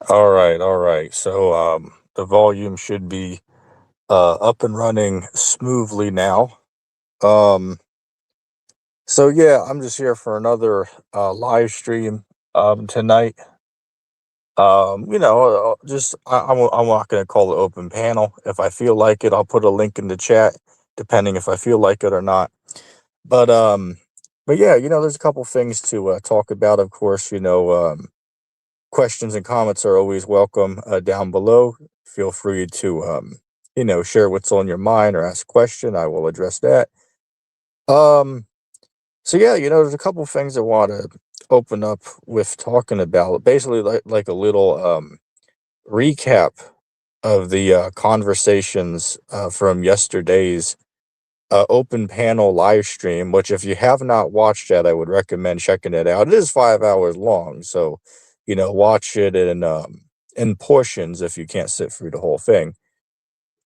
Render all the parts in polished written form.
All right. So the volume should be up and running smoothly now. Um so yeah, I'm just here for another live stream tonight. Just I'm not gonna call it open panel. If I feel like it, I'll put a link in the chat, depending if I feel like it or not. But um, but yeah, there's a couple things to talk about. Of course, questions and comments are always welcome down below. Feel free to share what's on your mind or ask a question. I will address that. Um, so yeah, there's a couple things I want to open up with talking about. Basically, like a little recap of the conversations from yesterday's open panel live stream. Which, if you have not watched that, I would recommend checking it out. It is 5 hours long, so watch it in portions if you can't sit through the whole thing.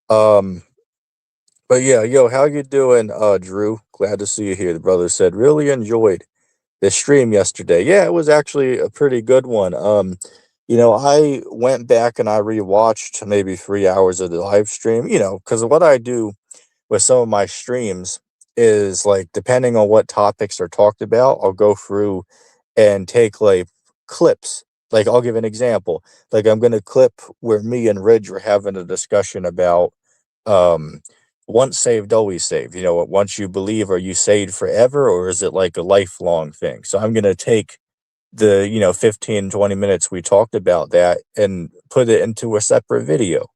Um, but yeah, yo, how you doing, Drew? Glad to see you here. The brother said really enjoyed the stream yesterday. Yeah, it was actually a pretty good one. I went back and I rewatched maybe 3 hours of the live stream. Because what I do with some of my streams is, like, depending on what topics are talked about, I'll go through and take like clips. Like, I'll give an example. Like, I'm gonna clip where me and Ridge were having a discussion about um once saved, always saved. Once you believe, are you saved forever, or is it like a lifelong thing? So I'm gonna take the 15, 20 minutes we talked about that and put it into a separate video.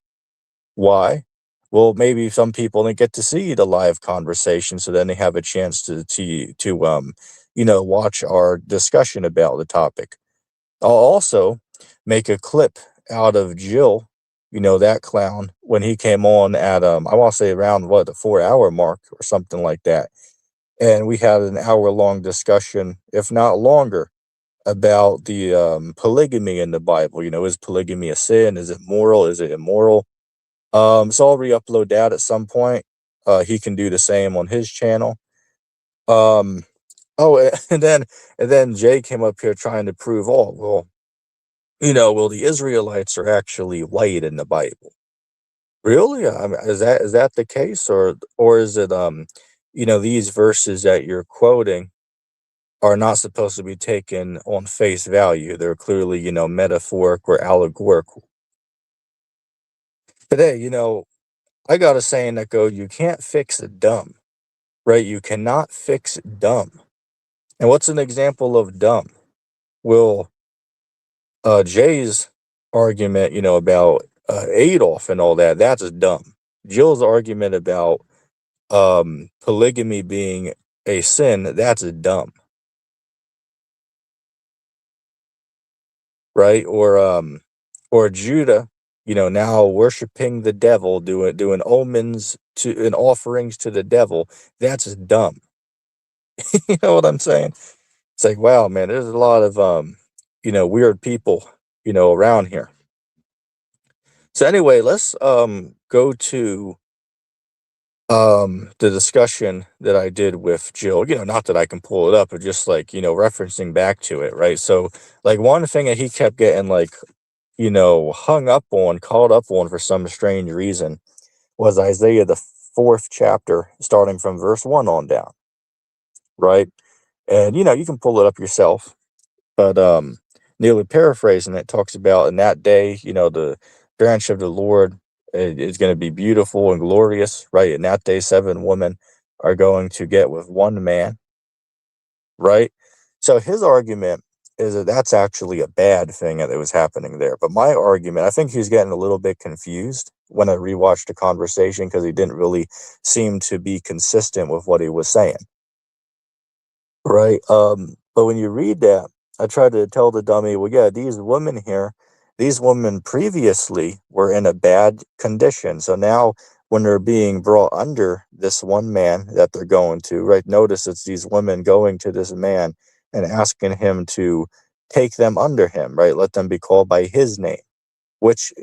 Why? Well, maybe some people didn't get to see the live conversation, so then they have a chance to watch our discussion about the topic. I'll also make a clip out of JIL, that clown, when he came on at I want to say around what, the 4 hour mark or something like that. And we had an hour long discussion, if not longer, about the polygamy in the Bible. Is polygamy a sin? Is it moral? Is it immoral? So I'll re-upload that at some point. He can do the same on his channel. Um, oh, and then Jay came up here trying to prove, oh, well, the Israelites are actually white in the Bible. Really? I mean, is that the case, or is it these verses that you're quoting are not supposed to be taken on face value? They're clearly metaphoric or allegorical. But hey, I got a saying that goes, you can't fix dumb. Right? You cannot fix dumb. And what's an example of dumb? Well, Jay's argument, about Adolf and all that, that's dumb. Jill's argument about polygamy being a sin, that's dumb. Right? Or Judah, now worshiping the devil, doing omens to and offerings to the devil, that's dumb. You know what I'm saying? It's like, wow, man, there's a lot of weird people, around here. So anyway, let's go to the discussion that I did with Jill. Not that I can pull it up, but just like, referencing back to it, right? So, like, one thing that he kept getting, like, hung up on, caught up on for some strange reason, was Isaiah the 4th chapter, starting from verse 1 on down, right? And you can pull it up yourself. But nearly paraphrasing, it talks about, in that day, the branch of the Lord is going to be beautiful and glorious, right? In that day, 7 women are going to get with one man, right? So his argument is that that's actually a bad thing that was happening there. But my argument, I think he was getting a little bit confused when I rewatched the conversation, because he didn't really seem to be consistent with what he was saying. Right. But when you read that, I tried to tell the dummy, well, yeah, these women previously were in a bad condition. So now, when they're being brought under this one man that they're going to, right? Notice it's these women going to this man and asking him to take them under him, right? Let them be called by his name, which,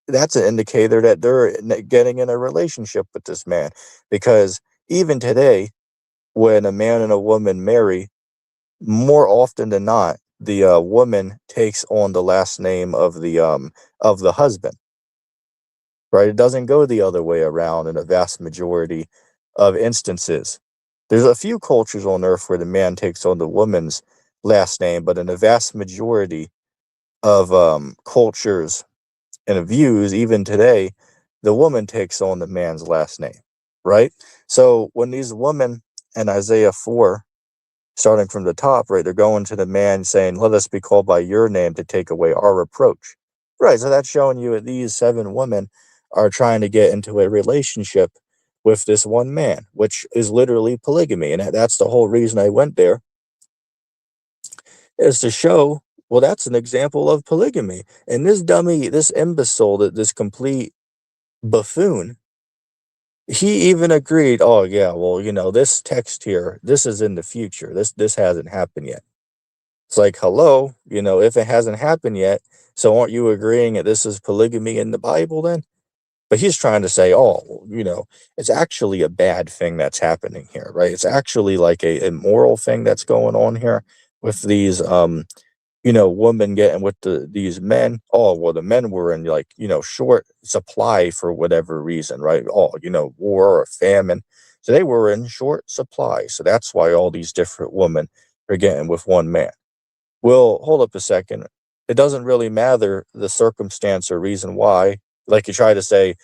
that's an indicator that they're getting in a relationship with this man. Because even today, when a man and a woman marry, more often than not, the woman takes on the last name of the husband, right? It doesn't go the other way around in a vast majority of instances. There's a few cultures on earth where the man takes on the woman's last name, but in a vast majority of cultures and views, even today, the woman takes on the man's last name, right? So when these women in Isaiah 4, starting from the top, right, they're going to the man saying, let us be called by your name to take away our reproach. Right, so that's showing you that these 7 women are trying to get into a relationship with this one man, which is literally polygamy. And that's the whole reason I went there, is to show, well, that's an example of polygamy. And this dummy, this imbecile, this complete buffoon, he even agreed, oh yeah, well, this text here, this is in the future. This hasn't happened yet. It's like, hello, if it hasn't happened yet, so aren't you agreeing that this is polygamy in the Bible then? But he's trying to say, oh, well, it's actually a bad thing that's happening here, right? It's actually like a immoral thing that's going on here with these women getting with these men. Oh, well, the men were in like, short supply for whatever reason, right? Oh, war or famine. So they were in short supply. So that's why all these different women are getting with one man. Well, hold up a second. It doesn't really matter the circumstance or reason why. Like you try to say,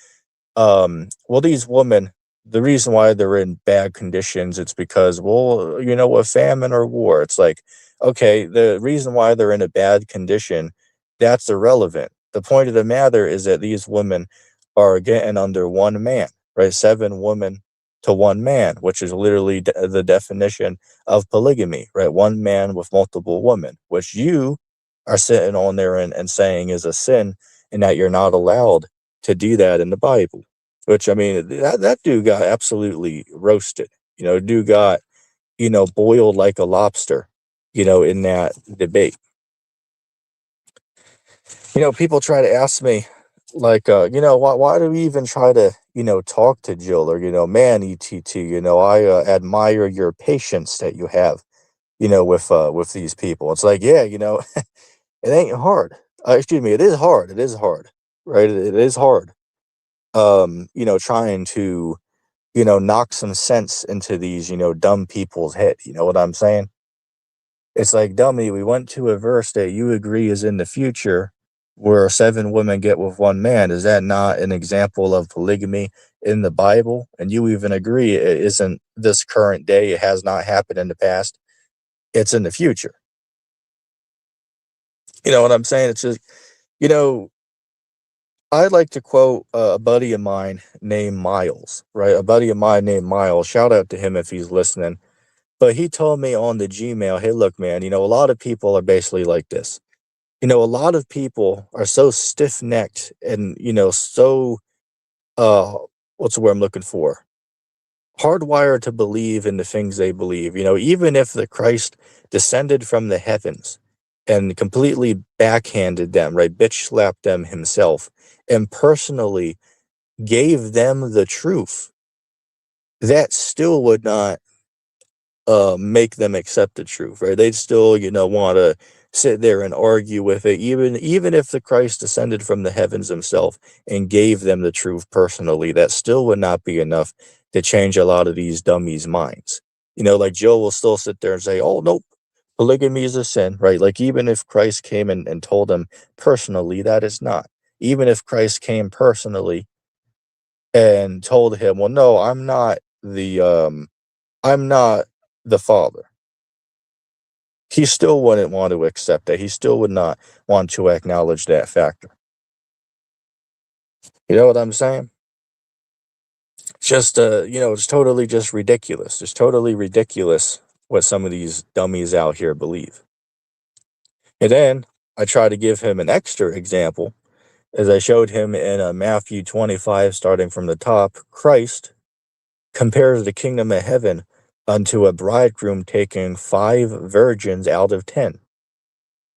well, these women, the reason why they're in bad conditions, it's because, well, a famine or war. It's like, okay, the reason why they're in a bad condition, that's irrelevant. The point of the matter is that these women are getting under one man, right? 7 women to one man, which is literally the definition of polygamy, right? One man with multiple women, which you are sitting on there and saying is a sin, and that you're not allowed to do that in the Bible. Which, I mean, that dude got absolutely roasted. Dude got, boiled like a lobster, in that debate. People try to ask me, like, why do we even try to, talk to Jill, or, man, ETT, I admire your patience that you have, with these people. It's like, yeah, it ain't hard. Excuse me, it is hard. It is hard, right? It is hard. Trying to, knock some sense into these, dumb people's head. You know what I'm saying? It's like, dummy, we went to a verse that you agree is in the future where 7 women get with one man. Is that not an example of polygamy in the Bible? And you even agree it isn't this current day. It has not happened in the past. It's in the future. You know what I'm saying? It's just, you know, I like to quote a buddy of mine named Miles, right? A buddy of mine named Miles. Shout out to him if he's listening. But he told me on the Gmail, hey, look, man, a lot of people are basically like this. A lot of people are so stiff-necked and, so, uh, what's the word I'm looking for? Hardwired to believe in the things they believe. Even if the Christ descended from the heavens and completely backhanded them, right? Bitch slapped them himself and personally gave them the truth, that still would not make them accept the truth, right? They'd still, want to sit there and argue with it, even if the Christ descended from the heavens himself and gave them the truth personally, that still would not be enough to change a lot of these dummies' minds. Like Joe will still sit there and say, oh, nope, polygamy is a sin, right? Like, even if Christ came and told them personally that it's not. Even if Christ came personally and told him, well, no, I'm not the father. He still wouldn't want to accept that. He still would not want to acknowledge that factor. You know what I'm saying? Just, it's totally just ridiculous. It's totally ridiculous what some of these dummies out here believe. And then I try to give him an extra example, as I showed him in Matthew 25, starting from the top. Christ compares the kingdom of heaven unto a bridegroom taking 5 virgins out of 10.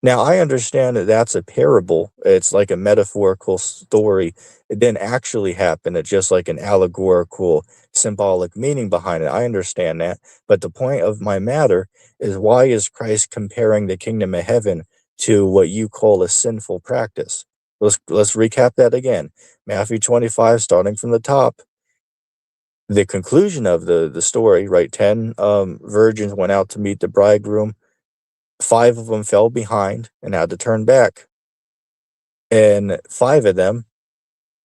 Now, I understand that that's a parable. It's like a metaphorical story. It didn't actually happen. It's just like an allegorical, symbolic meaning behind it. I understand that. But the point of my matter is, why is Christ comparing the kingdom of heaven to what you call a sinful practice? Let's recap that again. Matthew 25, starting from the top. The conclusion of the story, right? 10 virgins went out to meet the bridegroom. 5 of them fell behind and had to turn back, and 5 of them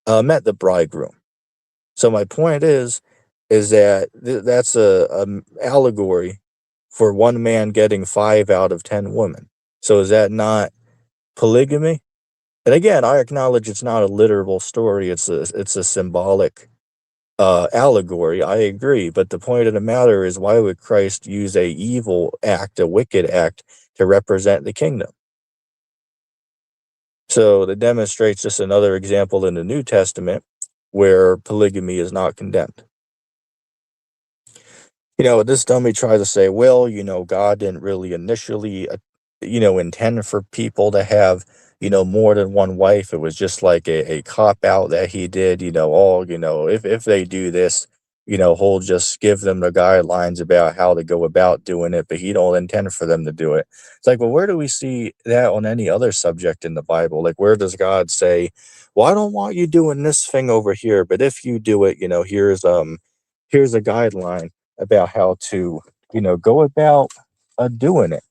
met the bridegroom. So my point is that that's a allegory for one man getting 5 out of 10 women. So is that not polygamy? And again, I acknowledge it's not a literal story. It's a symbolic allegory. I agree, but the point of the matter is, why would Christ use a evil act, a wicked act, to represent the kingdom? So that demonstrates just another example in the New Testament where polygamy is not condemned. This dummy tries to say, well, God didn't really initially, intend for people to have, more than one wife. It was just like a cop out that he did, if they do this, he'll just give them the guidelines about how to go about doing it, but he don't intend for them to do it. It's like, well, where do we see that on any other subject in the Bible? Like, where does God say, well, I don't want you doing this thing over here, but if you do it, here's a guideline about how to, go about doing it.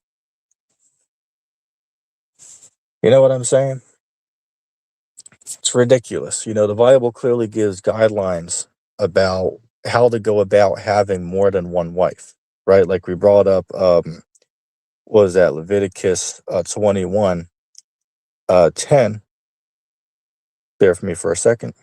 You know what I'm saying? It's ridiculous. The Bible clearly gives guidelines about how to go about having more than one wife, right? Like we brought up, what was that, Leviticus 21, 10. Bear for me for a second.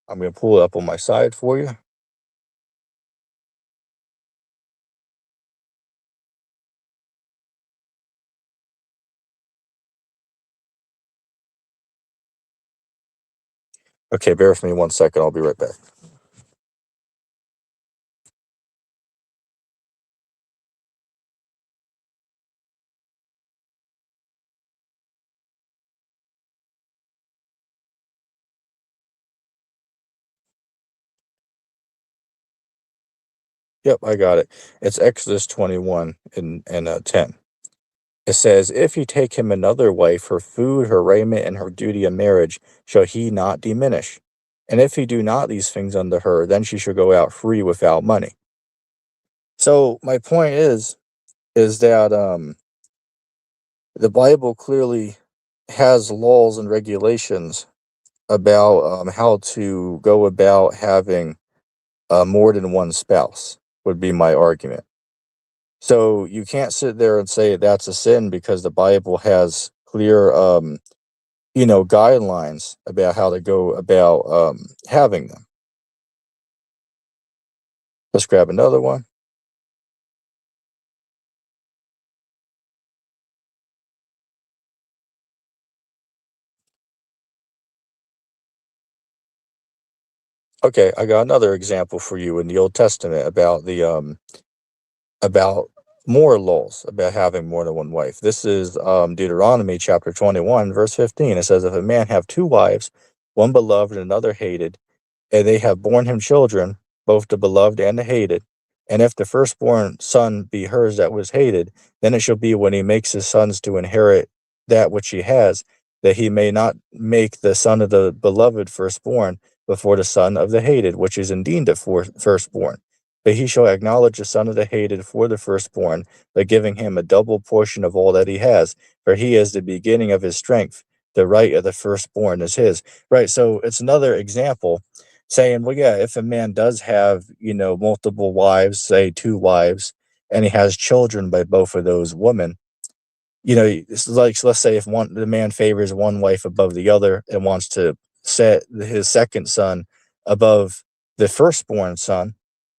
I'm going to pull it up on my side for you. Okay, bear with me 1 second. I'll be right back. Yep, I got it. It's Exodus 21 and 10. It says, if you take him another wife, her food, her raiment, and her duty of marriage shall he not diminish. And if he do not these things unto her, then she shall go out free without money. So my point is that the Bible clearly has laws and regulations about how to go about having more than one spouse, would be my argument. So you can't sit there and say that's a sin, because the Bible has clear guidelines about how to go about having them. Let's grab another one. Okay, I got another example for you in the Old Testament about the about more laws about having more than one wife. This is Deuteronomy chapter 21, verse 15. It says, if a man have 2 wives, one beloved and another hated, and they have borne him children, both the beloved and the hated. And if the firstborn son be hers that was hated, then it shall be, when he makes his sons to inherit that which he has, that he may not make the son of the beloved firstborn before the son of the hated, which is indeed the firstborn. But he shall acknowledge the son of the hated for the firstborn, by giving him a double portion of all that he has, for he is the beginning of his strength. The right of the firstborn is his. Right, so it's another example saying, well, yeah, if a man does have, multiple wives, say 2 wives, and he has children by both of those women, it's like, let's say if the man favors one wife above the other and wants to set his second son above the firstborn son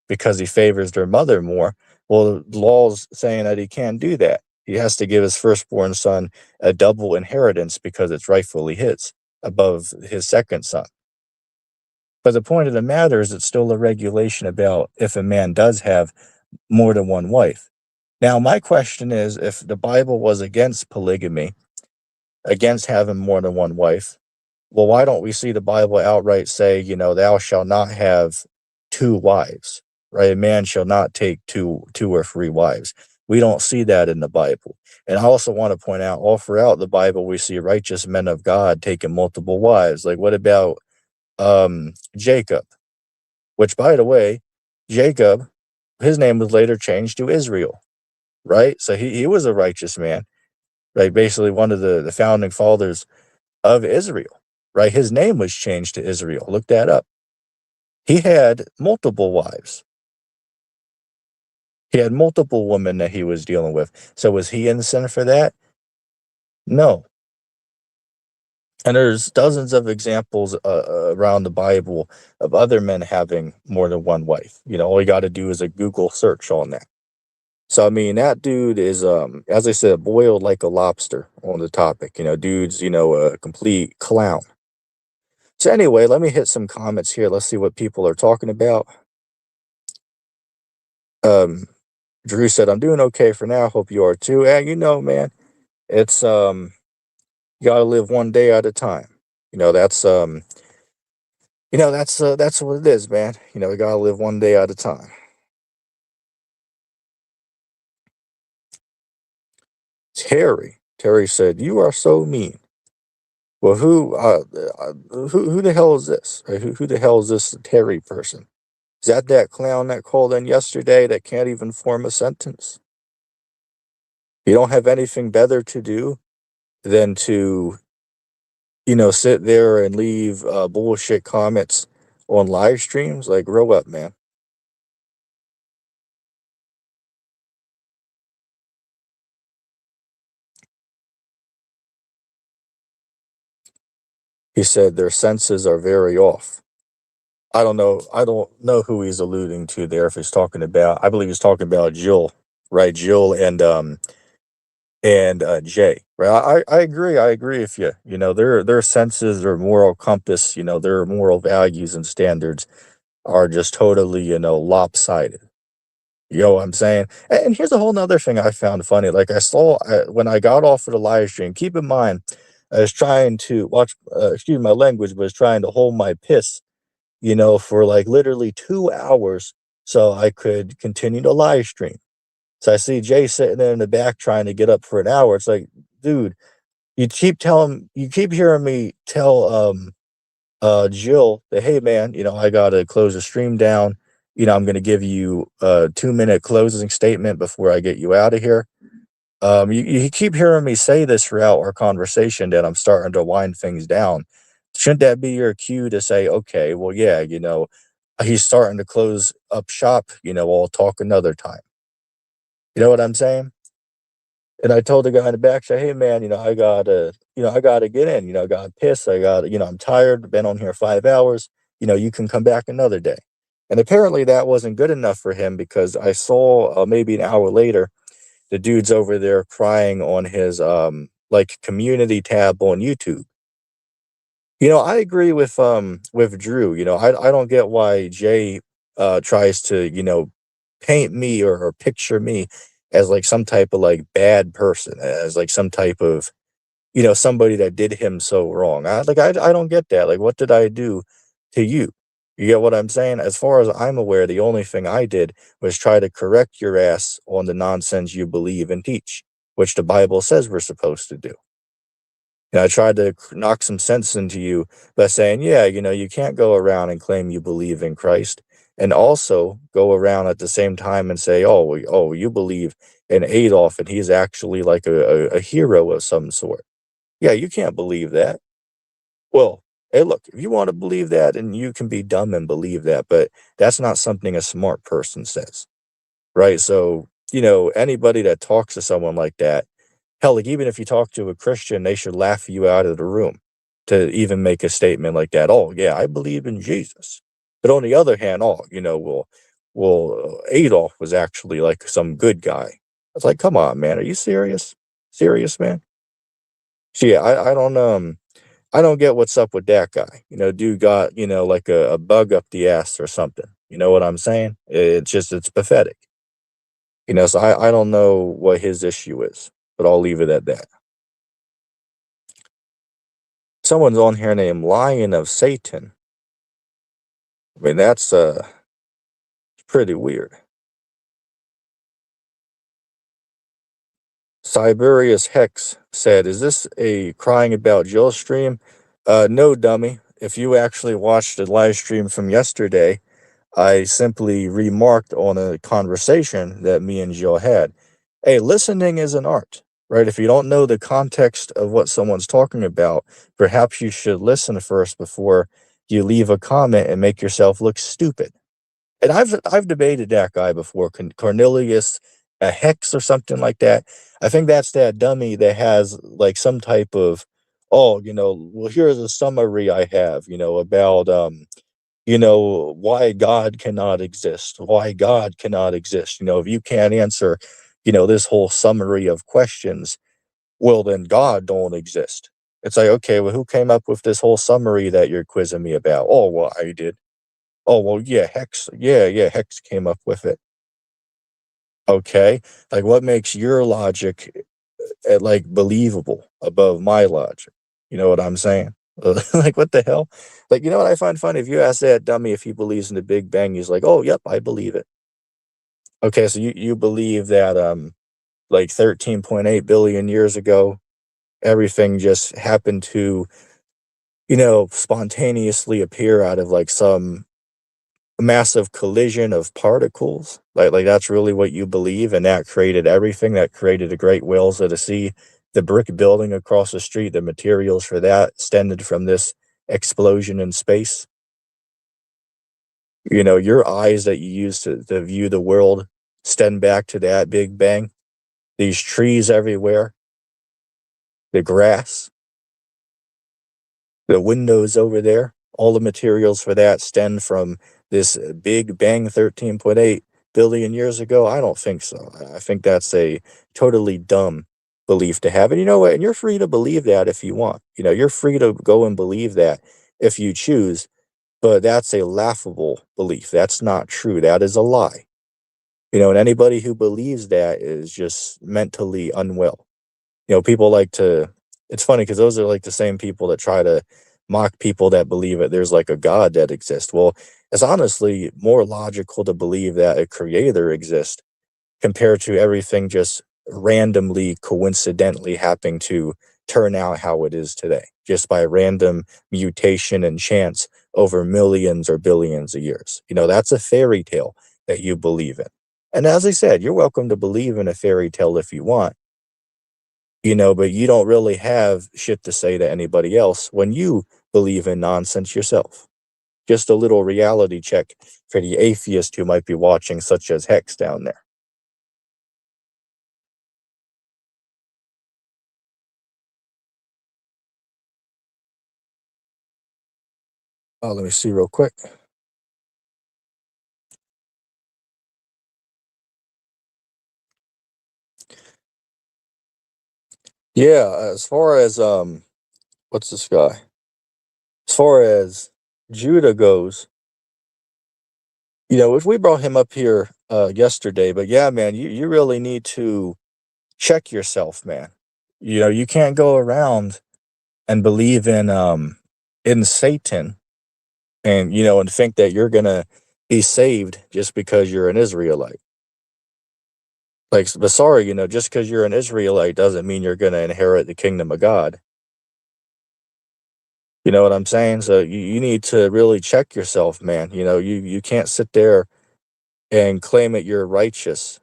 because he favors their mother more, well, the law's saying that he can't do that. He has to give his firstborn son a double inheritance because it's rightfully his above his second son. But the point of the matter is it's still a regulation about if a man does have more than one wife. Now, my question is, if the Bible was against polygamy, against having more than one wife, well, why don't we see the Bible outright say, thou shalt not have two wives, right? A man shall not take two or three wives. We don't see that in the Bible. And I also want to point out, all throughout the Bible, we see righteous men of God taking multiple wives. Like, what about Jacob? Which, by the way, Jacob, his name was later changed to Israel, right? So he was a righteous man, right? Basically, one of the founding fathers of Israel, right? His name was changed to Israel. Look that up. He had multiple wives. He had multiple women that he was dealing with. So was he in sin for that? No. And there's dozens of examples around the Bible of other men having more than one wife. All you got to do is a Google search on that. So, I mean, that dude is, as I said, boiled like a lobster on the topic. Dude's, a complete clown. So anyway, let me hit some comments here. Let's see what people are talking about. Um, Drew said, I'm doing okay for now. Hope you are too. And man, it's you gotta live one day at a time. That's that's what it is, man. We gotta live one day at a time. Terry said, you are so mean. Well, who the hell is this? Right? Who the hell is this Terry person? Is that clown that called in yesterday that can't even form a sentence? You don't have anything better to do than to, sit there and leave bullshit comments on live streams? Like, grow up, man. He said their senses are very off. I don't know. I don't know who he's alluding to there. If he's talking about, I believe he's talking about Jill, right? Jill and Jay, right? I agree. I agree with you. Their senses, their moral compass, their moral values and standards are just totally, lopsided. You know what I'm saying? And here's a whole nother thing I found funny. Like, I saw when I got off of the live stream. Keep in mind, I was trying to watch. Excuse my language, but I was trying to hold my piss, for like literally 2 hours, so I could continue to live stream. So I see Jay sitting there in the back trying to get up for an hour. It's like, dude, you keep hearing me tell Jill that, hey man, I gotta close the stream down. I'm gonna give you a 2-minute closing statement before I get you out of here. You keep hearing me say this throughout our conversation that I'm starting to wind things down. Shouldn't that be your cue to say, okay, well, yeah, he's starting to close up shop, I'll talk another time. You know what I'm saying? And I told the guy in the back, say, hey man, I gotta get in, I got pissed. I'm tired, been on here 5 hours, you can come back another day. And apparently that wasn't good enough for him, because I saw maybe an hour later, the dude's over there crying on his like community tab on YouTube. I agree with Drew. I don't get why Jay tries to, paint me or picture me as like some type of like bad person, as like some type of, somebody that did him so wrong. I don't get that. Like, what did I do to you? You get what I'm saying? As far as I'm aware, the only thing I did was try to correct your ass on the nonsense you believe and teach, which the Bible says we're supposed to do. I tried to knock some sense into you by saying, yeah, you can't go around and claim you believe in Christ and also go around at the same time and say, oh, you believe in Adolf and he's actually like a hero of some sort. Yeah, you can't believe that. Well, hey, look, if you want to believe that, and you can be dumb and believe that, but that's not something a smart person says, right? So, anybody that talks to someone like that, hell, like even if you talk to a Christian, they should laugh you out of the room to even make a statement like that. Oh, yeah, I believe in Jesus. But on the other hand, Adolf was actually like some good guy. It's like, come on, man, are you serious? Serious, man? So yeah, I don't I don't get what's up with that guy. Dude got, like a bug up the ass or something. You know what I'm saying? It's pathetic. So I don't know what his issue is, but I'll leave it at that. Someone's on here named Lion of Satan. I mean, that's pretty weird. Siberius Hex said, "Is this a crying about JIL stream?" No, dummy. If you actually watched the live stream from yesterday, I simply remarked on a conversation that me and Jill had. Hey, listening is an art, right? If you don't know the context of what someone's talking about, perhaps you should listen first before you leave a comment and make yourself look stupid. And I've debated that guy before, Cornelius Hex or something like that. I think that's that dummy that has like some type of, oh, well, here's a summary I have, about why God cannot exist, why God cannot exist. If you can't answer, this whole summary of questions, well, then God don't exist. It's like, okay, well, who came up with this whole summary that you're quizzing me about? Oh, well, I did. Oh, well, yeah, Hex. Yeah, Hex came up with it. Okay. Like, what makes your logic, like, believable above my logic? You know what I'm saying? Like, what the hell? Like, you know what I find funny? If you ask that dummy if he believes in the Big Bang, he's like, "Oh, yep, I believe it." Okay, so you believe that, like, 13.8 billion years ago, everything just happened to, spontaneously appear out of, like, some massive collision of particles? Like that's really what you believe, and that created everything, that created the great whales of the sea, the brick building across the street, the materials for that stemmed from this explosion in space? Your eyes that you use to view the world stem back to that Big Bang. These trees everywhere, the grass, the windows over there, all the materials for that stem from this Big Bang 13.8 billion years ago? I don't think so. I think that's a totally dumb belief to have. And you know what? And you're free to believe that if you want. You're free to go and believe that if you choose, but that's a laughable belief. That's not true. That is a lie. And anybody who believes that is just mentally unwell. People like to, it's funny because those are like the same people that try to mock people that believe that there's like a God that exists. Well, it's honestly more logical to believe that a creator exists compared to everything just randomly, coincidentally happening to turn out how it is today, just by random mutation and chance over millions or billions of years. That's a fairy tale that you believe in. And as I said, you're welcome to believe in a fairy tale if you want, but you don't really have shit to say to anybody else when you believe in nonsense yourself. Just a little reality check for the atheist who might be watching, such as Hex down there. Oh, let me see real quick. Yeah, as far as what's this guy? As far as Judah goes, if we brought him up here yesterday, but yeah, man, you really need to check yourself, man. You can't go around and believe in Satan and and think that you're gonna be saved just because you're an Israelite. Like, but sorry, just because you're an Israelite doesn't mean you're gonna inherit the kingdom of God. You know what I'm saying? So you need to really check yourself, man. You can't sit there and claim that you're righteous,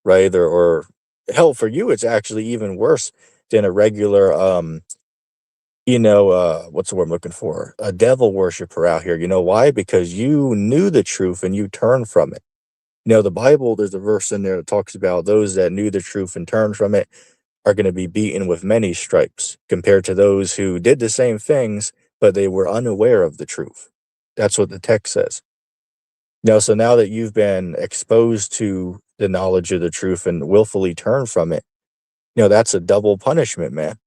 right? Or hell, for you, it's actually even worse than a regular what's the word I'm looking for? A devil worshiper out here. You know why? Because you knew the truth and you turned from it. The Bible, there's a verse in there that talks about those that knew the truth and turned from it are going to be beaten with many stripes compared to those who did the same things, but they were unaware of the truth. That's what the text says. So now that you've been exposed to the knowledge of the truth and willfully turned from it, that's a double punishment, man.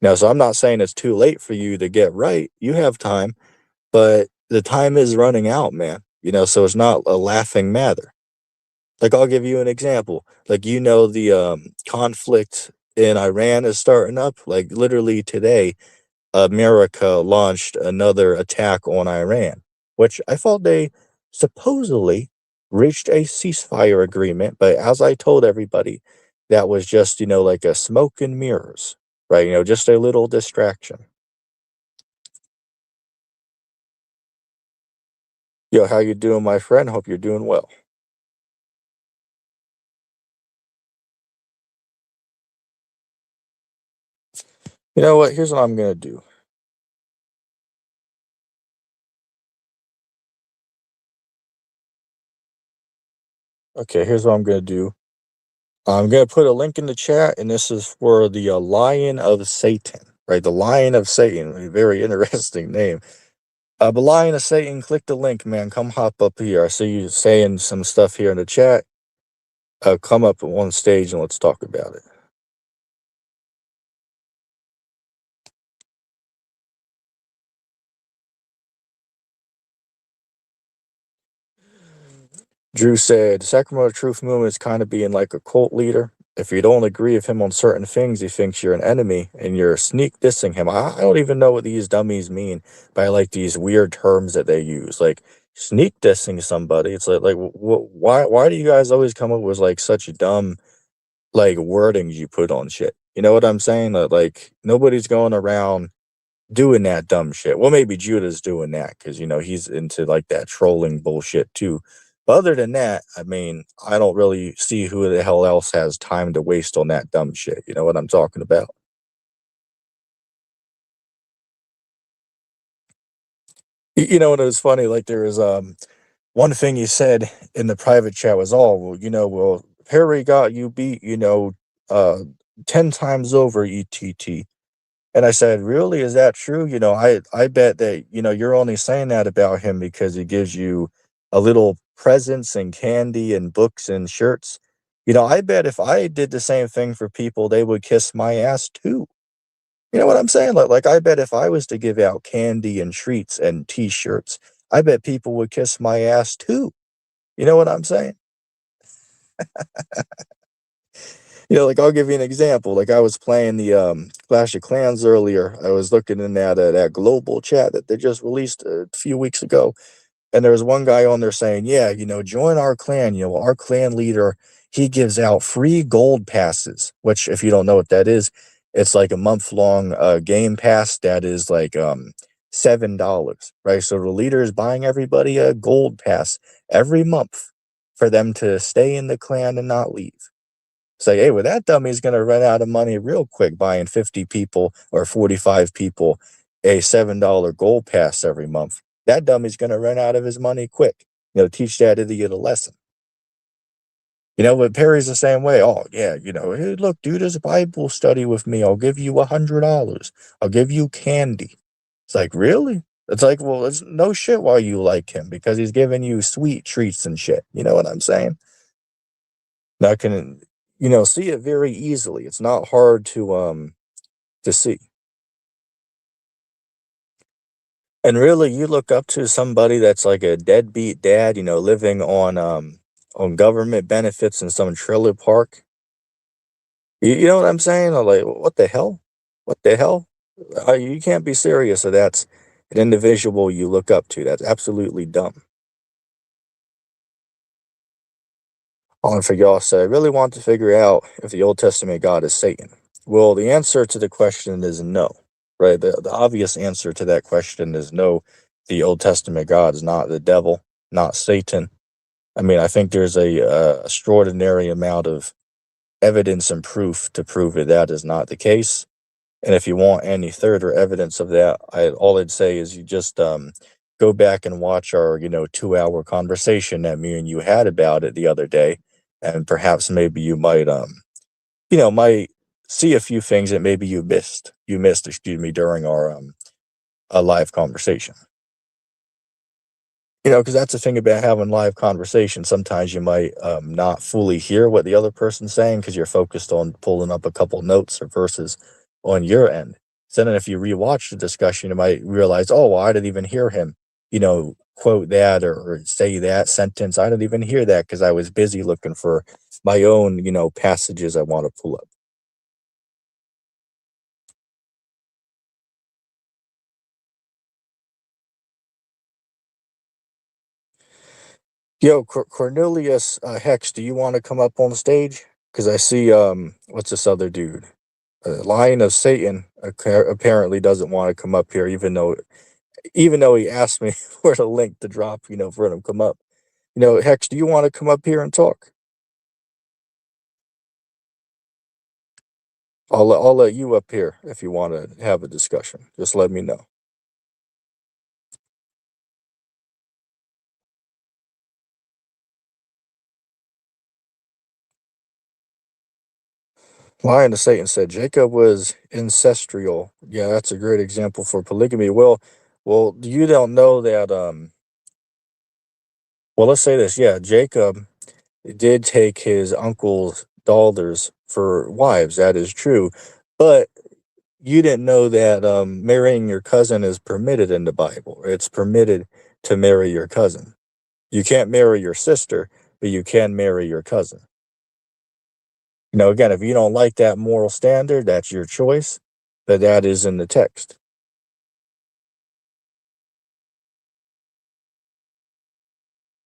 Now, so I'm not saying it's too late for you to get right. You have time, but the time is running out, man. So it's not a laughing matter. Like, I'll give you an example. Like, the conflict in Iran is starting up. Like, literally today, America launched another attack on Iran, which I thought they supposedly reached a ceasefire agreement. But as I told everybody, that was just, like a smoke and mirrors, right? Just a little distraction. Yo, how you doing, my friend? Hope you're doing well. You know what? Here's what I'm gonna do. Okay, here's what I'm gonna do. I'm gonna put a link in the chat, and this is for the Lion of Satan, right? The Lion of Satan, a very interesting name. But Lion of Satan, click the link, man. Come hop up here. I see you saying some stuff here in the chat. Come up on stage and let's talk about it. Drew said, Sacramento Truth Movement is kind of being like a cult leader. If you don't agree with him on certain things, he thinks you're an enemy and you're sneak dissing him. I don't even know what these dummies mean by like these weird terms that they use. Like sneak dissing somebody. It's like why do you guys always come up with like such dumb like wordings you put on shit? You know what I'm saying? Like nobody's going around doing that dumb shit. Well, maybe Judah's doing that because he's into like that trolling bullshit too. But other than that, I mean, I don't really see who the hell else has time to waste on that dumb shit. You know what I'm talking about? And it was funny. Like there was one thing he said in the private chat was, "Oh, well, Perry got you beat, uh 10 times over, ETT." And I said, "Really? Is that true?" I bet that, you're only saying that about him because he gives you a little presents and candy and books and shirts. I bet if I did the same thing for people, they would kiss my ass too. You know what I'm saying? Like I bet if I was to give out candy and treats and t-shirts, I bet people would kiss my ass too. You know what I'm saying? Like I'll give you an example. Like I was playing the Clash of Clans earlier. I was looking in that global chat that they just released a few weeks ago, and there was one guy on there saying, "Yeah, join our clan. Our clan leader, he gives out free gold passes." Which, if you don't know what that is, it's like a month-long game pass that is like $7, right? So the leader is buying everybody a gold pass every month for them to stay in the clan and not leave. Say, hey, well, that dummy's going to run out of money real quick buying 50 people or 45 people a $7 gold pass every month. That dummy's going to run out of his money quick. Teach that idiot a lesson. But Perry's the same way. Oh, yeah, hey, look, do this Bible study with me. I'll give you $100. I'll give you candy. It's like, really? It's like, well, it's no shit why you like him because he's giving you sweet treats and shit. You know what I'm saying? Now, I can, see it very easily. It's not hard to see. And really, you look up to somebody that's like a deadbeat dad, living on government benefits in some trailer park. You know what I'm saying? I'm like, what the hell? What the hell? You can't be serious if that's an individual you look up to. That's absolutely dumb. On for y'all said, I really want to figure out if the Old Testament God is Satan. Well, the answer to the question is no, right? The obvious answer to that question is no. The Old Testament God is not the devil, not Satan. I mean, I think there's a extraordinary amount of evidence and proof to prove that that is not the case. And if you want any further evidence of that, all I'd say is you just go back and watch our 2-hour conversation that me and you had about it the other day, and perhaps maybe you might see a few things that maybe you missed, excuse me, during our a live conversation. Because that's the thing about having live conversation. Sometimes you might not fully hear what the other person's saying because you're focused on pulling up a couple notes or verses on your end. So then if you rewatch the discussion, you might realize, oh, well, I didn't even hear him, quote that or say that sentence. I didn't even hear that because I was busy looking for my own, passages I want to pull up. Yo, Cornelius Hex, do you want to come up on stage? Because I see, what's this other dude? Lion of Satan apparently doesn't want to come up here, even though he asked me for the link to drop, for him to come up. Hex, do you want to come up here and talk? I'll let you up here if you want to have a discussion. Just let me know. Lion of Satan said Jacob was ancestral. Yeah, that's a great example for polygamy. Well, you don't know that. Well, let's say this. Yeah, Jacob did take his uncle's daughters for wives. That is true, but you didn't know that marrying your cousin is permitted in the Bible. It's permitted to marry your cousin. You can't marry your sister, but you can marry your cousin. Again, if you don't like that moral standard, that's your choice, but that is in the text.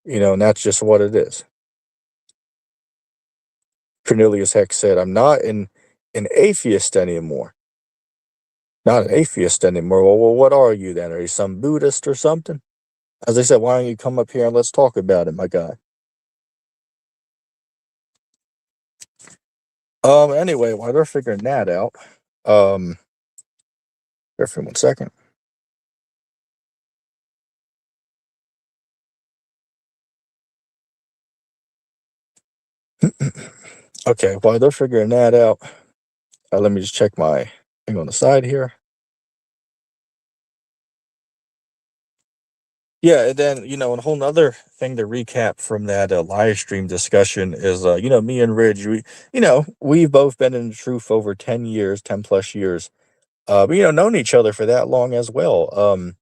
And that's just what it is. Cornelius Hex said, I'm not an atheist anymore. Not an atheist anymore. Well, what are you then? Are you some Buddhist or something? As I said, why don't you come up here and let's talk about it, my guy? Anyway, while they're figuring that out, here for 1 second. Okay, while they're figuring that out, let me just check my thing on the side here. Yeah, and then, a whole nother thing to recap from that live stream discussion is, me and Ridge, we've both been in the truth over 10 years, 10 plus years, but, known each other for that long as well.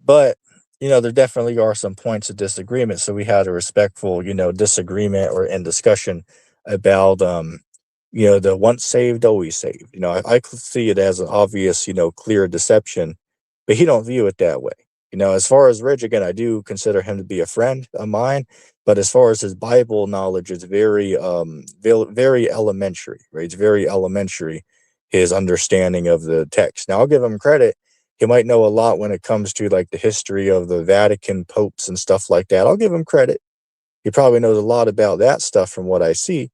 But, there definitely are some points of disagreement. So we had a respectful, disagreement or in discussion about, the once saved, always saved. I could see it as an obvious, clear deception, but he don't view it that way. As far as Rich, again, I do consider him to be a friend of mine, but as far as his Bible knowledge, it's very elementary, right? It's very elementary, his understanding of the text. Now, I'll give him credit. He might know a lot when it comes to like the history of the Vatican popes and stuff like that. I'll give him credit. He probably knows a lot about that stuff from what I see.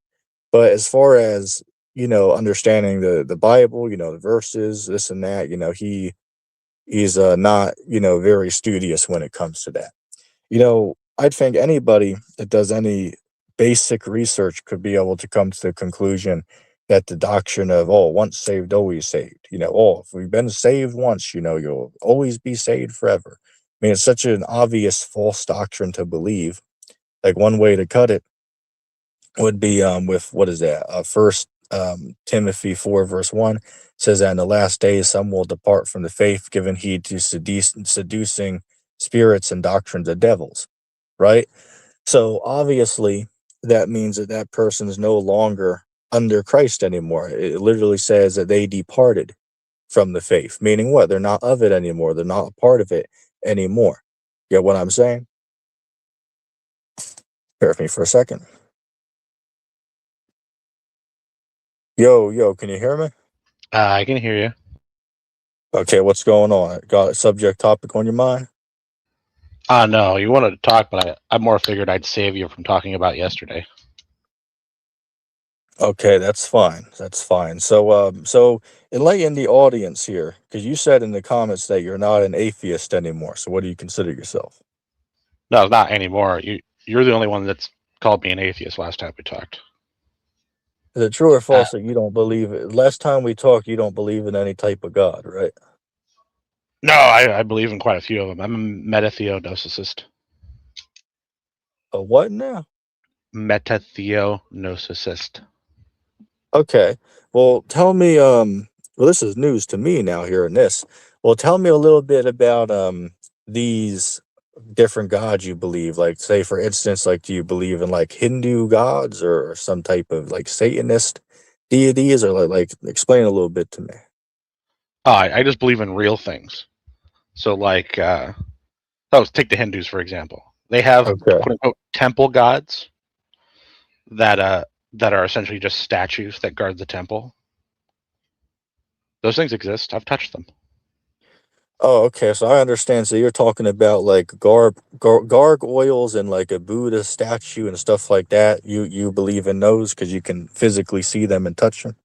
But as far as, understanding the Bible, the verses, this and that, he's not, very studious when it comes to that. I think anybody that does any basic research could be able to come to the conclusion that the doctrine of, oh, once saved, always saved, oh, if we've been saved once, you'll always be saved forever. I mean, it's such an obvious false doctrine to believe. Like one way to cut it would be with what is that? First Timothy 4 verse 1 says that in the last days some will depart from the faith, giving heed to seducing spirits and doctrines of devils. Right. So obviously that means that that person is no longer under Christ anymore. It literally says that they departed from the faith, meaning what? They're not of it anymore. They're not a part of it anymore. Get what I'm saying? Bear with me for a second. Yo, can you hear me? I can hear you. Okay, what's going on? Got a subject topic on your mind? No, you wanted to talk, but I more figured I'd save you from talking about yesterday. Okay, that's fine. That's fine. So enlighten the audience here, because you said in the comments that you're not an atheist anymore. So what do you consider yourself? No, not anymore. You're the only one that's called me an atheist last time we talked. Is it true or Uh, false that you don't believe it? Last time we talked, you don't believe in any type of God, right? no, I believe in quite a few of them. I'm a metatheonosicist. A what now? Metatheonosicist. Okay. Well, tell me, Well, this is news to me now hearing this. Well, tell me a little bit about these different gods you believe. Like, say for instance, like do you believe in like Hindu gods or some type of like Satanist deities, or like explain a little bit to me. I just believe in real things. So, like, take the Hindus for example. They have Okay. quote unquote temple gods that that are essentially just statues that guard the temple. Those things exist. I've touched them. Oh, okay. So I understand. So you're talking about like gargoyles and like a Buddha statue and stuff like that. You believe in those because you can physically see them and touch them.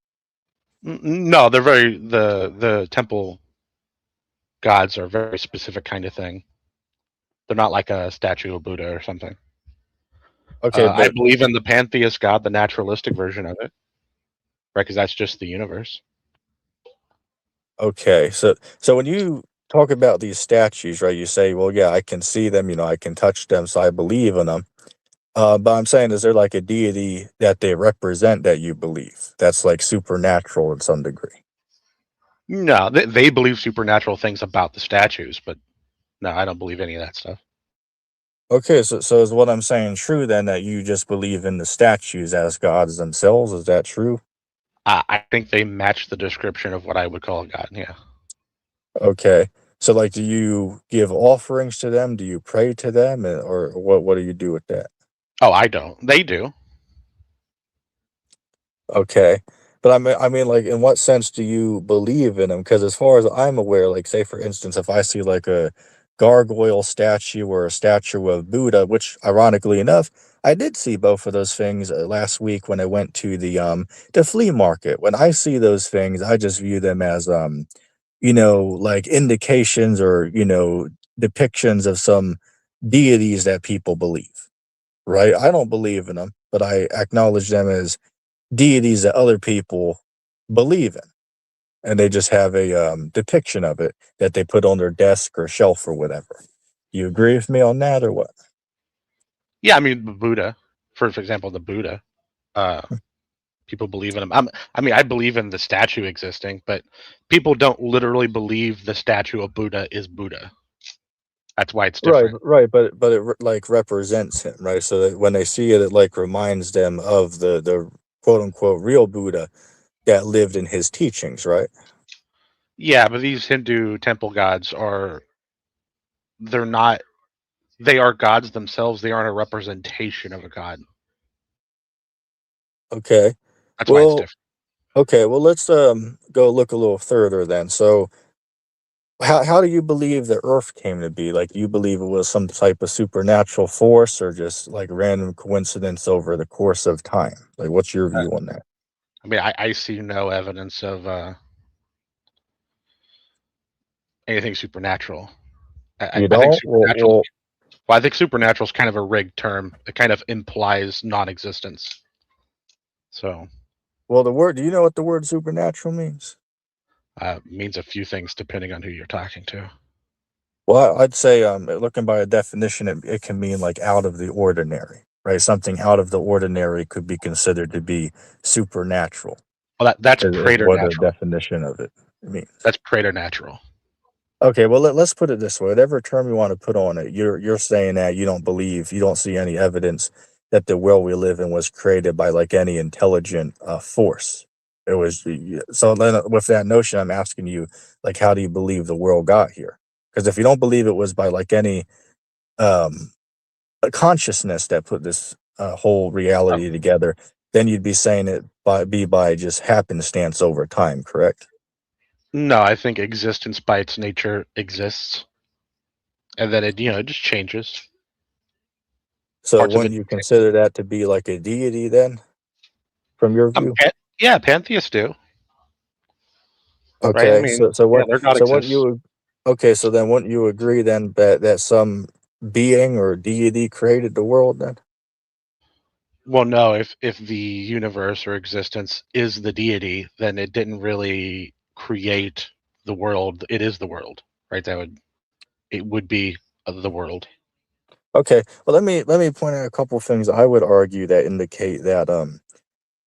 No, they're very the temple gods are a very specific kind of thing. They're not like a statue of Buddha or something. Okay, I but believe in the pantheist God, the naturalistic version of it, right? Because that's just the universe. okay. So when you talk about these statues, right? You say, well, yeah, I can see them. I can touch them, so I believe in them. But I'm saying, is there like a deity that they represent that you believe that's like supernatural in some degree? No, they believe supernatural things about the statues, but no, I don't believe any of that stuff. Okay, so is what I'm saying true then, that you just believe in the statues as gods themselves? Is that true? I think they match the description of what I would call a God. Yeah. Okay. So like, do you give offerings to them? Do you pray to them, or what do you do with that? Oh, I don't. They do. Okay. But I mean, like, in what sense do you believe in them? Because as far as I'm aware, like, say for instance, if I see like a gargoyle statue or a statue of Buddha, which ironically enough, I did see both of those things last week when I went to the flea market. When I see those things, I just view them as like indications or depictions of some deities that people believe, right? I don't believe in them, but I acknowledge them as deities that other people believe in, and they just have a depiction of it that they put on their desk or shelf or whatever. You agree with me on that, or what? Yeah, I mean Buddha, for example, the Buddha. Uh, People believe in him. I mean, I believe in the statue existing, but people don't literally believe the statue of Buddha is Buddha. That's why it's Right, different. right, but like represents him, right? So that when they see it, it like reminds them of the quote unquote real Buddha that lived in his teachings, right? Yeah, but these Hindu temple gods are they're not they are gods themselves. They aren't a representation of a god. Okay. That's why it's Well, different. okay. Well, let's go look a little further then. So, how do you believe the Earth came to be? Like, do you believe it was some type of supernatural force, or just like random coincidence over the course of time? Like, what's your Uh, view on that? I mean, I see no evidence of anything supernatural. You I think don't? supernatural. Well, I think supernatural is kind of a rigged term. It kind of implies non-existence. So Well, the word. Do you know what the word supernatural means? means a few things depending on who you're talking to. Well, I'd say, looking by a definition, it can mean like out of the ordinary, right? Something out of the ordinary could be considered to be supernatural. Well, that's Is what the preternatural. definition of it means. That's preternatural. Okay, well let's put it this way. Whatever term you want to put on it, you're saying that you don't see any evidence that the world we live in was created by like any intelligent force. It was so then with that notion, I'm asking you, like, how do you believe the world got here? Because if you don't believe it was by like any um a consciousness that put this whole Uh, reality together, then you'd be saying it by just happenstance over time, correct? no, I think existence by its nature exists, and then it just changes. So Parts of wouldn't it. you consider that to be like a deity then, from your view? Yeah, pantheists do, right? I Okay, mean, so yeah, what their god so what exists. you okay, so then wouldn't you agree then that some being or deity created the world then? Well, no, if the universe or existence is the deity, then it didn't really create the world. It is the world, right? It would be the world. Okay, well let me point out a couple things I would argue that indicate that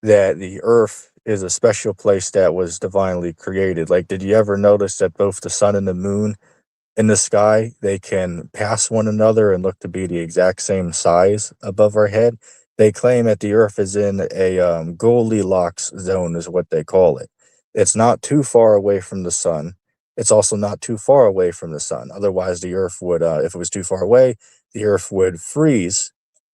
that the Earth is a special place that was divinely created. Like, did you ever notice that both the sun and the moon in the sky, they can pass one another and look to be the exact same size above our head? They claim that the Earth is in a Goldilocks zone, is what they call it. It's not too far away from the sun. It's also not too far away from the sun. Otherwise, the Earth would, if it was too far away, the Earth would freeze.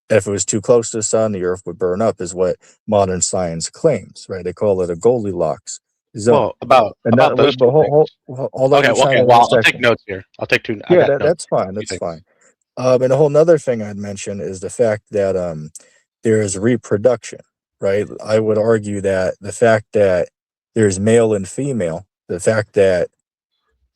If it was too close to the sun, the Earth would burn up, is what modern science claims, right? They call it a Goldilocks zone. Well, about And about that, those but two things. hold on, Okay, you well, chime okay. in one Well, I'll take second. notes here. I'll take two. I Yeah, got notes. that's fine. Two That's things. fine. And a whole nother thing I'd mention is the fact that there is reproduction, right? I would argue that the fact that there's male and female, the fact that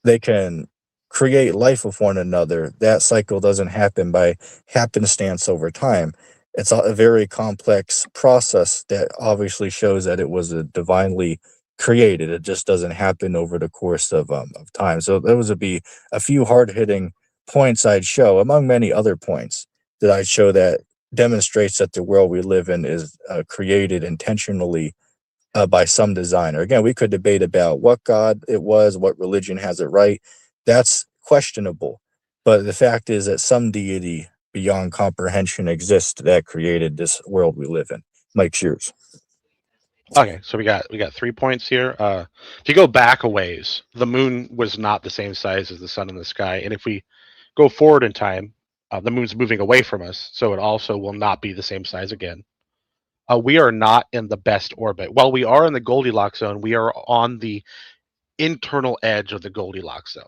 they can create life with one another, that cycle doesn't happen by happenstance over time. It's a very complex process that obviously shows that it was a divinely created. It just doesn't happen over the course of time. So those would be a few hard hitting points I'd show, among many other points that I'd show that demonstrates that the world we live in is created intentionally by some designer. Again, we could debate about what God it was, what religion has it right. That's questionable. But the fact is that some deity beyond comprehension exists that created this world we live in. Mike Shears. Okay, so we got 3 points here. If you go back a ways, the moon was not the same size as the sun in the sky, and if we go forward in time, the moon's moving away from us, so it also will not be the same size again. We are not in the best orbit. While we are in the Goldilocks zone, we are on the internal edge of the Goldilocks zone.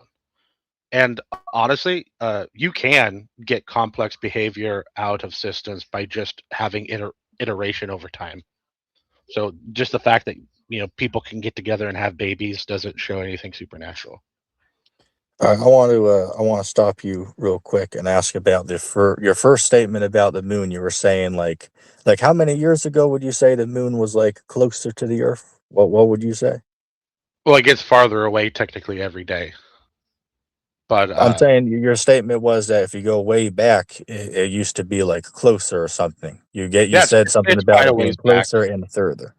And honestly, you can get complex behavior out of systems by just having iteration over time. So just the fact that people can get together and have babies doesn't show anything supernatural. I want to stop you real quick and ask about your first statement about the moon. You were saying like how many years ago would you say the moon was like closer to the Earth? What would you say? Well, it gets farther away technically every day, but I'm saying your statement was that if you go way back, it used to be like closer or something. You yeah, said something it's about quite a it being ways back. closer and further.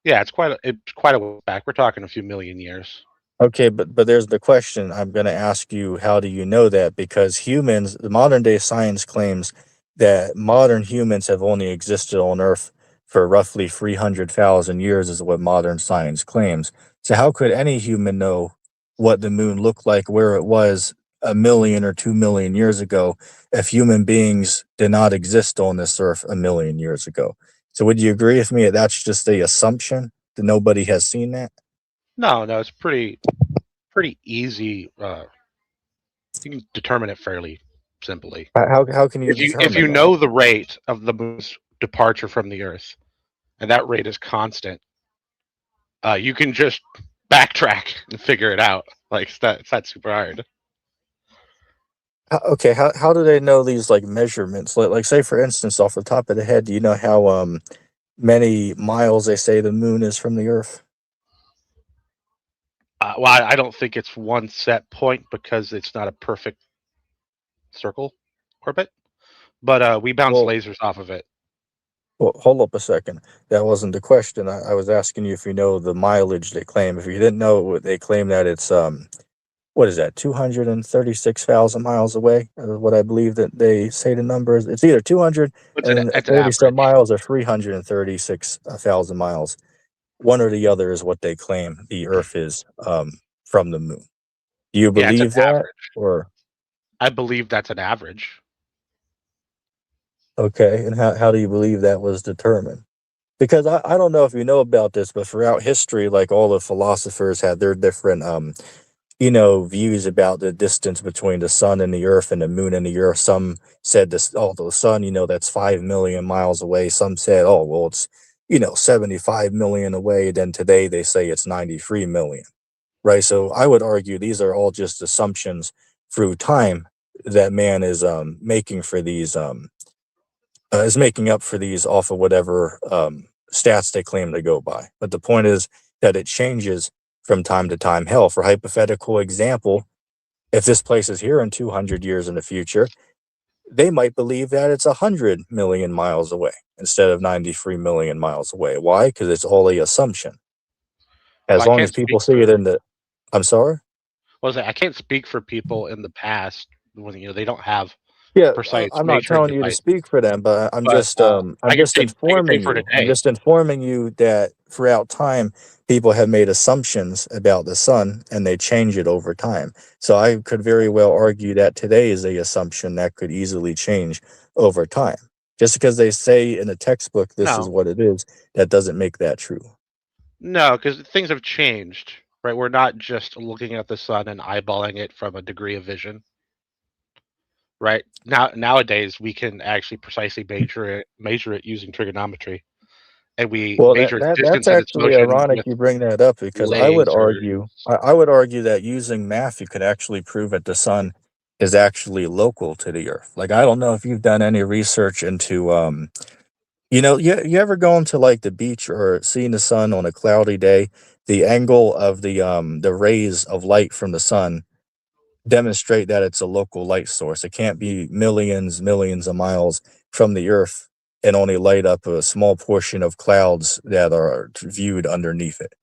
Yeah, it's quite a ways back. We're talking a few million years. Okay, but there's the question I'm going to ask you. How do you know that? Because humans, the modern day science claims that modern humans have only existed on Earth for roughly 300,000 years, is what modern science claims. So how could any human know what the moon looked like, where it was a million or 2 million years ago, if human beings did not exist on this Earth a million years ago? So would you agree with me that that's just the assumption that nobody has seen that? No, no, it's pretty easy. You can determine it fairly simply. How can you If you determine that? know the rate of the moon's departure from the Earth, and that rate is constant, you can just backtrack and figure it out. Like it's not super hard. Okay, how do they know these like measurements? Like say for instance, off the top of the head, do you know how many miles they say the moon is from the Earth? Well, I don't think it's one set point because it's not a perfect circle orbit, but we bounce Well, lasers off of it. hold up a second. That wasn't the question. I was asking you if you know the mileage they claim. If you didn't know, they claim that it's what is that, 236,000 miles away? What I believe that they say the number is. It's either It's an 230 some average. miles or 336,000 miles. One or the other is what they claim the Earth is from the moon. Do you Yeah, it's an believe that? average. Or I believe that's an average. okay, and how do you believe that was determined? Because I don't know if you know about this, but throughout history, like all the philosophers had their different views about the distance between the sun and the earth and the moon and the earth. Some said this, oh, the sun, that's 5 million miles away. Some said, oh, well, it's 75 million away. Then today they say it's 93 million. Right. So I would argue these are all just assumptions through time that man is making up for these off of whatever stats they claim to go by. But the point is that it changes from time to time. Hell, for hypothetical example, if this place is here in 200 years in the future, they might believe that it's 100 million miles away instead of 93 million miles away. Why? Because it's all a assumption. Well, As I long as can't people speak see it for in the, I'm sorry. I can't speak for people in the past when they don't have Yeah, precise I'm not measuring telling you to devices. speak for them, but But I'm just I can say informing for you. I'm today. just informing you that throughout time, people have made assumptions about the sun and they change it over time. So I could very well argue that today is a assumption that could easily change over time. Just because they say in a textbook this is No, what it is, that doesn't make that true. no, because things have changed, right? We're not just looking at the sun and eyeballing it from a degree of vision, right? Nowadays, we can actually precisely measure it using trigonometry, and we Well, measure its that's distance and its actually motion ironic with you bring that up because lasers. I would argue that using math you could actually prove that the sun is actually local to the Earth. Like I don't know if you've done any research into you ever gone to like the beach or seen the sun on a cloudy day, the angle of the rays of light from the sun demonstrate that it's a local light source. It can't be millions of miles from the Earth and only light up a small portion of clouds that are viewed underneath it.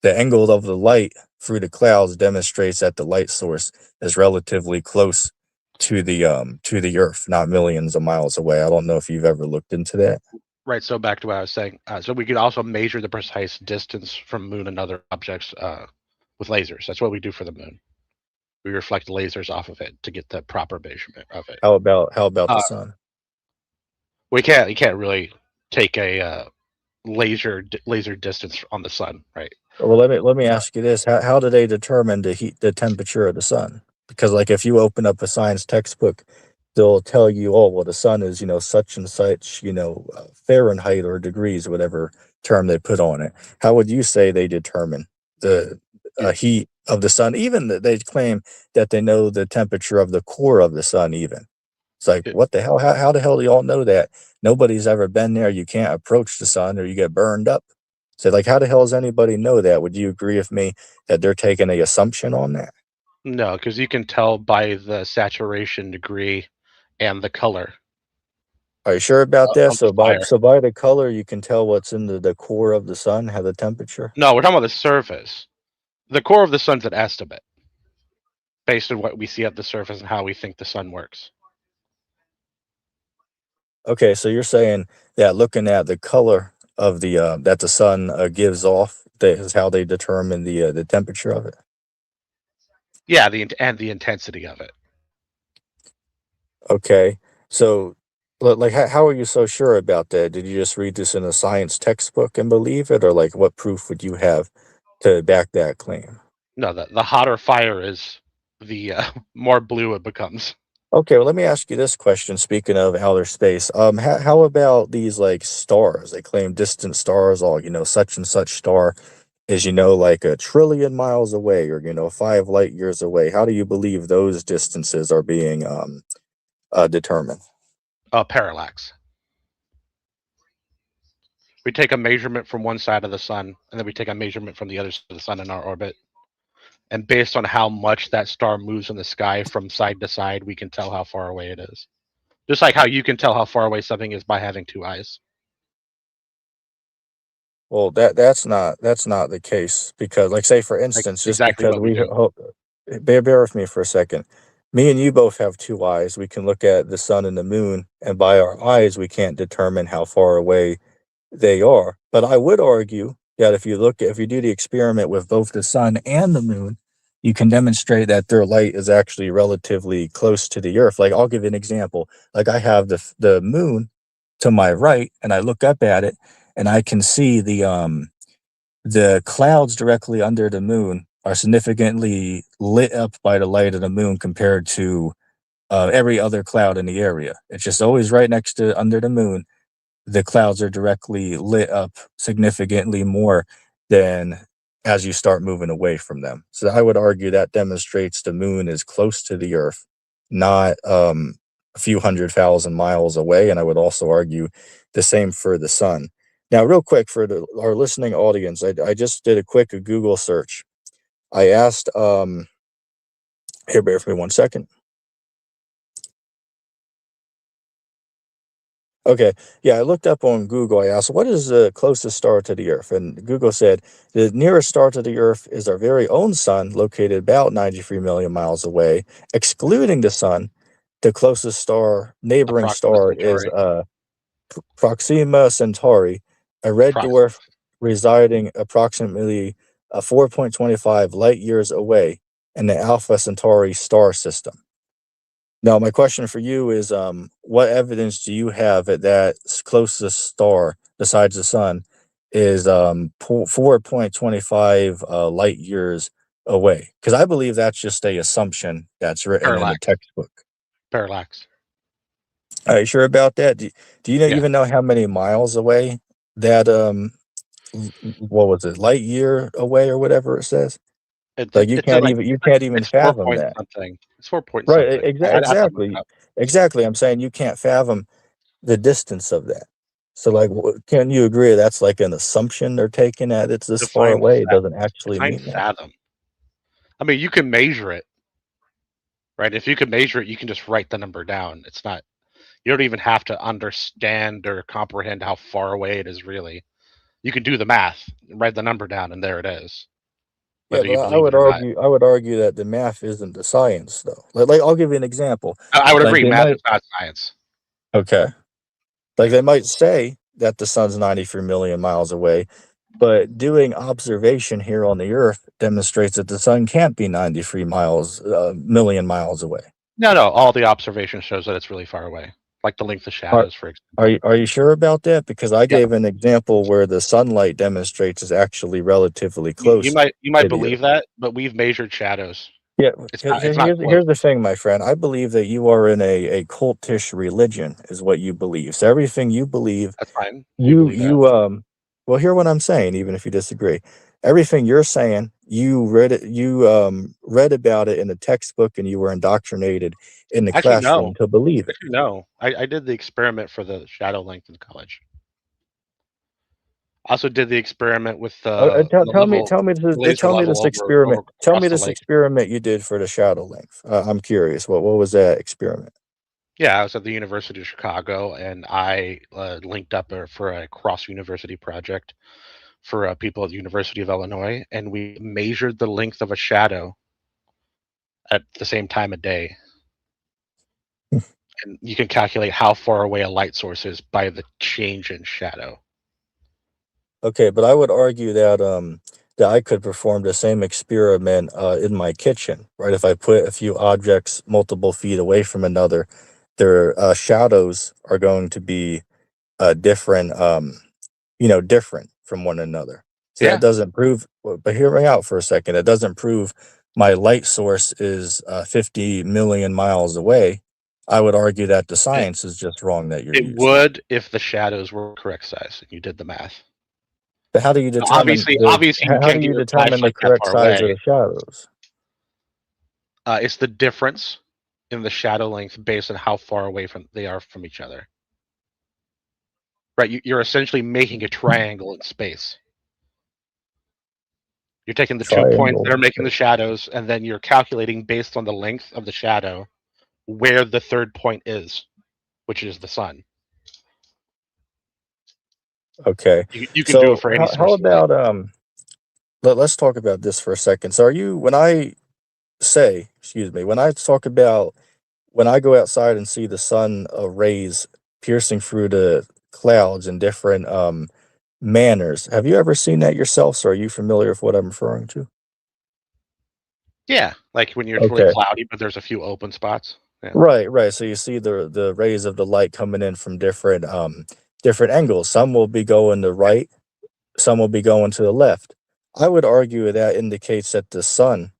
The angle of the light through the clouds demonstrates that the light source is relatively close to the Earth, not millions of miles away. I don't know if you've ever looked into that. Right. So back to what I was saying. So we could also measure the precise distance from moon and other objects with lasers. That's what we do for the moon. We reflect lasers off of it to get the proper measurement of it. How about the Uh, sun? you can't really take a laser distance on the sun, right? Well, let me ask you this: how do they determine the temperature of the sun? Because like if you open up a science textbook, they'll tell you, oh, well, the sun is such and such Fahrenheit or degrees, whatever term they put on it. How would you say they determine the You, heat of the sun? Even they claim that they know the temperature of the core of the sun. Even it's like, you, what the hell? How the hell do y'all know that? Nobody's ever been there. You can't approach the sun or you get burned up. So, like, how the hell does anybody know that? Would you agree with me that they're taking a assumption on that? no, because you can tell by the saturation degree and the color Are you sure about that? of the fire. So by the color, you can tell what's in the core of the sun, have the temperature. No, we're talking about the surface. The core of the sun's an estimate based on what we see at the surface and how we think the sun works. Okay, so you're saying that looking at the color of the that the sun gives off, that is how they determine the temperature of it. Yeah, and the intensity of it. Okay, so like how are you so sure about that? Did you just read this in a science textbook and believe it, or like what proof would you have to back that claim? No, the hotter fire is, the more blue it becomes. Okay, well, let me ask you this question. Speaking of outer space, how about these like stars? They claim distant stars, all such and such star is like a trillion miles away, or 5 light years away. How do you believe those distances are being determined? Parallax. We take a measurement from one side of the sun, and then we take a measurement from the other side of the sun in our orbit. And based on how much that star moves in the sky from side to side, we can tell how far away it is. Just like how you can tell how far away something is by having two eyes. Well, that's not the case because, like, say for Like instance, just exactly because what we we do. bear with me for a second. Me and you both have two eyes. We can look at the sun and the moon, and by our eyes, we can't determine how far away they are. But I would argue that if you do the experiment with both the sun and the moon, you can demonstrate that their light is actually relatively close to the Earth. Like I'll give you an example. Like I have the moon to my right, and I look up at it, and I can see the clouds directly under the moon are significantly lit up by the light of the moon compared to every other cloud in the area. It's just always right next to under the moon the clouds are directly lit up significantly more than as you start moving away from them. So I would argue that demonstrates the moon is close to the Earth, not a few 100,000 miles away. And I would also argue the same for the sun. Now, real quick for our listening audience, I just did a quick Google search. I asked, here, bear with me one second. Okay. Yeah, I looked up on Google. I asked, what is the closest star to the Earth? And Google said the nearest star to the Earth is our very own sun, located about 93 million miles away. Excluding the sun, the closest star, The neighboring Proxima star, is Centauri. Proxima Centauri, a red Proxima. dwarf residing approximately 4.25 light years away in the Alpha Centauri star system. Now, my question for you is, what evidence do you have that closest star besides the sun is 4.25 light years away? Because I believe that's just a assumption that's written in the Parallax. textbook. Parallax. Are you sure about that? Do you know, Yeah. even know how many miles away that what was it, light year away or whatever it says? Like It's a, like you can't even it's four fathom point that. something. It's 4 point Right? something. I'd have to look it Exactly. up. Exactly. I'm saying you can't fathom the distance of that. So, like, can you agree that's like an assumption they're taking, that it's this far Define away? It doesn't actually define mean that. fathom. I mean, you can measure it, right? If you can measure it, you can just write the number down. It's not. You don't even have to understand or comprehend how far away it is really. You can do the math, write the number down, and there it is, Yeah, whether but you believe it or not. I would argue that the math isn't the science, though. I'll give you an example. I would Like agree, they math might, is not science. okay, like they might say that the sun's 93 million miles away, but doing observation here on the Earth demonstrates that the sun can't be 93 million miles away. No, no, all the observation shows that it's really far away, like the length of Are shadows, for example. are you sure about that? Because I Yeah, gave an example where the sunlight demonstrates is actually relatively you close might to the believe Earth. that, but we've measured shadows. Yeah, It's not close. here's the thing, my friend. I believe that you are in a cultish religion, is what you believe. So everything you believe, That's fine if you believe that. well, hear what I'm saying, even if you disagree. Everything you're saying, read about it in the textbook, and you were indoctrinated in the Actually, no. classroom to believe it. Actually, no. I did the experiment for the shadow length in college. I also did the experiment with the level, the laser Tell me level this over experiment. Tell across me the this lake. experiment you did for the shadow length. I'm curious. What was that experiment? Yeah, I was at the University of Chicago, and I linked up for a cross university project for people at the University of Illinois, and we measured the length of a shadow at the same time of day. And you can calculate how far away a light source is by the change in shadow. Okay, but I would argue that that I could perform the same experiment in my kitchen, right? If I put a few objects multiple feet away from another, their shadows are going to be different, different from one another. So that Yeah, doesn't prove, but hear me out for a second. It doesn't prove my light source is 50 million miles away. I would argue that the it, science is just wrong that you're it using. would if the shadows were correct size and you did the math. But how do you Now, determine obviously, you how can't do get you your determine the flashlight that correct far size of away. the shadows? It's the difference in the shadow length based on how far away from they are from each other. Right, you're essentially making a triangle in space. You're taking the 2 points that Triangle are in making the space. shadows, and then you're calculating based on the length of the shadow where the third point is, which is the sun. Okay. You can do it So for any how source of light. about let's talk about this for a second. So are you when I say, excuse me, when I talk about when I go outside and see the sun rays piercing through the clouds in different manners, have you ever seen that yourself? So are you familiar with what I'm referring to? Yeah, like when it's really Okay. cloudy, but there's a few open spots. Yeah, Right, right. So you see the rays of the light coming in from different angles. Some will be going to right, some will be going to the left. I would argue that indicates that the sun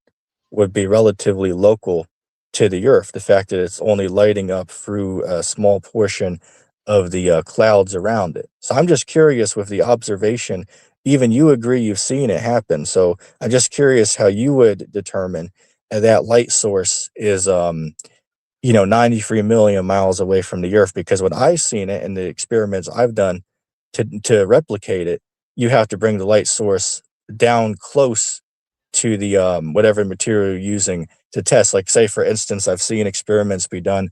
would be relatively local to the Earth. The fact that it's only lighting up through a small portion of the clouds around it. So I'm just curious with the observation. Even you agree you've seen it happen. So I'm just curious how you would determine that light source is 93 million miles away from the Earth, because when I've seen it in the experiments I've done to replicate it, you have to bring the light source down close to the whatever material you're using to test. Like, say for instance, I've seen experiments be done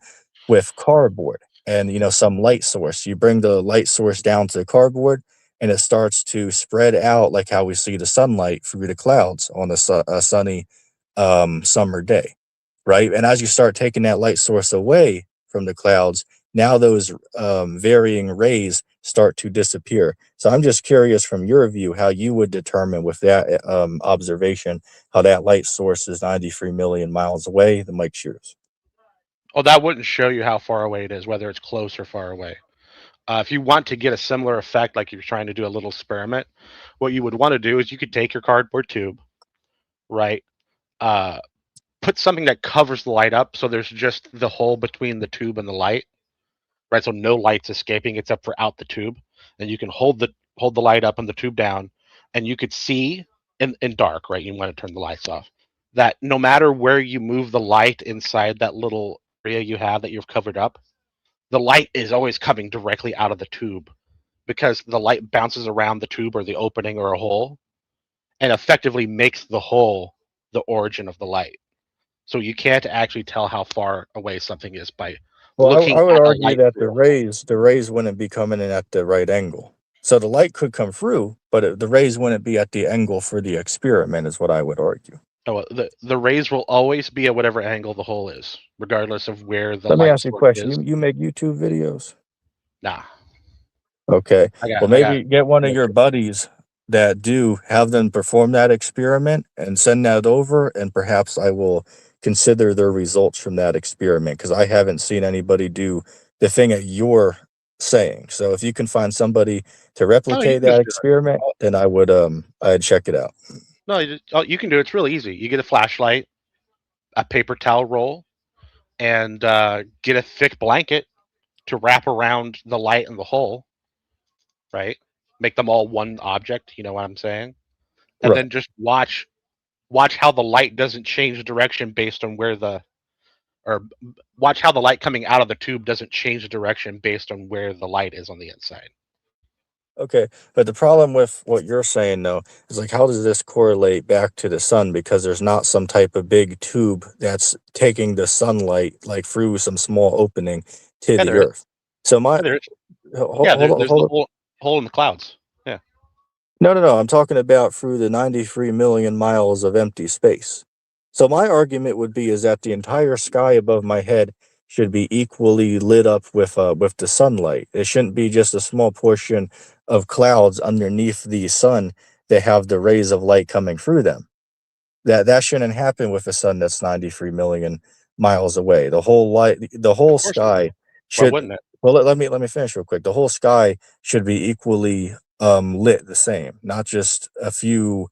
with cardboard. and some light source. You bring the light source down to the cardboard, and it starts to spread out like how we see the sunlight through the clouds on a sunny summer day, right? And as you start taking that light source away from the clouds, now those varying rays start to disappear. So I'm just curious from your view how you would determine with that observation how that light source is 93 million miles away. The mic's yours. Well, that wouldn't show you how far away it is, whether it's close or far away. If you want to get a similar effect, like you're trying to do a little experiment, what you would want to do is you could take your cardboard tube, right? Uh, Put something that covers the light up, so there's just the hole between the tube and the light, right? So no light's escaping except for out the tube, and you can hold the light up and the tube down, and you could see in dark, right? You want to turn the lights off. That no matter where you move the light inside that little area you have that you've covered up, the light is always coming directly out of the tube because the light bounces around the tube or the opening or a hole and effectively makes the hole the origin of the light. So you can't actually tell how far away something is by Well, looking I would at a argue light that through a hole. the rays wouldn't be coming in at the right angle. So the light could come through, but the rays wouldn't be at the angle for the experiment, is what I would argue. Oh, the rays will always be at whatever angle the hole is, regardless of where the Let me light ask you a source question. is. You make YouTube videos? Nah, Okay. Well, I got maybe get one of no your kidding. buddies that do, have them perform that experiment and send that over, and perhaps I will consider their results from that experiment because I haven't seen anybody do the thing that you're saying. So if you can find somebody to Oh, you replicate can that just do it. experiment, then I'd check it out. No, you can do it. It's really easy. You get a flashlight, a paper towel roll, and get a thick blanket to wrap around the light and the hole, right? Make them all one object. You know what I'm saying? And Right. then just watch how the light doesn't change direction based on where the or watch how the light coming out of the tube doesn't change direction based on where the light is on the inside. Okay, but the problem with what you're saying though is like how does this correlate back to the sun because there's not some type of big tube that's taking the sunlight like through some small opening to Yeah, the there is. earth. So my Yeah, there is. Yeah, hold on, there's the hold on. hole in the clouds. Yeah. No, no, no. I'm talking about through the 93 million miles of empty space. So my argument would be is that the entire sky above my head should be equally lit up with the sunlight. It shouldn't be just a small portion of clouds underneath the sun that have the rays of light coming through them. That shouldn't happen with a sun that's 93 million miles away. The Of whole course not. sky Why should wouldn't it? well let me finish real quick. The whole sky should be equally lit the same, not just a few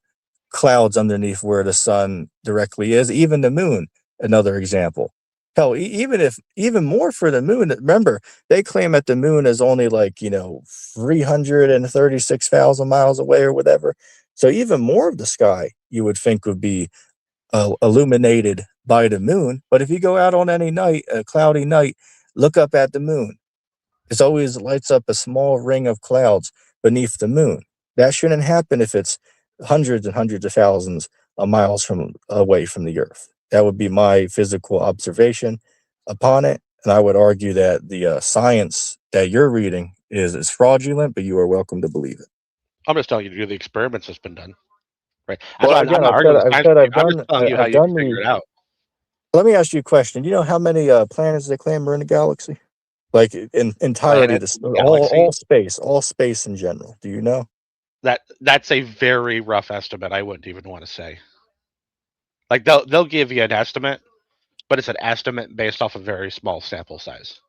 clouds underneath where the sun directly is. Even the moon, another example. Hell, even more for the moon. Remember, they claim that the moon is only like 336,000 miles away or whatever. So even more of the sky you would think would be illuminated by the moon. But if you go out on any night, a cloudy night, look up at the moon. It always lights up a small ring of clouds beneath the moon. That shouldn't happen if it's hundreds and hundreds of thousands of miles from away from the Earth. That would be my physical observation upon it, and I would argue that the science that you're reading is fraudulent, but you are welcome to believe it. I'm just telling you to do the experiments that's been done. Right. That's Well, why I'm again, not arguing the I've science said with you. I'm just telling you how I've you can done figure the. it out. Let me ask you a question. Do you know how many planets they claim are in the galaxy? Like in entirety, Planets this in the galaxy. all space in general. Do you know? That's a very rough estimate. I wouldn't even want to say. Like they'll give you an estimate, but it's an estimate based off a very small sample size.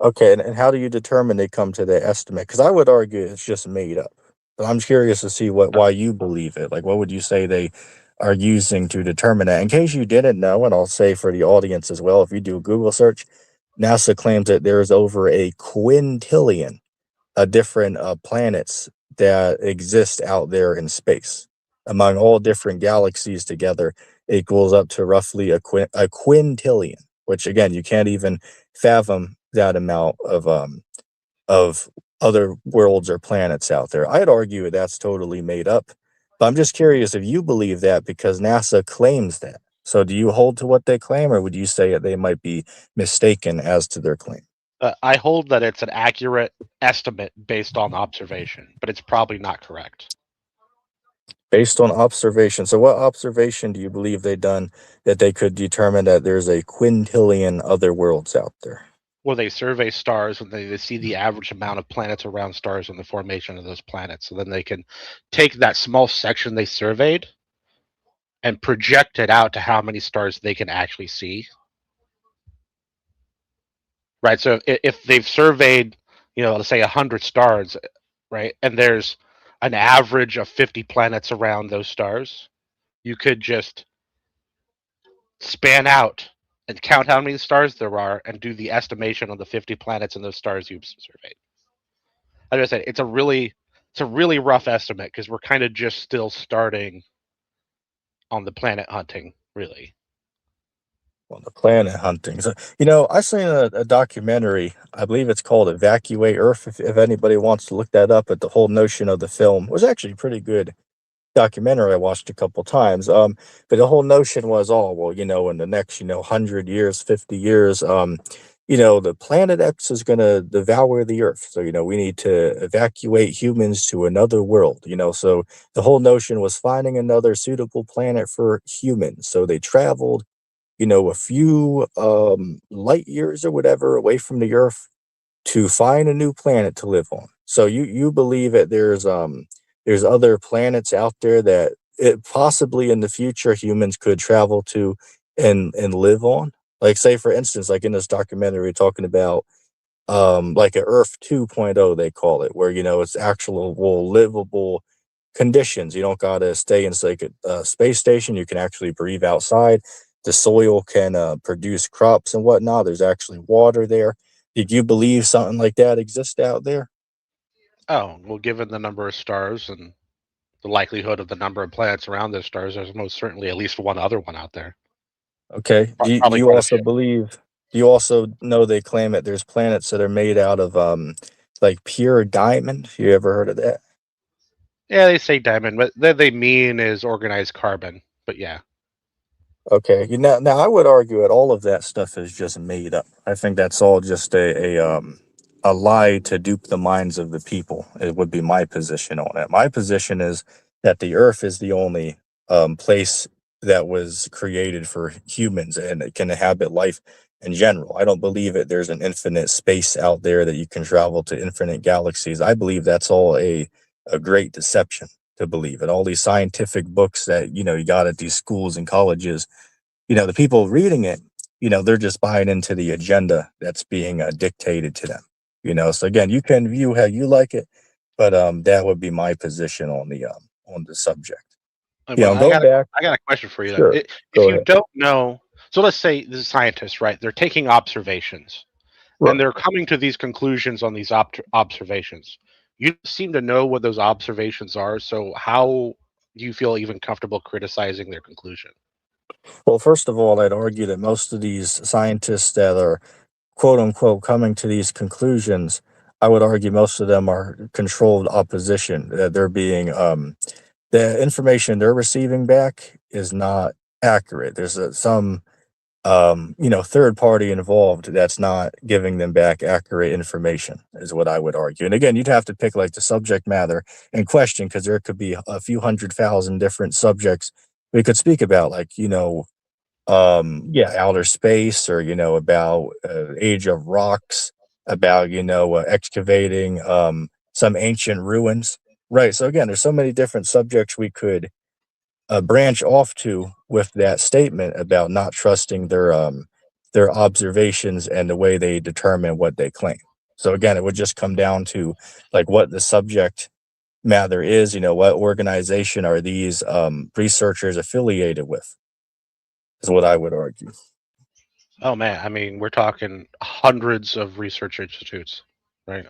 Okay, and how do you determine they come to their estimate? Because I would argue it's just made up. But I'm curious to see Uh, why you believe it. Like, what would you say they are using to determine that? In case you didn't know, and I'll say for the audience as well, if you do a Google search, NASA claims that there is over a quintillion different planets that exist out there in space. Among all different galaxies together, it equals up to roughly a quintillion, which again, you can't even fathom that amount of other worlds or planets out there. I'd argue that's totally made up. But I'm just curious if you believe that because NASA claims that. So do you hold to what they claim, or would you say that they might be mistaken as to their claim? I hold that it's an accurate estimate based on observation, but it's probably not correct. Based on observation. So, what observation do you believe they done that they could determine that there's a quintillion other worlds out there? Well, they survey stars and they see the average amount of planets around stars and the formation of those planets. So then they can take that small section they surveyed and project it out to how many stars they can actually see. Right. So if they've surveyed, let's say 100 stars, right, and there's an average of 50 planets around those stars, you could just span out and count how many stars there are and do the estimation of the 50 planets in those stars you've surveyed. Like I said, it's a really rough estimate because we're kind of just still starting on the planet hunting, really. On the planet hunting. So, I seen a documentary. I believe it's called "Evacuate Earth." If anybody wants to look that up, but the whole notion of the film was actually pretty good documentary. I watched a couple times. But the whole notion was, oh well, in the next 100 years, 50 years, the planet X is gonna devour the Earth. So we need to evacuate humans to another world. So the whole notion was finding another suitable planet for humans. So they traveled a few light years or whatever away from the Earth to find a new planet to live on. So you believe that there's other planets out there that possibly in the future humans could travel to and live on. Like say for instance, like in this documentary talking about like a Earth 2.0 they call it, where it's actual well, livable conditions. You don't gotta stay in like a space station. You can actually breathe outside. The soil can produce crops and whatnot. There's actually water there. Did you believe something like that exists out there? Oh, well, given the number of stars and the likelihood of the number of planets around those stars, there's most certainly at least one other one out there. Okay. Do Probably you quite a also few. believe? Do you also know they claim that there's planets that are made out of like pure diamond? You ever heard of that? Yeah, they say diamond, but they mean is organized carbon. But yeah. Okay. Now I would argue that all of that stuff is just made up. I think that's all just a lie to dupe the minds of the people. It would be my position on it. My position is that the Earth is the only place that was created for humans and it can inhabit life in general. I don't believe that there's an infinite space out there that you can travel to infinite galaxies. I believe that's all a great deception to believe it. All these scientific books that you got at these schools and colleges, the people reading it, they're just buying into the agenda that's being dictated to them. So again, you can view how you like it, but that would be my position on the subject. Well, I Go got a, back. I got a question for you then. Sure, If go you ahead. don't know, so let's say this is scientists, right? They're taking observations and Right. they're coming to these conclusions on these observations. You seem to know what those observations are, so how do you feel even comfortable criticizing their conclusion? Well, first of all, I'd argue that most of these scientists that are quote unquote coming to these conclusions, I would argue most of them are controlled opposition. That they're being the information they're receiving back is not accurate. There's some third party involved that's not giving them back accurate information is what I would argue. And again, you'd have to pick like the subject matter in question because there could be a few 100,000 different subjects we could speak about, like outer space, or about age of rocks, about excavating some ancient ruins. Right. So again, there's so many different subjects we could branch off to with that statement about not trusting their observations and the way they determine what they claim. So again, it would just come down to like what the subject matter is. What organization are these researchers affiliated with? Is what I would argue. Oh man, I mean, we're talking hundreds of research institutes, right?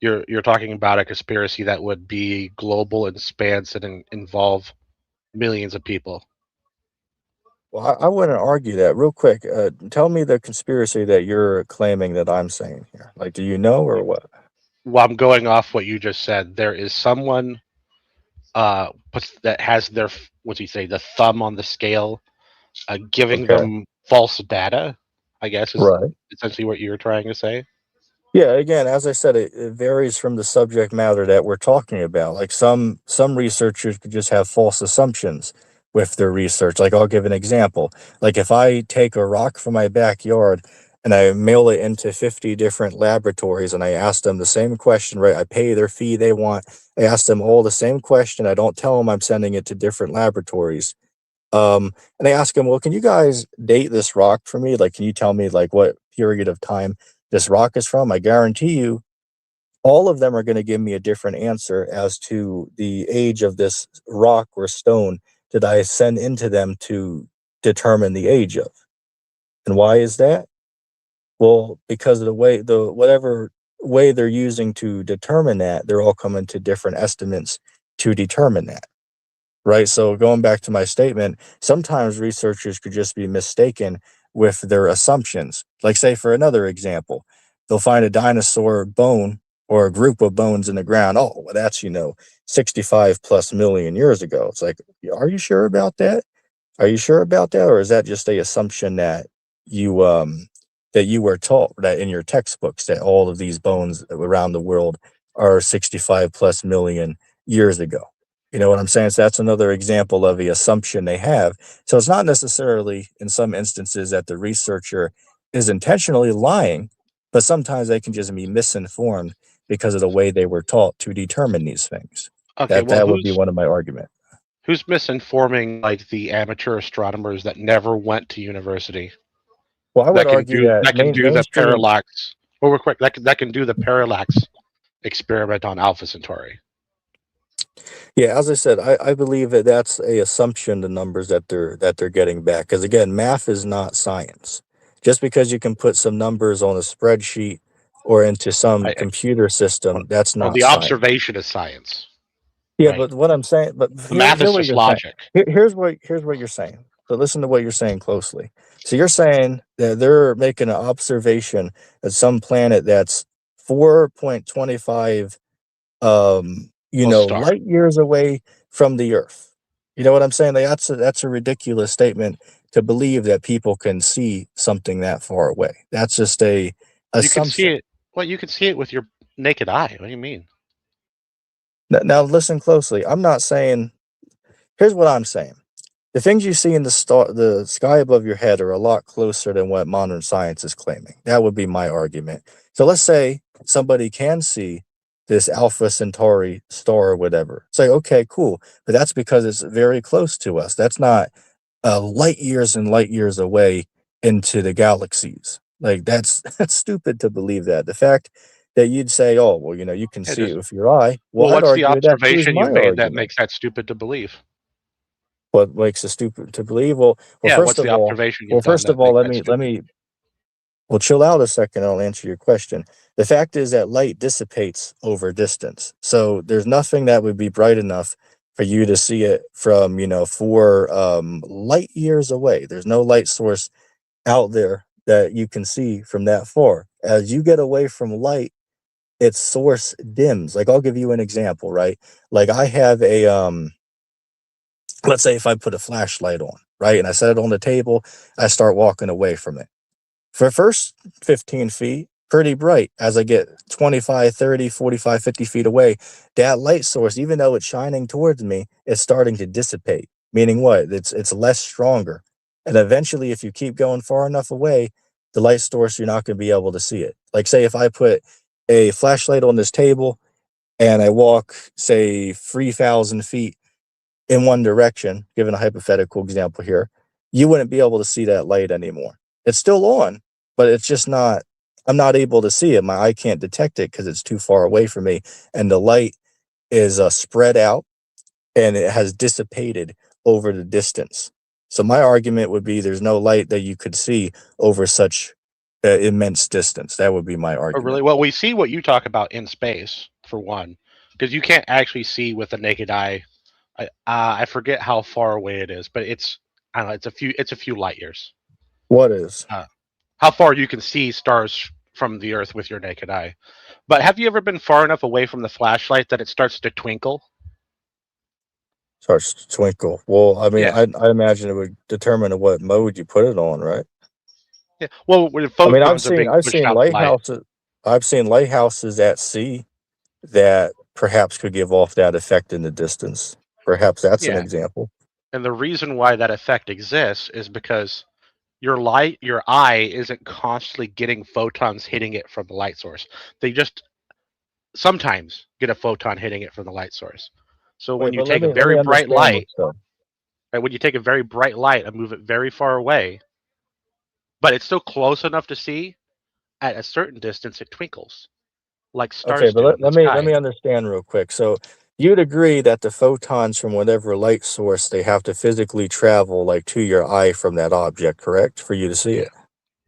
You're talking about a conspiracy that would be global and spans and involve millions of people. Well, I wouldn't argue that. Real quick, tell me the conspiracy that you're claiming that I'm saying here. Like, do you know or what? Well, I'm going off what you just said. There is someone that has what do you say, the thumb on the scale, giving Okay. them false data. I guess is Right. essentially what you were trying to say. Yeah, again, as I said, it varies from the subject matter that we're talking about. Like some researchers could just have false assumptions with their research. Like I'll give an example. Like if I take a rock from my backyard and I mail it into 50 different laboratories and I ask them the same question, right? I pay their fee they want. I ask them all the same question. I don't tell them I'm sending it to different laboratories. And I ask him, well, can you guys date this rock for me? Like, can you tell me like what period of time this rock is from? I guarantee you, all of them are going to give me a different answer as to the age of this rock or stone that I send into them to determine the age of. And why is that? Well, because of the whatever way they're using to determine that, they're all coming to different estimates to determine that. Right? So going back to my statement, sometimes researchers could just be mistaken with their assumptions. Like, say, for another example, they'll find a dinosaur bone or a group of bones in the ground. Oh, well, that's, 65 plus million years ago. It's like, are you sure about that? Are you sure about that? Or is that just a assumption you that you were taught that in your textbooks that all of these bones around the world are 65 plus million years ago? You know what I'm saying? So that's another example of the assumption they have. So it's not necessarily in some instances that the researcher is intentionally lying, but sometimes they can just be misinformed because of the way they were taught to determine these things. Okay, well, That would be one of my arguments. who's misinforming like the amateur astronomers that never went to university Well, I would that can argue do that the mainstream. parallax? Well, we're quick. That can do the parallax experiment on Alpha Centauri. Yeah, as I said, I believe that that's a assumption, the numbers that they're getting back. Because again, math is not science. Just because you can put some numbers on a spreadsheet or into some I, computer well, system, that's well, not the science. observation is science, Yeah, right? but what I'm saying, but The math is hear what just you're saying. logic. Here's what you're saying. So listen to what you're saying closely. So you're saying that they're making an observation at some planet that's 4.25 Well, star. light years away from the earth. You know what I'm saying? Like, that's a ridiculous statement to believe that people can see something that far away. That's just a You can see assumption. it. Well, you can see it with your naked eye. What do you mean? Now listen closely. I'm not saying, here's what I'm saying. The things you see in the sky above your head are a lot closer than what modern science is claiming. That would be my argument. So let's say somebody can see this Alpha Centauri star or whatever. Say, okay, cool, but that's because it's very close to us. That's not light years and light years away into the galaxies. Like that's that's stupid to believe that. The fact that you'd say, oh, well, you can Hey, see it with your eye. Well, well, I'd what's the argue that proves observation you my made that argument. makes that stupid to believe? What makes it stupid to believe? Well, Yeah, first what's the of all, observation you've done that well, makes let that me let stupid? me well, chill out a second. I'll answer your question. The fact is that light dissipates over distance, so there's nothing that would be bright enough for you to see it from 4 light years away. There's no light source out there that you can see from that far. As you get away from light, its source dims. Like I'll give you an example, right? Like I have let's say if I put a flashlight on, right, and I set it on the table, I start walking away from it. For the first 15 feet, pretty bright. As I get 25, 30, 45, 50 feet away, that light source, even though it's shining towards me, is starting to dissipate. Meaning what? It's less stronger. And eventually, if you keep going far enough away, the light source, you're not going to be able to see it. Like say if I put a flashlight on this table and I walk, say, 3,000 feet in one direction, given a hypothetical example here, you wouldn't be able to see that light anymore. It's still on, but it's just not, I'm not able to see it. My eye can't detect it because it's too far away from me. And the light is spread out and it has dissipated over the distance. So my argument would be there's no light that you could see over such immense distance. That would be my Oh, really? argument. Well, we see what you talk about in space for one, because you can't actually see with the naked eye. I forget how far away it is, but I don't know. It's a few light years. What is? Uh, how far you can see stars from the Earth with your naked eye. But have you ever been far enough away from the flashlight that it starts to twinkle? Starts to twinkle. Well, I mean, Yeah. I imagine it would determine what mode you put it on, right? Yeah. Well, when I mean, photons are being I've pushed seen out to light. lighthouses. I've seen lighthouses at sea that perhaps could give off that effect in the distance. Perhaps that's an Yeah. example. And the reason why that effect exists is because your eye isn't constantly getting photons hitting it from the light source. They just sometimes get a photon hitting it from the light source. So when Wait, you but take a let me very bright understand light, this though. right, when you take a very bright light and move it very far away, but it's still close enough to see, at a certain distance it twinkles like Okay, stars but do in the let sky. me understand real quick. So you'd agree that the photons from whatever light source they have to physically travel like to your eye from that object, correct, for you to see Yeah. it?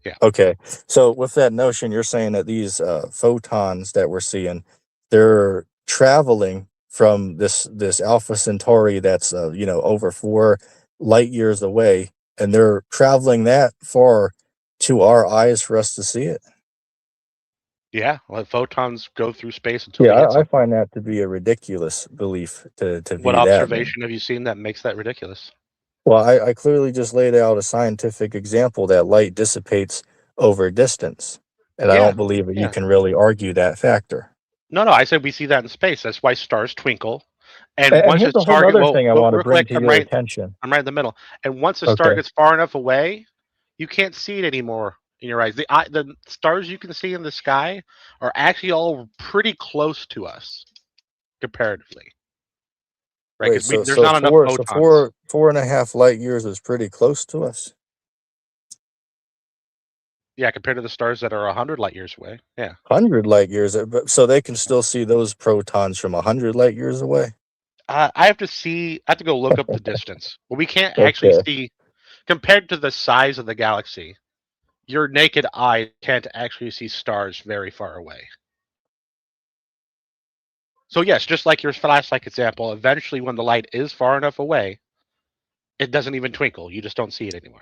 Yeah. Okay, so with that notion, you're saying that these photons that we're seeing, they're traveling from this Alpha Centauri that's over 4 light years away, and they're traveling that far to our eyes for us to see it. Yeah. Well, photons go through space until Yeah, they hit I something. find that to be a ridiculous belief to What view that, man. observation have you seen that makes that ridiculous? Well, I clearly just laid out a scientific example that light dissipates over distance, and I Yeah. don't believe that you Yeah. can really argue that factor. No, no, I said we see that in space. That's why stars twinkle. And And once here's its a whole target, other well, thing I well, want to real bring quick, to your attention. I'm right in the middle. And once the star Okay. gets far enough away, you can't see it anymore in your eyes. The stars you can see in the sky are actually all pretty close to us comparatively, right? Wait, Because so there's not enough photons. 4.5 light years is pretty close to us. Yeah, compared to the stars that are 100 light years away. Yeah. 100 light years, so they can still see those protons from 100 light years away. I have to see. I have to go look up the distance. But we can't actually Okay. see compared to the size of the galaxy. Your naked eye can't actually see stars very far away. So yes, just like your flashlight example, eventually when the light is far enough away, it doesn't even twinkle. You just don't see it anymore.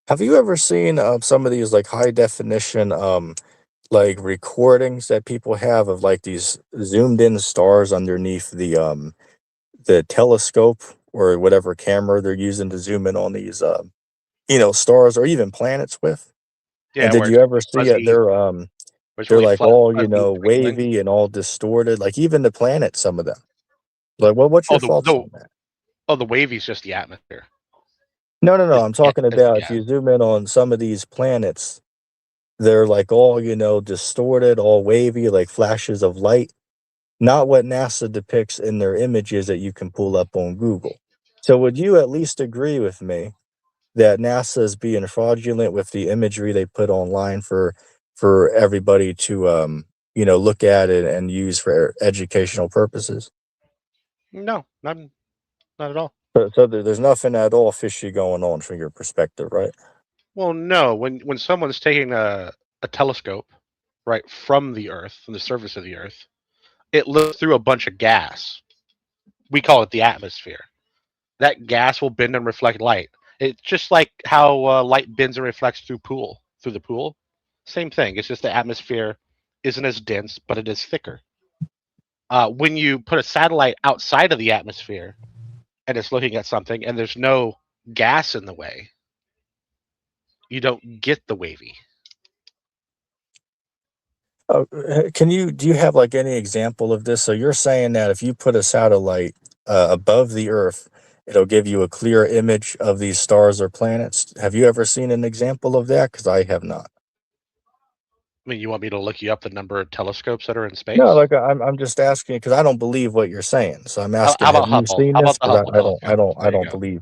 Have you ever seen some of these like high definition like recordings that people have of like these zoomed in stars underneath the telescope or whatever camera they're using to zoom in on these stars or even planets with? And Yeah, did where you it's ever really see it? fuzzy, where it's They're really like all, fuzzy twinkling. wavy and all distorted, like even the planets, some of them. Like what's Oh, your thoughts on that? the wavy is just the atmosphere. No, no, no. It's I'm talking it's the about if gas. you zoom in on some of these planets, they're like all, distorted, all wavy, like flashes of light. Not what NASA depicts in their images that you can pull up on Google. So would you at least agree with me that NASA is being fraudulent with the imagery they put online for everybody to look at it and use for educational purposes? No, not at all. So there's nothing at all fishy going on from your perspective, right? Well, no. When someone's taking a telescope right from the Earth, from the surface of the Earth, it looks through a bunch of gas. We call it the atmosphere. That gas will bend and reflect light. It's just like how light bends and reflects through the pool. Same thing. It's just the atmosphere isn't as dense, but it is thicker. When you put a satellite outside of the atmosphere and it's looking at something and there's no gas in the way, you don't get the wavy. Do you have like any example of this? So you're saying that if you put a satellite above the Earth, it'll give you a clear image of these stars or planets. Have you ever seen an example of that? Because I have not. I mean, you want me to look you up the number of telescopes that are in No, space? like I'm just asking because I don't believe what you're saying. So I'm How asking, have about you Hubble? seen How this? about the Because Hubble telescope? I There you don't go. believe.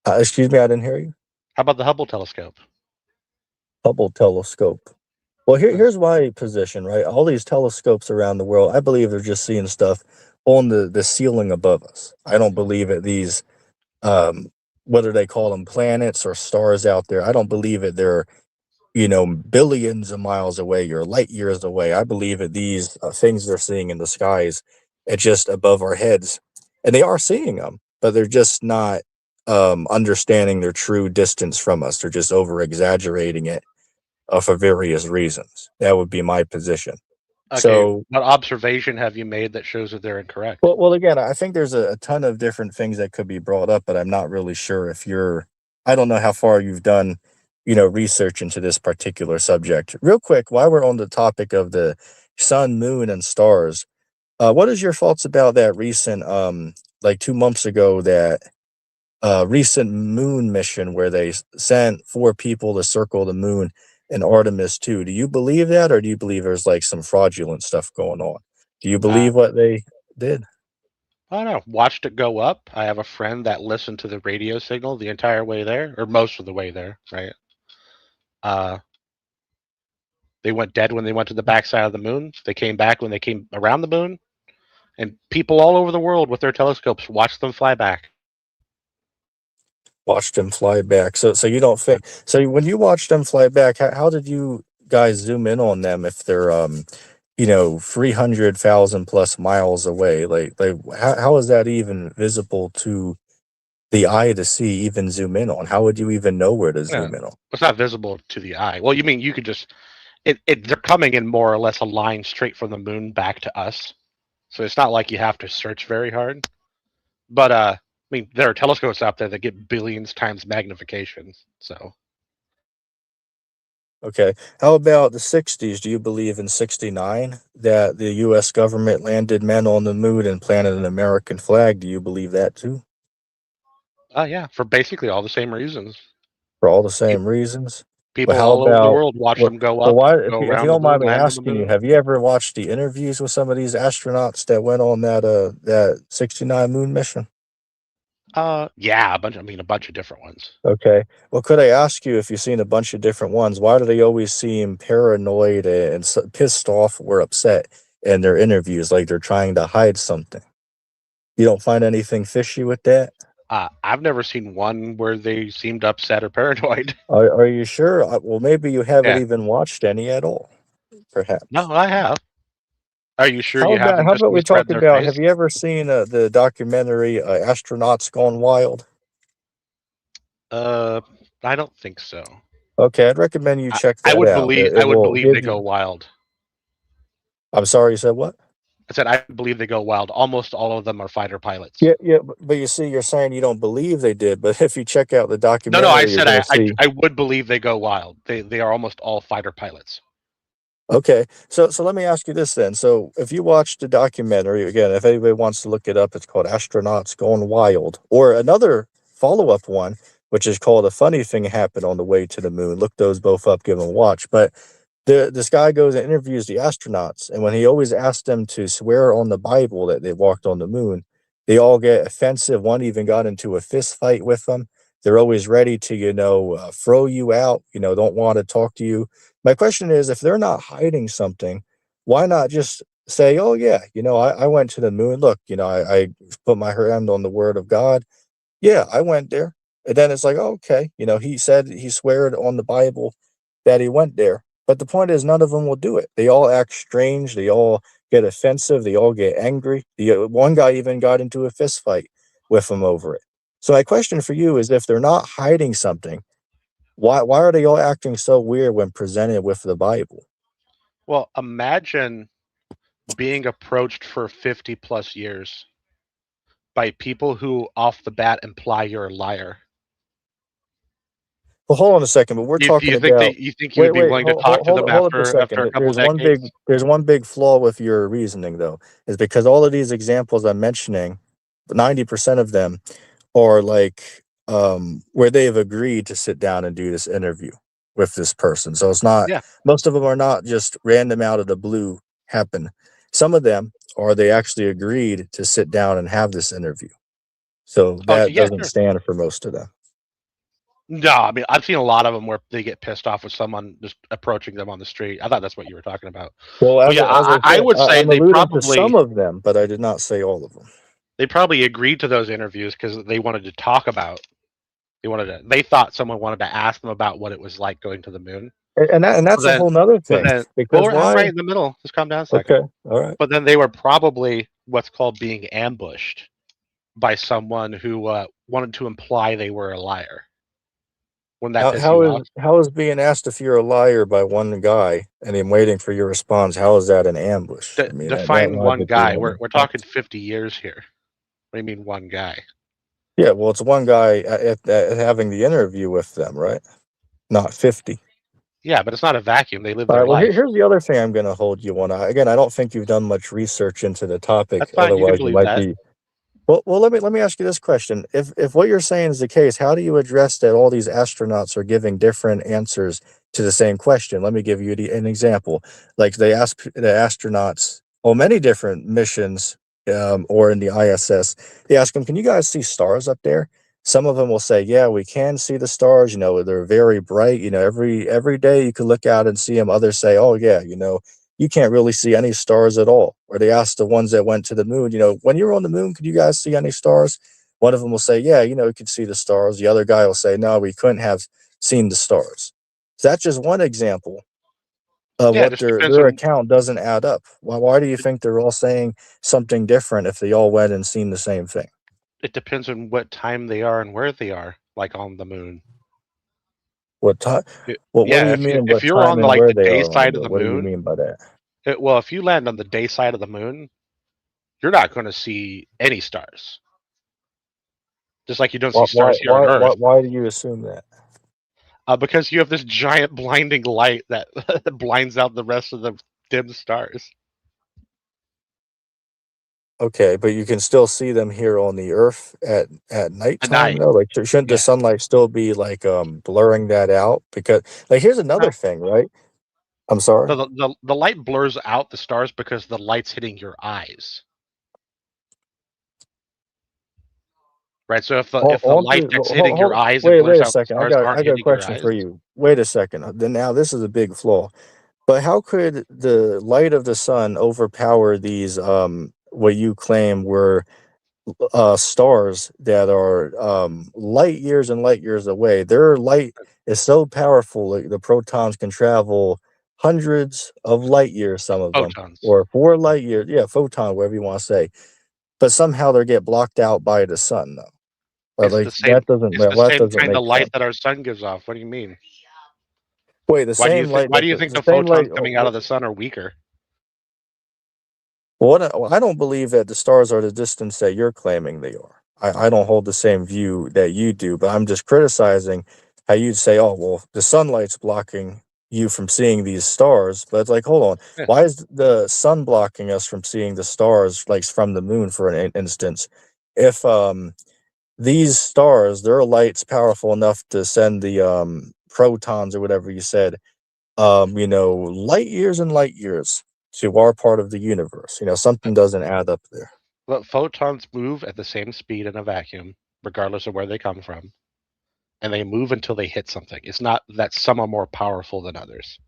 Excuse me, I didn't hear you. How about the Hubble telescope? Hubble telescope. Well, Uh, here's my position, right? All these telescopes around the world, I believe they're just seeing stuff on the ceiling above us. I don't believe that these whether they call them planets or stars out there, I don't believe that they're billions of miles away or light years away. I believe that these things they're seeing in the skies, it's just above our heads, and they are seeing them, but they're just not understanding their true distance from us. They're just over exaggerating it for various reasons. That would be my position. okay, So, what observation have you made that shows that they're incorrect? well, again, I think there's a ton of different things that could be brought up, but I'm not really sure if you're. I don't know how far you've done research into this particular subject. Real quick, while we're on the topic of the sun, moon, and stars, what is your thoughts about that recent, like 2 months ago, that recent moon mission where they sent 4 people to circle the moon in Artemis 2? Do you believe that, or do you believe there's like some fraudulent stuff going on? Do you Uh, believe what they did? I don't know. Watched it go up. I have a friend that listened to the radio signal the entire way there, or most of the way there. Right. Uh, they went dead when they went to the backside of the moon. They came back when they came around the moon, and people all over the world with their telescopes watched them fly back. Watched them fly back. So you don't think so? When you watched them fly back, how did you guys zoom in on them if they're 300,000 plus miles away? Like how is that even visible to the eye to see? Even zoom in on? How would you even know where to Yeah, zoom in on? it's not visible to the eye. Well, you mean you could just they're coming in more or less a line straight from the moon back to us. So it's not like you have to search very hard. But I mean, there are telescopes out there that get billions times magnification. So Okay. How about the 60s? Do you believe in 69 that the US government landed men on the moon and planted an American flag? Do you believe that too? yeah, for basically all the same reasons. For all the Pe- same reasons? But People how all over the about world watch what them go well up, why go if you around the don't mind moon, me land on the asking you, moon. have you ever watched the interviews with some of these astronauts that went on that 69 moon mission? Yeah, a bunch of different ones. Okay. Well, could I ask you, if you've seen a bunch of different ones, why do they always seem paranoid and pissed off or upset in their interviews, like they're trying to hide something? You don't find anything fishy with that? I've never seen one where they seemed upset or paranoid. Are you sure? Well, maybe you haven't Yeah, even watched any at all, no, perhaps. I have. Are you sure How you about haven't how just about we misread talk their about, have face? you ever seen the documentary Astronauts Gone Wild? Uh, I don't think so. Okay, I'd recommend you I, check I that would out. believe It I would will believe give they you. go wild. I'm sorry, you said what? I said I believe they go wild. Almost all of them are fighter pilots. Yeah, yeah, but you see, you're saying you don't believe they did, but if you check out the No, no, I documentary, you're said gonna I, I see. I would believe they go wild. They are almost all fighter pilots. Okay, so let me ask you this then. So if you watch the documentary, again, if anybody wants to look it up, it's called Astronauts Gone Wild, or another follow-up one, which is called A Funny Thing Happened on the Way to the Moon. Look those both up, give them a watch. But this guy goes and interviews the astronauts, and when he always asks them to swear on the Bible that they walked on the moon, they all get offensive. One even got into a fist fight with them. They're always ready to, throw you out. Don't want to talk to you. My question is, if they're not hiding something, why not just say, "Oh yeah, I went to the moon. Look, I put my hand on the word of God. Yeah, I went there." And then it's like, oh, okay, he said he sweared on the Bible that he went there. But the point is, none of them will do it. They all act strange. They all get offensive. They all get angry. One guy even got into a fist fight with him over it. So my question for you is, if they're not hiding something, why are they all acting so weird when presented with the Bible? Well, imagine being approached for 50 plus years by people who off the bat imply you're a liar. Well, hold on a second, but we're Do talking you think about. that you think you would Wait, be wait, willing to talk to them hold up a after second. a couple There's decades? there's one big flaw with your reasoning, though, is because all of these examples I'm mentioning, 90% of them are like, where they've agreed to sit down and do this interview with this person. So it's not, Yeah. most of them are not just random out of the blue happen. Some of them are, they actually agreed to sit down and have this interview. So Oh, that yeah, doesn't sure. stand for most of them. No, I mean I've seen a lot of them where they get pissed off with someone just approaching them on the street. I thought that's what you were talking about. Well, But yeah, as I I said, would say I'm alluding to some of them, but I did not say all of them. they probably agreed to those interviews because they wanted to talk about. They thought someone wanted to ask them about what it was like going to the moon. And But that's a then, whole nother but thing, then, well, because I'm why? right in the middle. Just calm down a second. Okay, all right. But then they were probably what's called being ambushed by someone who wanted to imply they were a liar. Wouldn't that How piss you off? how is being asked if you're a liar by one guy and him waiting for your response? How is that an ambush? I mean, that Define one logically guy. won't We're make talking sense. 50 years here. What do you mean one guy? Yeah, well, it's one guy at having the interview with them, right? not 50. Yeah, but it's not a vacuum. They live All their right. Well, life. here's the other thing I'm going to hold you on. Again, I don't think you've done much research into the topic. That's fine. You can Otherwise, you believe might that. be. Well, let me ask you this question: if what you're saying is the case, how do you address that all these astronauts are giving different answers to the same question? Let me give you an example. Like they ask the astronauts on many different missions, or in the ISS, they ask them, "Can you guys see stars up there?" Some of them will say, "Yeah, we can see the stars. You know, they're very bright. You know, every day you can look out and see them." Others say, "Oh yeah, you know, you can't really see any stars at all." Or they asked the ones that went to the moon, you know, when you were on the moon, could you guys see any stars? One of them will say, yeah, you know, we could see the stars. The other guy will say, no, we couldn't have seen the stars. So that's just one example of Yeah, it what just depends their on account doesn't add up. Why do you think they're all saying something different if they all went and seen the same thing? it depends on what time they are and where they are, like on the moon. What time? What do Yeah, you mean? if What you're time on and like where the they day are on side of there? the What do you moon, mean by that? well, if you land on the day side of the moon, you're not going to see any stars, just like you don't see stars here on Earth, Why do you assume that? because you have this giant blinding light that blinds out the rest of the dim stars Okay, but you can still see them here on the Earth at at nighttime, night. though? Like, shouldn't the Yeah. sunlight still be, like, blurring that out? Because like, here's Uh, another thing, right? I'm sorry? So the light blurs out the stars because the light's hitting your eyes, right? So if the On light the that's hitting your hold eyes and wait blurs a out the second, stars aren't I got a hitting your question eyes. for you. Wait a second, then now this is a big flaw, but how could the light of the sun overpower these, what you claim were stars that are light years away? Their light is so powerful, like, the protons can travel hundreds of light years, some of them, Photons. or 4 light years. Yeah, photon, whatever you want to say. But somehow they get blocked out by the sun, though. But It's like the same. It's the that same doesn't kind make of light sense. that our sun gives off. What do you mean? Wait, the same light Why that do you think the the same photons light. coming out of the sun are weaker? Well, I don't believe that the stars are the distance that you're claiming they are. I don't hold the same view that you do, but I'm just criticizing how you'd say, oh, well, the sunlight's blocking you from seeing these stars. But it's like, hold on, Yeah. why is the sun blocking us from seeing the stars, like from the moon, for an instance? If these stars, their light's powerful enough to send the protons or whatever you said, you know, light years to our part of the universe. You know, something doesn't add up there. But photons move at the same speed in a vacuum, regardless of where they come from, and they move until they hit something. It's not that some are more powerful than others.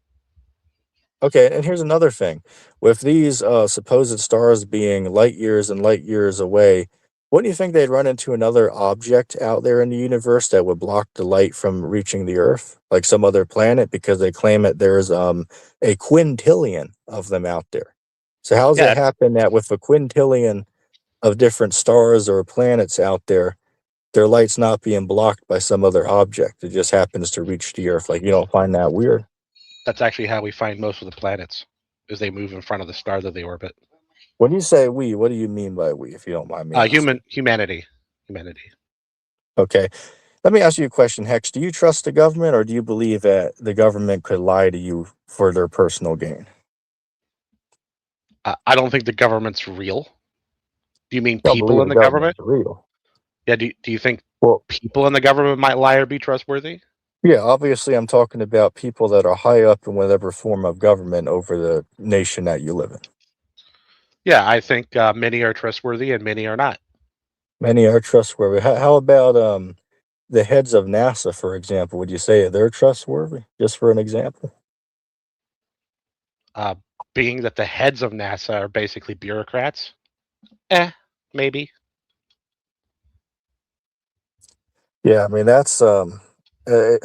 Okay, and here's another thing. With these supposed stars being light years away, wouldn't you think they'd run into another object out there in the universe that would block the light from reaching the Earth, like some other planet, because they claim that there's a quintillion of them out there. So how does it Yeah, happen that with a quintillion of different stars or planets out there, their light's not being blocked by some other object? It just happens to reach the Earth. Like, you don't find that weird? that's actually how we find most of the planets, is they move in front of the star that they orbit. When you say we, what do you mean by we, if you don't mind me asking? Humanity. Okay. Let me ask you a question, Hex. Do you trust the government, or do you believe that the government could lie to you for their personal gain? I don't think the government's real. Do you mean I don't people believe in the the government? government's real. Yeah. Do you think Well, people in the government might lie or be trustworthy? yeah, obviously I'm talking about people that are high up in whatever form of government over the nation that you live in. Yeah, I think many are trustworthy and many are not. Many are trustworthy. How about the heads of NASA, for example? Would you say they're trustworthy? Just for an example. Uh, Being that the heads of NASA are basically bureaucrats, maybe. Yeah, I mean uh,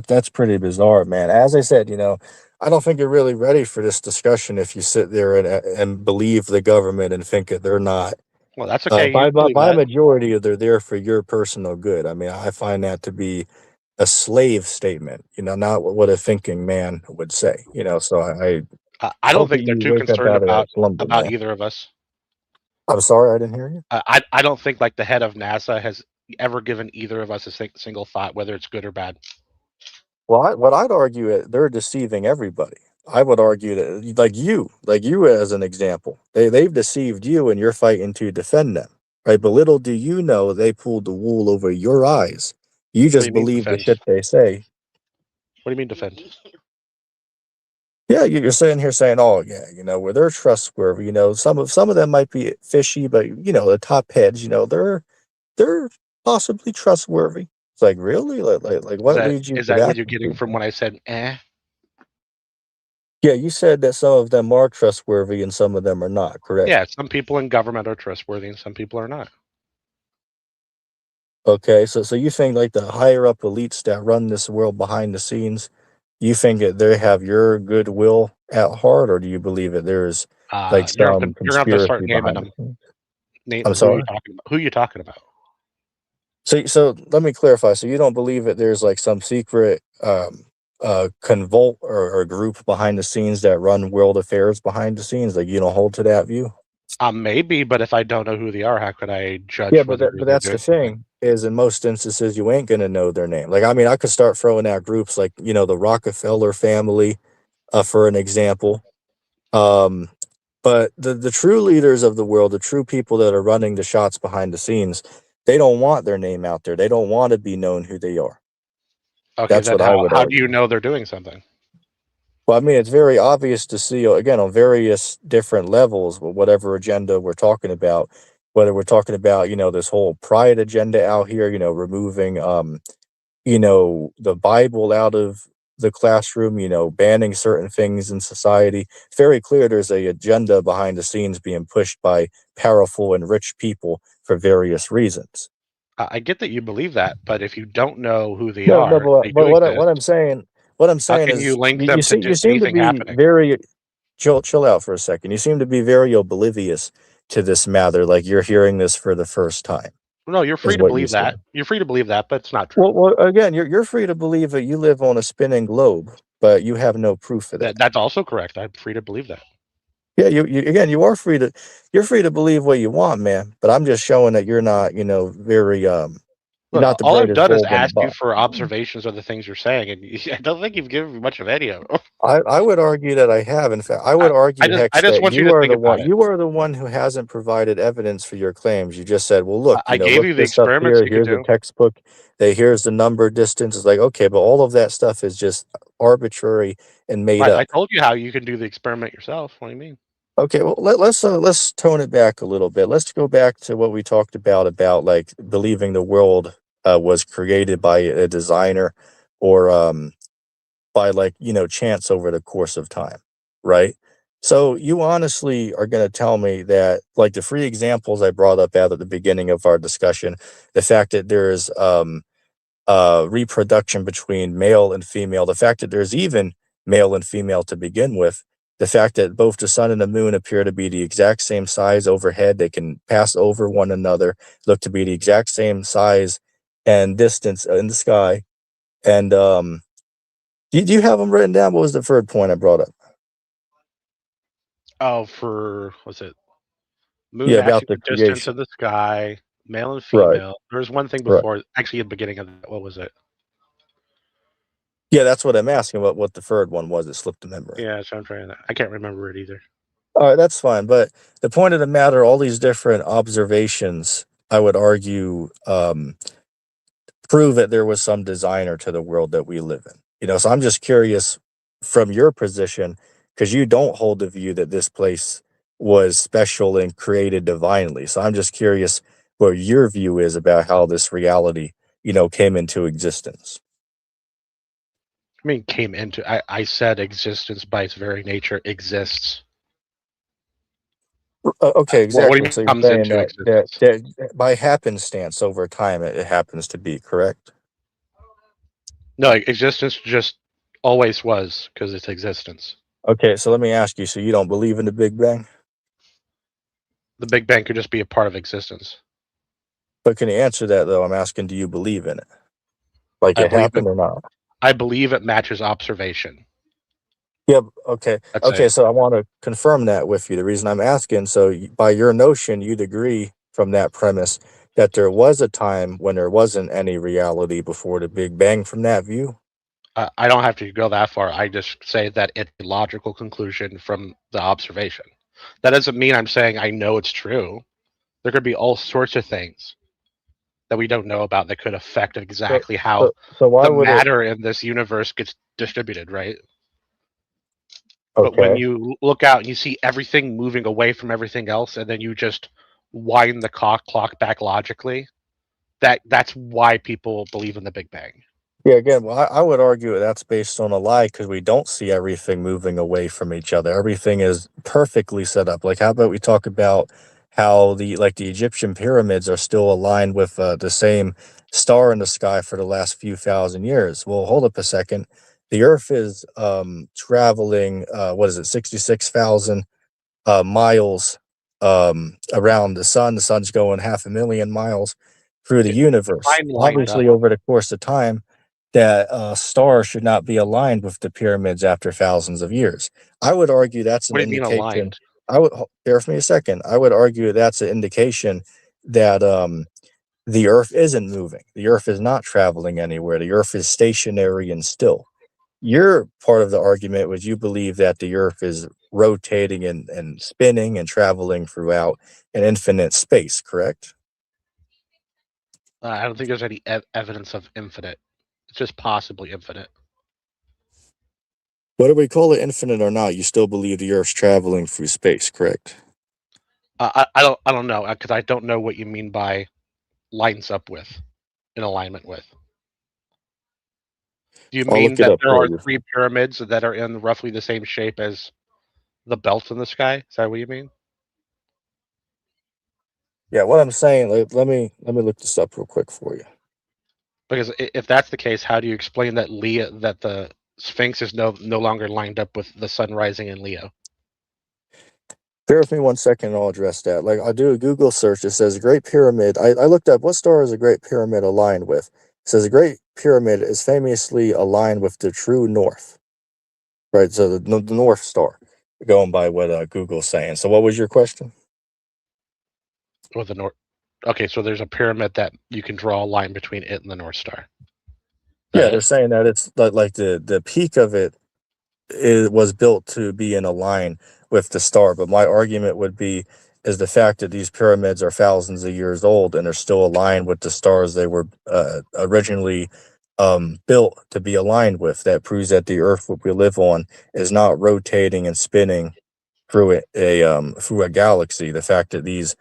that's pretty bizarre, man. As I said, you know, I don't think you're really ready for this discussion if you sit there and believe the government and think that they're not. Well, that's okay. You believe By that. majority, they're there for your personal good. I mean, I find that to be a slave statement. You know, not what a thinking man would say. You know, so I I don't hope that think they're you too wake up concerned out of that slumber, about man. either of us. I'm sorry, I didn't hear you. I don't think like the head of NASA has ever given either of us a single thought, whether it's good or bad. Well, what I'd argue they're deceiving everybody. I would argue that, like you as an example, they've deceived you, and you're fighting to defend them, right? But little do you know they pulled the wool over your eyes. You What do just you mean believe the defend? shit they say. What do you mean defend? Yeah, you're sitting here saying, "Oh, yeah, where they're trustworthy. Some of them might be fishy, but the top heads, they're possibly trustworthy." It's like, really? Like Is what that leads you is to that what that you're getting from conclusion? when I said eh? Yeah, you said that some of them are trustworthy and some of them are not, correct? Yeah, some people in government are trustworthy and some people are not. Okay, so you think like the higher up elites that run this world behind the scenes, you think that they have your goodwill at heart, or do you believe that there's like some You're gonna have to start conspiracy naming behind the them. scenes? Name I'm who are you sorry. talking about? Who are you talking about? So let me clarify. So you don't believe that there's like some secret convult or group behind the scenes that run world affairs behind the scenes? Like you don't hold to that view? Maybe, but if I don't know who they are, how could I Yeah, judge but whether they're that's the doing something? thing is in most instances you ain't gonna know their name. Like I mean, I could start throwing out groups like the Rockefeller family, for an example. Um, but the true leaders of the world, the true people that are running the shots behind the scenes, they don't want their name out there. They don't want to be known who they are. Okay, That's then what I would how do you argue. know they're doing something? Well, I mean, it's very obvious to see, again, on various different levels, whatever agenda we're talking about, whether we're talking about, this whole pride agenda out here, removing, the Bible out of the classroom, banning certain things in society. It's very clear there's a agenda behind the scenes being pushed by powerful and rich people for various reasons. I get that you believe that, but if you don't know who they No, no, are, but, they but do what I'm exist. saying, what I'm How saying can you is, link you them to you seem to anything be happening? very chill out for a second. You seem to be very oblivious to this matter, like you're hearing this for the first time, No, you're is free to what you believe said. that. You're free to believe that, but it's not true. Well, again, you're free to believe that you live on a spinning globe, but you have no proof of that. That's also correct. I'm free to believe that. Yeah, you again, you're free to believe what you want, man. But I'm just showing that you're not, very you're Look, not the all I've brightest done is bulb in the ask you bunch. for observations of the things you're saying, and I don't think you've given me much of any of them. I would argue that I have. In fact, I would argue, I Hex, just that want you to think about it. you are the one who hasn't provided evidence for your claims. You just said, well, look, I gave look you the this up experiments here. you could Here's a do. textbook. Here's the number distance. It's like, okay, but all of that stuff is just arbitrary and made I up. told you how you can do the experiment yourself. What do you mean? Okay, well let's tone it back a little bit. Let's go back to what we talked about like believing the world was created by a designer, or by like chance over the course of time, right? So you honestly are going to tell me that like the three examples I brought up at the beginning of our discussion, the fact that there is reproduction between male and female, the fact that there's even male and female to begin with, the fact that both the sun and the moon appear to be the exact same size overhead, they can pass over one another, look to be the exact same size and distance in the sky. And do you have them written down? What was the third point I brought up? Oh, for what's it? Moon Yeah, about matching the the distance creation. of the sky, male and Right, female. There's one thing right. before, actually, at the beginning of that. What was it? Yeah, that's what I'm asking. What the third one was? It slipped the memory. Yeah, so I'm trying to. I can't remember it either. All right, that's fine. But the point of the matter, all these different observations, I would argue, prove that there was some designer to the world that we live in. So I'm just curious from your position, because you don't hold the view that this place was special and created divinely. So I'm just curious what your view is about how this reality, came into existence. I mean, came into. I said existence by its very nature exists. Okay, What do you exactly. mean So you're comes saying into that existence? by happenstance over time it happens to be correct. No, existence just always was because it's existence. Okay, so let me ask you. So you don't believe in the Big Bang, The Big Bang could just be a part of existence. but can you answer that though? I'm asking, do you believe in it? Like I it believe it. happened or not? I believe it matches observation. Yeah. Okay. That's Okay. it. So I want to confirm that with you. The reason I'm asking, so by your notion, you'd agree from that premise that there was a time when there wasn't any reality before the Big Bang. From that view. I don't have to go that far. I just say that it's a logical conclusion from the observation. That doesn't mean I'm saying I know it's true. There could be all sorts of things that we don't know about that could affect So, exactly how so why the would it? matter in this universe gets distributed, right? But when Okay. you look out and you see everything moving away from everything else, and then you just wind the clock back logically, that's why people believe in the Big Bang. Yeah, again, well, I would argue that's based on a lie because we don't see everything moving away from each other. Everything is perfectly set up. Like, how about we talk about how the Egyptian pyramids are still aligned with the same star in the sky for the last few thousand years? Well, hold up a second. The Earth is traveling, what is it, 66,000 miles around the sun. The sun's going 500,000 miles through the universe. Mine lined up. Obviously, over the course of time, that star should not be aligned with the pyramids after thousands of years. I would argue that's What an do you mean indication. aligned? Bear with me a second. I would argue that's an indication that the Earth isn't moving. The Earth is not traveling anywhere. The Earth is stationary and still. Your part of the argument was you believe that the Earth is rotating and spinning and traveling throughout an infinite space, correct? I don't think there's any evidence of infinite. It's just possibly infinite. Whether we call it infinite or not, you still believe the Earth's traveling through space, correct? I don't know because I don't know what you mean by lines up with, in alignment with. Do you I'll mean look it that up there for are you. 3 pyramids that are in roughly the same shape as the belt in the sky? Is that what you mean? Yeah, what I'm saying, let me look this up real quick for you. Because if that's the case, how do you explain that the Sphinx is no longer lined up with the sun rising in Leo? Bear with me 1 second and I'll address that. Like I'll do a Google search. It says Great Pyramid. I looked up what star is a Great Pyramid aligned with. It says a Great Pyramid is famously aligned with the true north. Right, so the North Star, going by what Google's saying. So what was your question? Or the north? Okay, so there's a pyramid that you can draw a line between it and the North Star. Is Yeah, that they're it? saying that it's like the peak of it was built to be in a line with the star. But my argument would be is the fact that these pyramids are thousands of years old and are still aligned with the stars they were originally built to be aligned with. That proves that the Earth what we live on is not rotating and spinning through a galaxy. The fact that these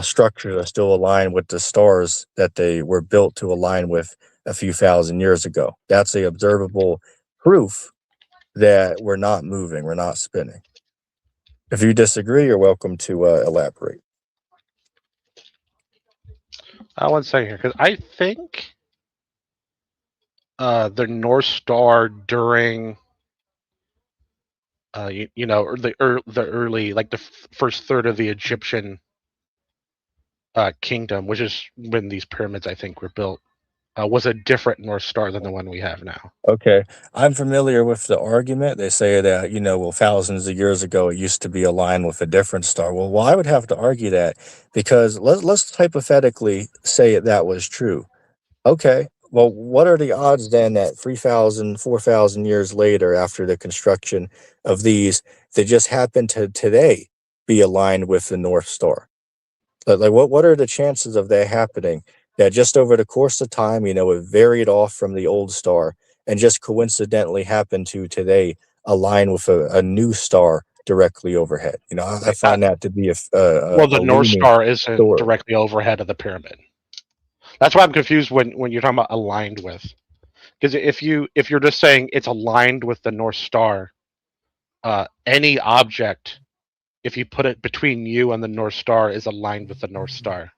structures are still aligned with the stars that they were built to align with a few thousand years ago. That's a observable proof that we're not moving, we're not spinning. If you disagree, you're welcome to elaborate. 1 second here, because I think the North Star during or the early, like the first third of the Egyptian kingdom, which is when these pyramids I think were built, was a different North Star than the one we have now. Okay, I'm familiar with the argument. They say that, well, thousands of years ago, it used to be aligned with a different star. Well, I would have to argue that because let's hypothetically say that was true. Okay. Well, what are the odds then that 3,000, 4,000 years later, after the construction of these, they just happen to today be aligned with the North Star? Like what are the chances of that happening? That just over the course of time, it varied off from the old star and just coincidentally happened to today align with a new star directly overhead. I Right. find that to be Well, a the North loony Star isn't story. directly overhead of the pyramid. That's why I'm confused when you're talking about aligned with. Because if you're just saying it's aligned with the North Star, any object, if you put it between you and the North Star, is aligned with the North Star.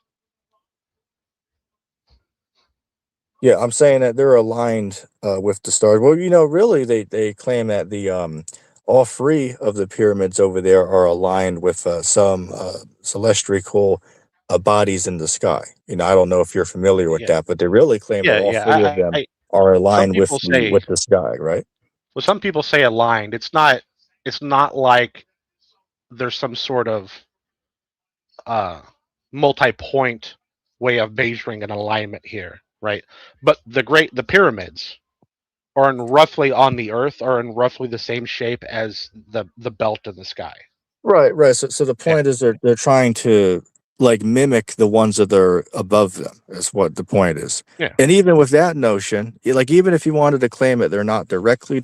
Yeah, I'm saying that they're aligned with the stars. Well, really, they claim that the all three of the pyramids over there are aligned with some celestial bodies in the sky. I don't know if you're familiar with Yeah, that, but they really claim that all yeah. three of them I are some aligned people say with the sky, right? well, some people say aligned. It's not like there's some sort of uh, multi-point way of measuring an alignment here, right? But the pyramids. are in roughly on the Earth are in roughly the same shape as the belt in the sky. Right, right. So the Yeah, point is they're trying to like mimic the ones that are above them. Is what the point is. yeah. And even with that notion, like even if you wanted to claim it, they're not directly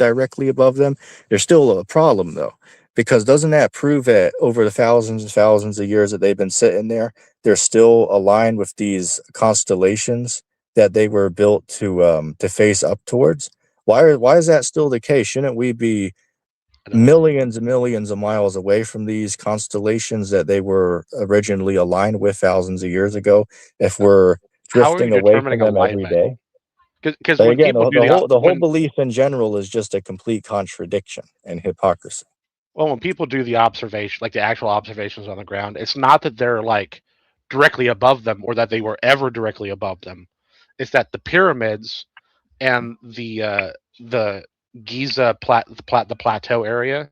above them. There's still a problem though, because doesn't that prove that over the thousands and thousands of years that they've been sitting there, they're still aligned with these constellations that they were built to face up towards? Why is that still the case? Shouldn't we be I don't know. millions and millions of miles away from these constellations that they were originally aligned with thousands of years ago if we're How are you drifting away from determining them every alignment? day? Because Like when again, people do the whole belief in general is just a complete contradiction and hypocrisy. when people do the observation, like the actual observations on the ground, it's not that they're like directly above them or that they were ever directly above them. It's that the pyramids and the Giza the plateau area,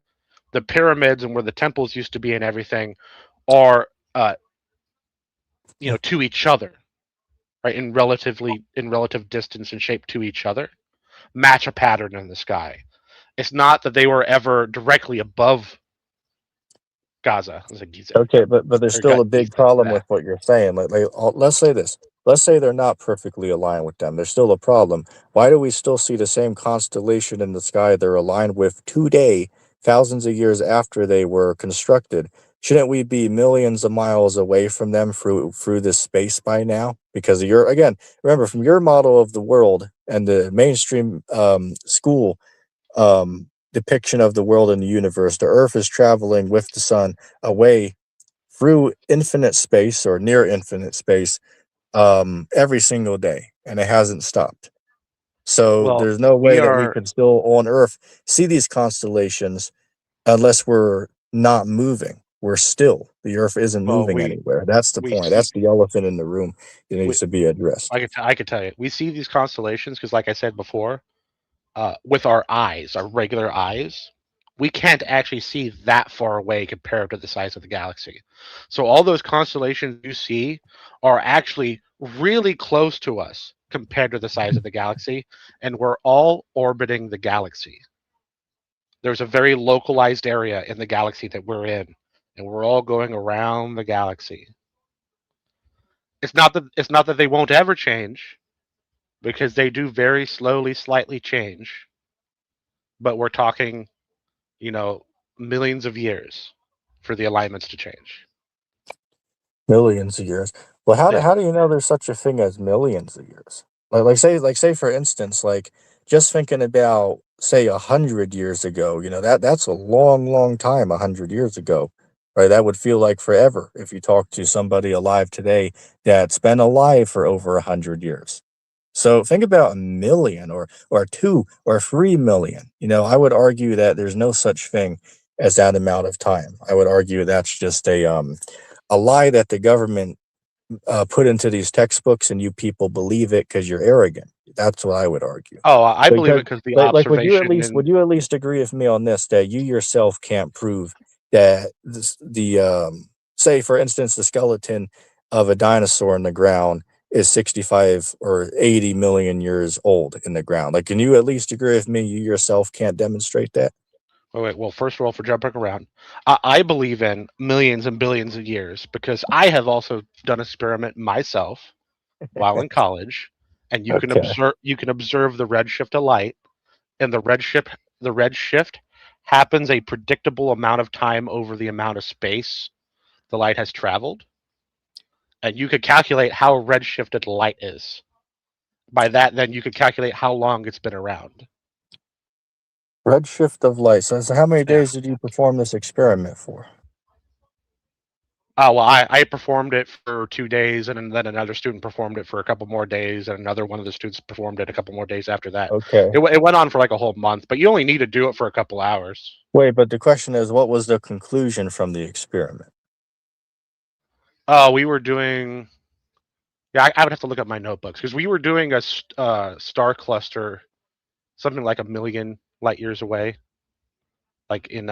the pyramids and where the temples used to be and everything are to each other, right, in relative distance and shape to each other, match a pattern in the sky. It's not that they were ever directly above Gaza. I was like Giza Okay, but there's or still a big Giza. problem Yeah. with what you're saying. Let's say this. Let's say they're not perfectly aligned with them. There's still a problem. Why do we still see the same constellation in the sky they're aligned with today, thousands of years after they were constructed? Shouldn't we be millions of miles away from them through this space by now? Because you're again, remember from your model of the world and the mainstream school depiction of the world and the universe, the Earth is traveling with the sun away through infinite space or near infinite space every single day, and it hasn't stopped. So Well, there's no we way that we are. could still on Earth see these constellations unless we're not moving. We're still. The Earth isn't Well, moving anywhere. That's the we point. see. That's the elephant in the room. It We, needs to be addressed. I could tell you, we see these constellations because, like I said before, with our eyes, our regular eyes, we can't actually see that far away compared to the size of the galaxy. So all those constellations you see are actually really close to us compared to the size of the galaxy, and we're all orbiting the galaxy. There's a very localized area in the galaxy that we're in, and we're all going around the galaxy. It's not that they won't ever change because they do very slowly, slightly change, but we're talking you know, millions of years for the alignments to change. Millions of years. Well, Yeah. how do you know there's such a thing as millions of years? Like say for instance, like just thinking about say 100 years ago, that's a long time. 100 years ago, right? That would feel like forever if you talk to somebody alive today that's been alive for over 100 years. So think about a million or 2 or 3 million. I would argue that there's no such thing as that amount of time. I would argue that's just a lie that the government put into these textbooks, and you people believe it because you're arrogant. That's what I would argue. Oh, I believe Because it because the like observation and would you at least agree with me on this that you yourself can't prove that the say for instance the skeleton of a dinosaur in the ground is 65 or 80 million years old in the ground? Like, can you at least agree with me you yourself can't demonstrate that? wait, well, first of all, for jumping around, I believe in millions and billions of years because I have also done experiment myself while in college, and Okay. you can observe the redshift of light, and the redshift happens a predictable amount of time over the amount of space the light has traveled, and you could calculate how redshifted light is. By that, then you could calculate how long it's been around. Redshift of light. So how many Yeah. days did you perform this experiment for? Oh well, I performed it for 2 days, and then another student performed it for a couple more days, and another one of the students performed it a couple more days after that. Okay. It went on for like a whole month, but you only need to do it for a couple hours. Wait, but the question is, what was the conclusion from the experiment? We were doing. Yeah, I would have to look up my notebooks because we were doing a star cluster, something like a million light years away, like in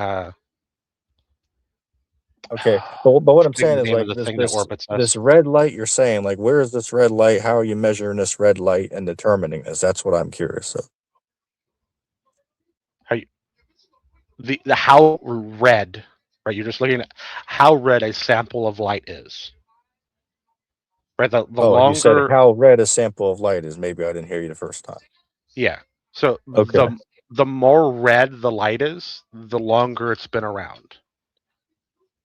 Okay, but what I'm forgetting saying the is name of like the this thing that this orbits this us. red light you're saying, like where is this red light? How are you measuring this red light and determining this? That's what I'm curious of. the how red, right? You're just looking at how red a sample of light is, right? The Oh, you said longer, how red a sample of light is. Maybe I didn't hear you the first time. yeah. So Okay. the more red the light is, the longer it's been around.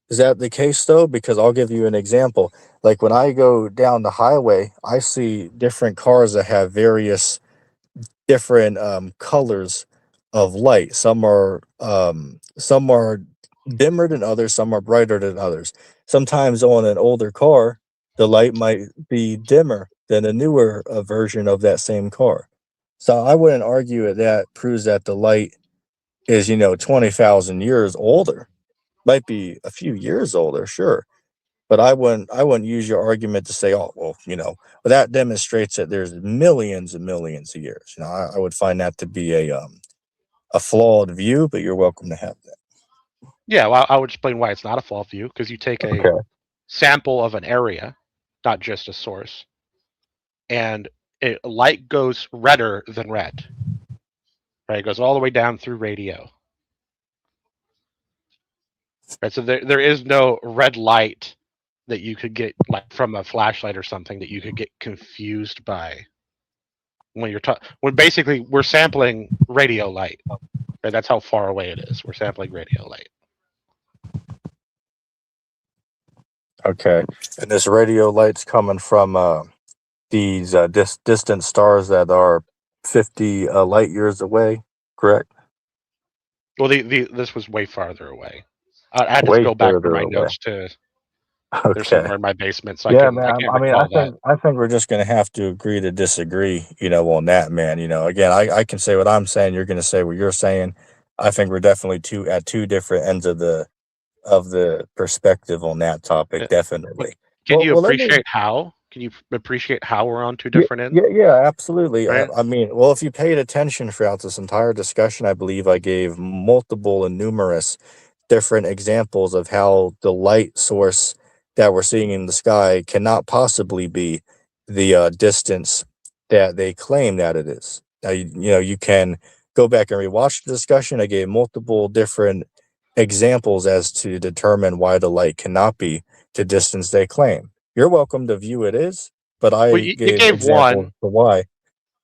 Is that the case though? Because I'll give you an example. Like when I go down the highway, I see different cars that have various different colors of light. Some are dimmer than others, some are brighter than others. Sometimes on an older car, the light might be dimmer than a newer version of that same car. So I wouldn't argue that proves that the light is, 20,000 years older. Might be a few years older, sure. But I wouldn't use your argument to say, oh, well, well, that demonstrates that there's millions and millions of years. I would find that to be a flawed view, but you're welcome to have that. Yeah, well, I would explain why it's not a flawed view, because you take a Okay. sample of an area, not just a source, and light goes redder than red. Right, it goes all the way down through radio. Right, so there is no red light that you could get like from a flashlight or something that you could get confused by when you're when basically we're sampling radio light. Right, that's how far away it is. We're sampling radio light. Okay. And this radio light's coming from these distant stars that are 50 light years away, correct? Well, this was way farther away. I had to Way go back for further my away. notes to. They're Okay. somewhere in my basement, so Yeah, I man. can't I mean, I recall that. think I think we're just gonna have to agree to disagree, on that, man. Again, I can say what I'm saying. You're gonna say what you're saying. I think we're definitely two different ends of the perspective on that topic. Uh, But Definitely. can Well, you well, let me. appreciate how? Can you appreciate how we're on two Yeah, different ends? yeah, yeah, absolutely. Right? I mean, well, if you paid attention throughout this entire discussion, I believe I gave multiple and numerous different examples of how the light source that we're seeing in the sky cannot possibly be the distance that they claim that it is. Now, you can go back and rewatch the discussion. I gave multiple different examples as to determine why the light cannot be the distance they claim. You're welcome to view it is, but Well, I you gave gave examples one. for why.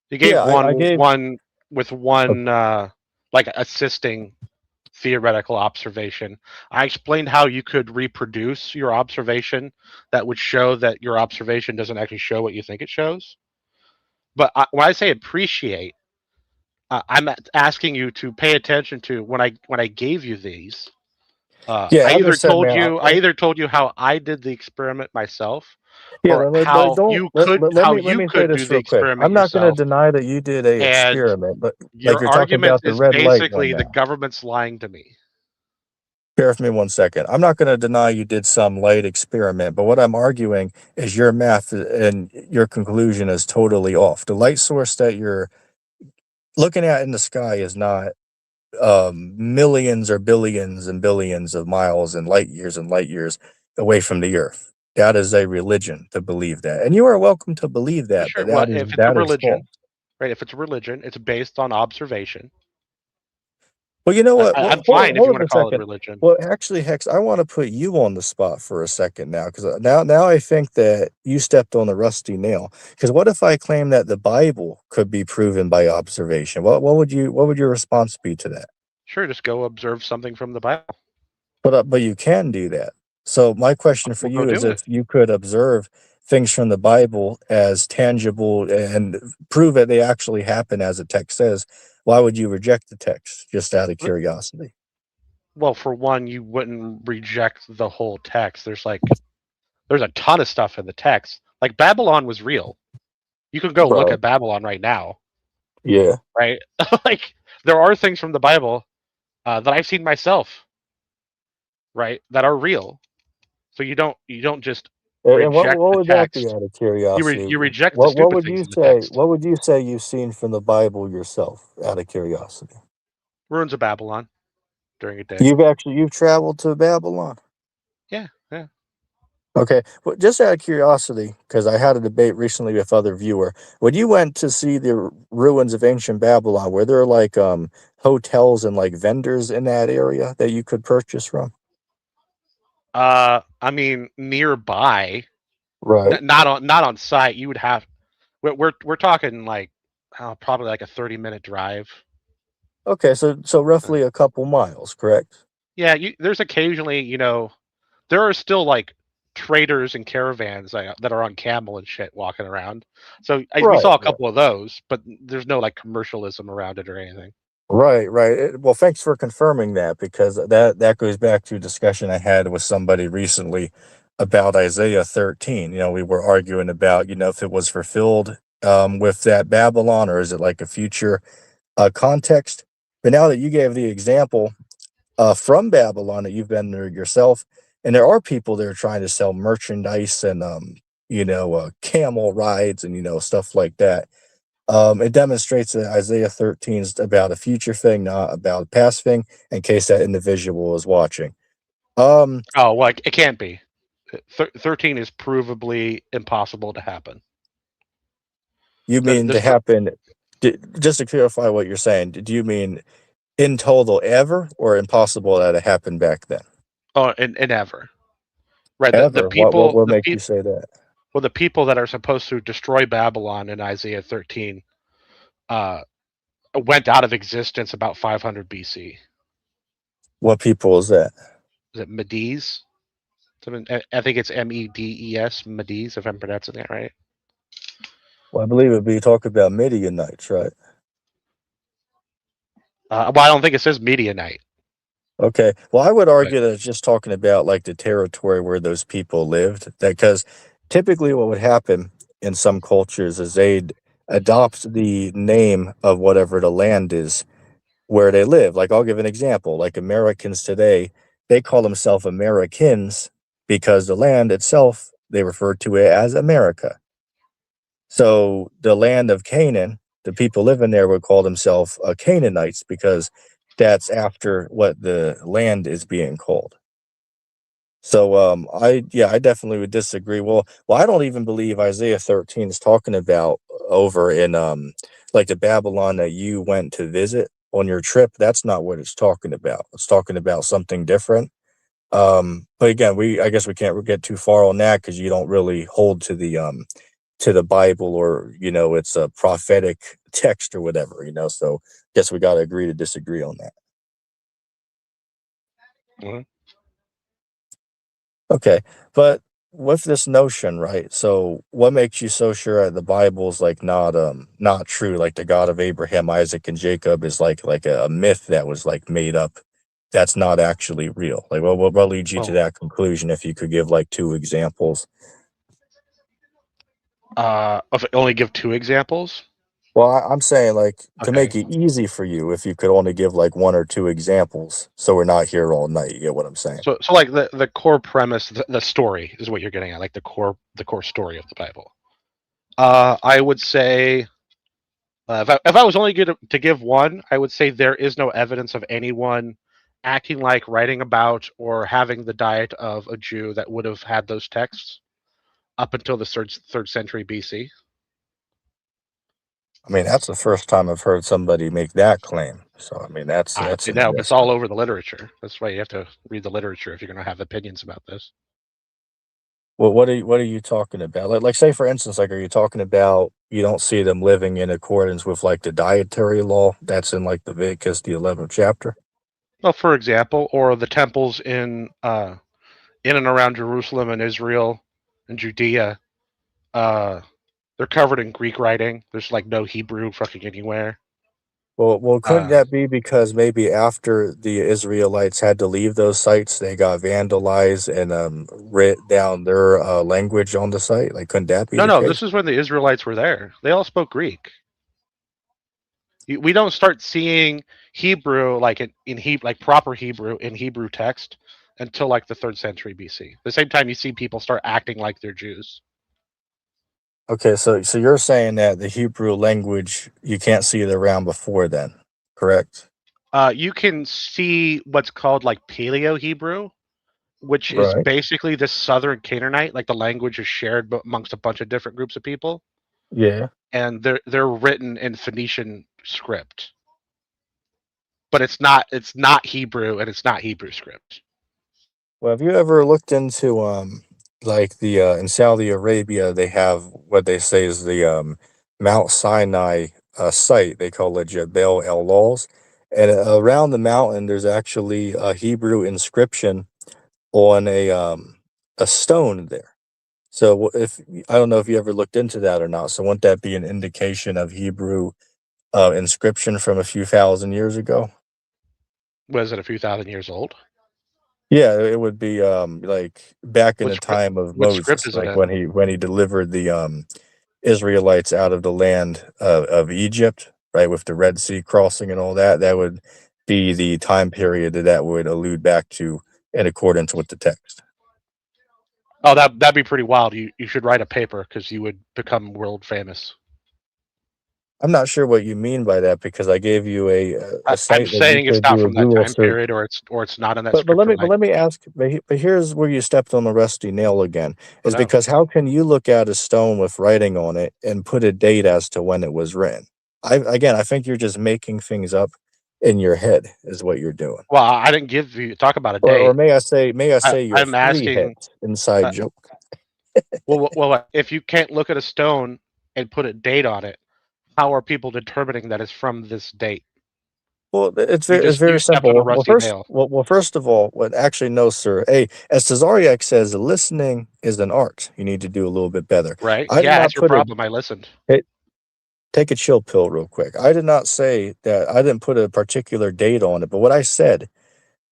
You Yeah, gave I gave. one with one like assisting theoretical observation. I explained how you could reproduce your observation that would show that your observation doesn't actually show what you think it shows. But when I say appreciate, I'm asking you to pay attention to when I gave you these. Yeah, as I said, man. I either told you how I did the experiment myself, Yeah, or don't let how me say you could do this the real quick. experiment I'm not going to yourself. deny that you did a And experiment, but like your you're talking argument about the is red light one basically the now. government's lying to me. Bear with me one second. I'm not going to deny you did some light experiment, but what I'm arguing is your math and your conclusion is totally off. The light source that you're looking at in the sky is not millions or billions and billions of miles and light years away from the earth. That is a religion to believe that. And you are welcome to believe that, but Sure. Well, if it's a that is false. religion, right? If it's a religion, it's based on observation. Well, you know what? Well, I'm fine if you hold want on to a call it a second. religion. Well, actually, Hex, I want to put you on the spot for a second now, because now I think that you stepped on a rusty nail. Because what if I claim that the Bible could be proven by observation? What would your response be to that? Sure, just go observe something from the Bible. But you can do that. So my question for We'll go you is do it. if you could observe things from the Bible as tangible and prove that they actually happen as the text says, why would you reject the text just out of curiosity? Well, for one, you wouldn't reject the whole text. There's a ton of stuff in the text. Like Babylon was real. You can go look Right. at Babylon right now, Yeah. right? Like there are things from the Bible that I've seen myself, right, that are real. So you don't just And reject what the would that be text. out of curiosity? You reject the What stupid would things you in the say? text. What would you say you've seen from the Bible yourself out of curiosity? Ruins of Babylon during a day. You've traveled to Babylon. Yeah, yeah. Okay, well, just out of curiosity, because I had a debate recently with other viewer. When you went to see the ruins of ancient Babylon, were there like hotels and like vendors in that area that you could purchase from? I mean, nearby, Right. not on site. You would have. We're talking like probably like a 30-minute drive. Okay, so Uh, roughly a couple miles, correct? Yeah, there's occasionally, there are still like traders and caravans that are on camel and shit walking around. So we Right, saw a right. couple of those, but there's no like commercialism around it or anything. Right, right. Well, thanks for confirming that because that goes back to a discussion I had with somebody recently about Isaiah 13. You know, we were arguing about, if it was fulfilled with that Babylon or is it like a future context. But now that you gave the example from Babylon that you've been there yourself, and there are people that are trying to sell merchandise and camel rides and stuff like that. It demonstrates that Isaiah 13 is about a future thing, not about a past thing, in case that individual is watching. Um, Oh, well, it can't be. 13 is provably impossible to happen. you The, mean the to sto- happen, just to clarify what you're saying, do you mean in total ever or impossible that it happened back then? oh, and ever. Right. The Ever? What what people what the make you people say that? well the people that are supposed to destroy Babylon in Isaiah 13 uh went out of existence about 500 BC. What people is that? Is it Medes? I think it's Medes, Medes, if I'm pronouncing that right. Well, I believe it'd be talk about Midianites, right? Well, I don't think it says Midianite, Okay. Well, I would but argue that it's just talking about like the territory where those people lived. That because typically what would happen in some cultures is they'd adopt the name of whatever the land is where they live. Like I'll give an example. Like Americans today, they call themselves Americans because the land itself they refer to it as America. So the land of Canaan, the people living there would call themselves Canaanites because that's after what the land is being called. So I definitely would disagree. Well I don't even believe Isaiah 13 is talking about over in like the Babylon that you went to visit on your trip. That's not what it's talking about. It's talking about something different. But again, we I guess we can't get too far on that because you don't really hold to the Bible or it's a prophetic text or whatever. So guess we got to agree to disagree on that. mhm. Okay, but with this notion, right? So what makes you so sure that the Bible's like not true? Like the God of Abraham, Isaac, and Jacob is like a myth that was like made up. That's not actually real. Like what leads you to Well, that conclusion? If you could give like two examples. if I only give two examples, Well, I'm saying like to okay. make it easy for you, if you could only give like one or two examples, so we're not here all night. You get what I'm saying? So like the core premise, the story is what you're getting at, like the core story of the Bible. I would say if I was only going to give one, I would say there is no evidence of anyone acting like, writing about, or having the diet of a Jew that would have had those texts up until the third century BC. I mean, that's the first time I've heard somebody make that claim. So I mean, that's No, but it's all interesting. over the literature. That's why you have to read the literature if you're going to have opinions about this. Well, what are you talking about? Like say for instance, like are you talking about you don't see them living in accordance with like the dietary law that's in like Leviticus the 11th chapter? Well, for example, or the temples in and around Jerusalem and Israel and Judea, uh, they're covered in Greek writing. There's like no Hebrew fucking anywhere. Well, couldn't Uh, that be because maybe after the Israelites had to leave those sites, they got vandalized and writ down their language on the site? Like, couldn't that be no, the no, case? this is when the Israelites were there. They all spoke Greek. We don't start seeing Hebrew like like proper Hebrew in Hebrew text until like the third century BC. The same time you see people start acting like they're Jews. Okay, so you're saying that the Hebrew language you can't see it around before then, correct? You can see what's called like Paleo Hebrew, which is Right. basically the Southern Canaanite. Like the language is shared amongst a bunch of different groups of people, Yeah. and they're written in Phoenician script, but it's not Hebrew and it's not Hebrew script. Well, have you ever looked into like the in Saudi Arabia they have what they say is the Mount Sinai site. They call it Jebel El Laws, and around the mountain there's actually a Hebrew inscription on a stone there. So if I don't know if you ever looked into that or not. So wouldn't that be an indication of Hebrew inscription from a few thousand years ago? Was it a few thousand years old? Yeah, it would be, like, back in What the script? time of What script Moses, is it like, in? when he delivered the, Israelites out of the land of Egypt, right, with the Red Sea crossing and all that, that would be the time period that that would allude back to in accordance with the text. Oh, that'd be pretty wild. You should write a paper because you would become world famous. I'm not sure what you mean by that because I gave you I'm a site that you saying it's could not do a from that Google time search. period, or it's not in that But scripture let me language. ask, but here's where you stepped on the rusty nail again, Oh is no. because how can you look at a stone with writing on it and put a date as to when it was written? I think you're just making things up in your head is what you're doing. Well, I didn't give you talk about a Or date. may I say your I'm three asking. heads inside Uh, joke. well, if you can't look at a stone and put a date on it, how are people determining that it's from this date? Well, You it's very stepped on a simple. rusty nail, First of all, what actually no, sir. Hey, as Cesariak says, listening is an art. You need to do a little bit better. right? I did Yeah, not that's your put a problem. I listened. take a chill pill real quick. I did not say that I didn't put a particular date on it, but what I said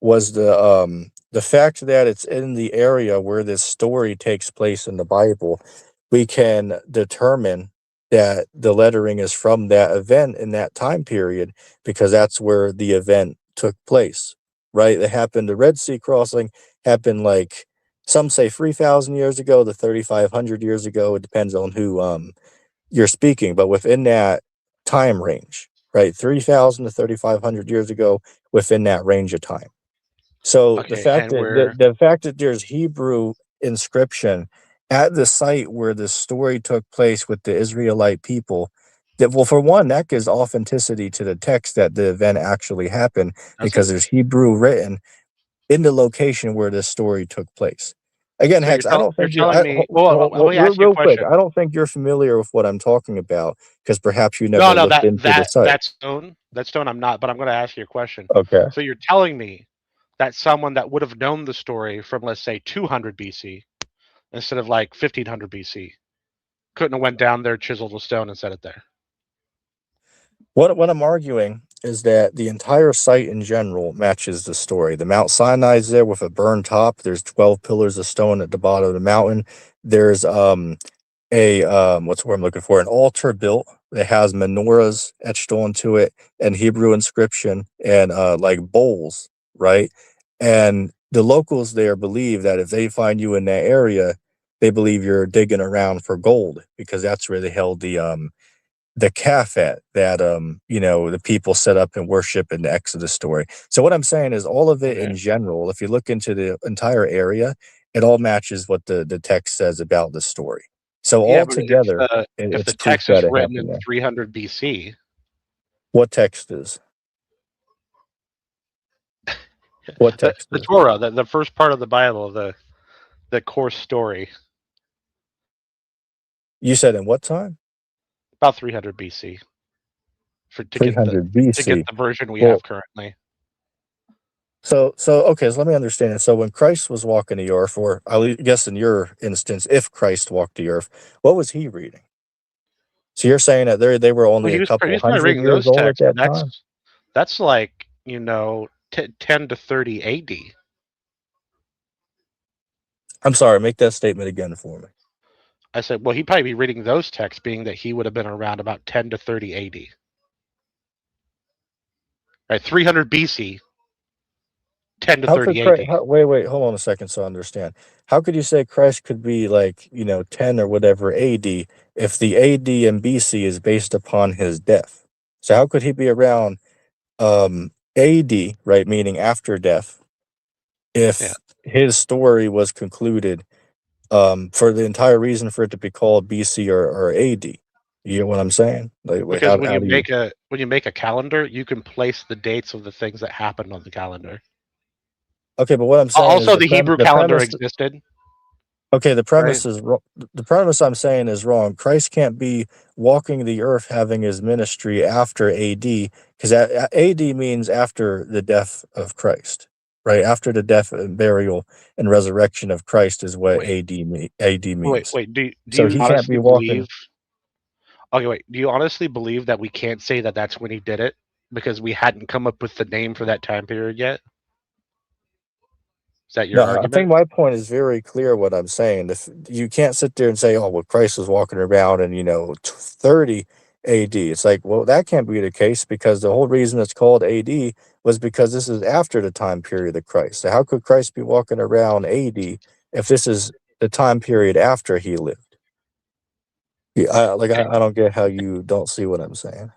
was the fact that it's in the area where this story takes place in the Bible, we can determine that the lettering is from that event in that time period because that's where the event took place, right? It happened, the Red Sea crossing happened like some say 3,000 years ago to 3,500 years ago. It depends on who you're speaking, but within that time range, right? 3,000 to 3,500 years ago, within that range of time. So the Okay, fact and that where? there's Hebrew inscription at the site where the story took place with the Israelite people, that well, for one, that gives authenticity to the text that the event actually happened Does it? because there's Hebrew written in the location where this story took place. Again, So Hex, I don't you're think you're telling me? Well, let me real, ask you a real quick. question. I don't think you're familiar with what I'm talking about because perhaps you No, never no, looked that into the that site. that stone, that stone, I'm not. But I'm going to ask you a question. Okay. So you're telling me that someone that would have known the story from, let's say, 200 BC instead of like 1500 BC couldn't have went down there, chiseled a stone, and set it there. What I'm arguing is that the entire site in general matches the story. The Mount Sinai's there with a burned top. There's 12 pillars of stone at the bottom of the mountain. There's a what's the word I'm looking for? An altar built that has menorahs etched onto it and Hebrew inscription and like bowls, right? And the locals there believe that if they find you in that area, they believe you're digging around for gold because that's where they held the calf at that the people set up and worship in the Exodus story. So what I'm saying is all of it Okay. in general, if you look into the entire area, it all matches what the text says about the story. So Yeah, but altogether, if it's the proof text that is it written happened in there. 300 BC, What text is? What text the is? Torah, the first part of the Bible, the core story, You said in what time? about 300 BC, for300 to get BC. the version we Well, have currently. so okay, so let me understand it. So when Christ was walking the earth, or I guess in your instance, if Christ walked the earth, what was he reading? So you're saying that they were Well, only a couple he's probably hundred reading years those old at texts, but that time? that's like 10 to 30 AD. I'm sorry, make that statement again for me. I said, well, he'd probably be reading those texts, being that he would have been around about 10 to 30 AD. Right, 300 BC, 10 to How could 30 AD. Christ, wait, hold on a second so I understand. How could you say Christ could be like, 10 or whatever AD if the AD and BC is based upon his death? So how could he be around AD, right, meaning after death, if Yeah. his story was concluded for the entire reason for it to be called BC or AD. You know what I'm saying? Like, wait, Because how do you? when you make a calendar, you can place the dates of the things that happened on the calendar. Okay, but what I'm saying is Also, the Hebrew the calendar premise. existed, Okay, the right? premise is the premise I'm saying is wrong. Christ can't be walking the earth having his ministry after AD because AD means after the death of Christ, right? After the death and burial and resurrection of Christ is what Wait, AD means. wait. Do So you he can't be honestly walking. believe? Okay, wait. Do you honestly believe that we can't say that that's when he did it because we hadn't come up with the name for that time period yet? Is that your No, I argument? think my point is very clear what I'm saying. If you can't sit there and say, "Oh, well, Christ was walking around in 30 AD," it's like, well, that can't be the case because the whole reason it's called AD was because this is after the time period of Christ. So how could Christ be walking around AD if this is the time period after he lived? Yeah, Okay. I don't get how you don't see what I'm saying.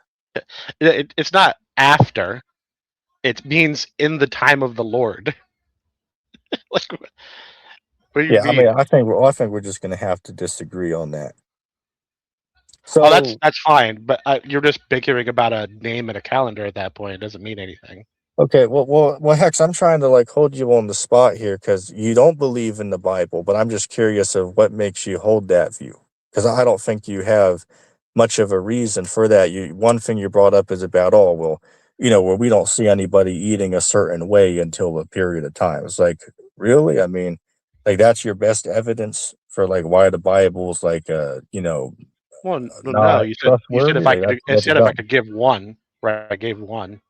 It's not after. It means in the time of the Lord. Like, what do you Yeah, I mean, mean? I think we're just gonna have to disagree on that. Oh, So that's fine, but you're just bickering about a name and a calendar at that point. It doesn't mean anything. okay, Hex, I'm trying to like hold you on the spot here because you don't believe in the Bible, but I'm just curious of what makes you hold that view. Because I don't think you have much of a reason for that. One thing you brought up is about, oh, well, where we don't see anybody eating a certain way until a period of time. It's like, really? I mean, like that's your best evidence for like why the Bible's like Well, no, not you said if trustworthy. I Like could that's if I dumb. could give one, right? I gave one, and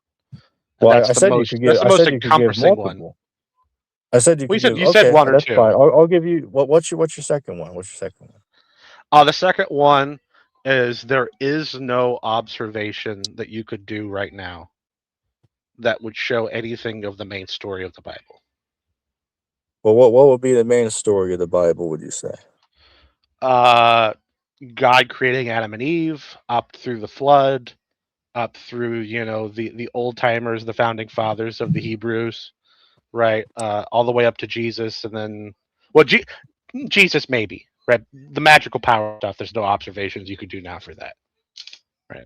Well, I said you could that's give the I most said you could give encompassing one. multiple. I said you Well, could give. you said Okay, one or that's two. fine. I'll give you. What's your second one? What's your second one? The second one is there is no observation that you could do right now that would show anything of the main story of the Bible. Well, what would be the main story of the Bible? Would you say? Uh, God creating Adam and Eve, up through the flood, up through the old timers, the founding fathers of the Hebrews, right? All the way up to Jesus, and then well, Jesus maybe, right? The magical power stuff. There's no observations you could do now for that, right?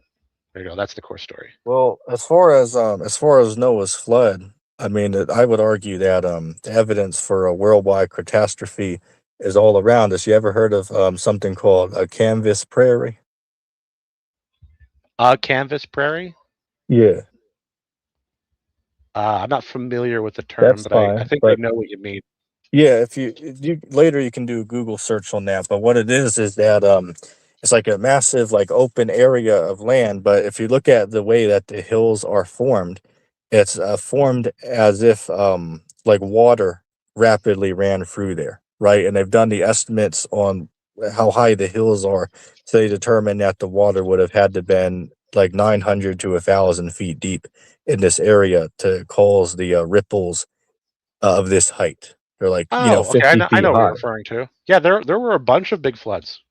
There you go. That's the core story. Well, as far as Noah's flood, I mean, I would argue that the evidence for a worldwide catastrophe is all around us. You ever heard of something called a canvas prairie? Canvas prairie. Yeah, I'm not familiar with the term, that's but I fine. think I But know what you mean. yeah, if you later you can do a Google search on that. But what it is that it's like a massive like open area of land. But if you look at the way that the hills are formed, it's formed as if like water rapidly ran through there, right? And they've done the estimates on how high the hills are, so they determined that the water would have had to been like 900 to 1,000 feet deep in this area to cause the ripples of this height. They're like, Oh, okay. 50 I feet know what you're high. referring to. Yeah, there were a bunch of big floods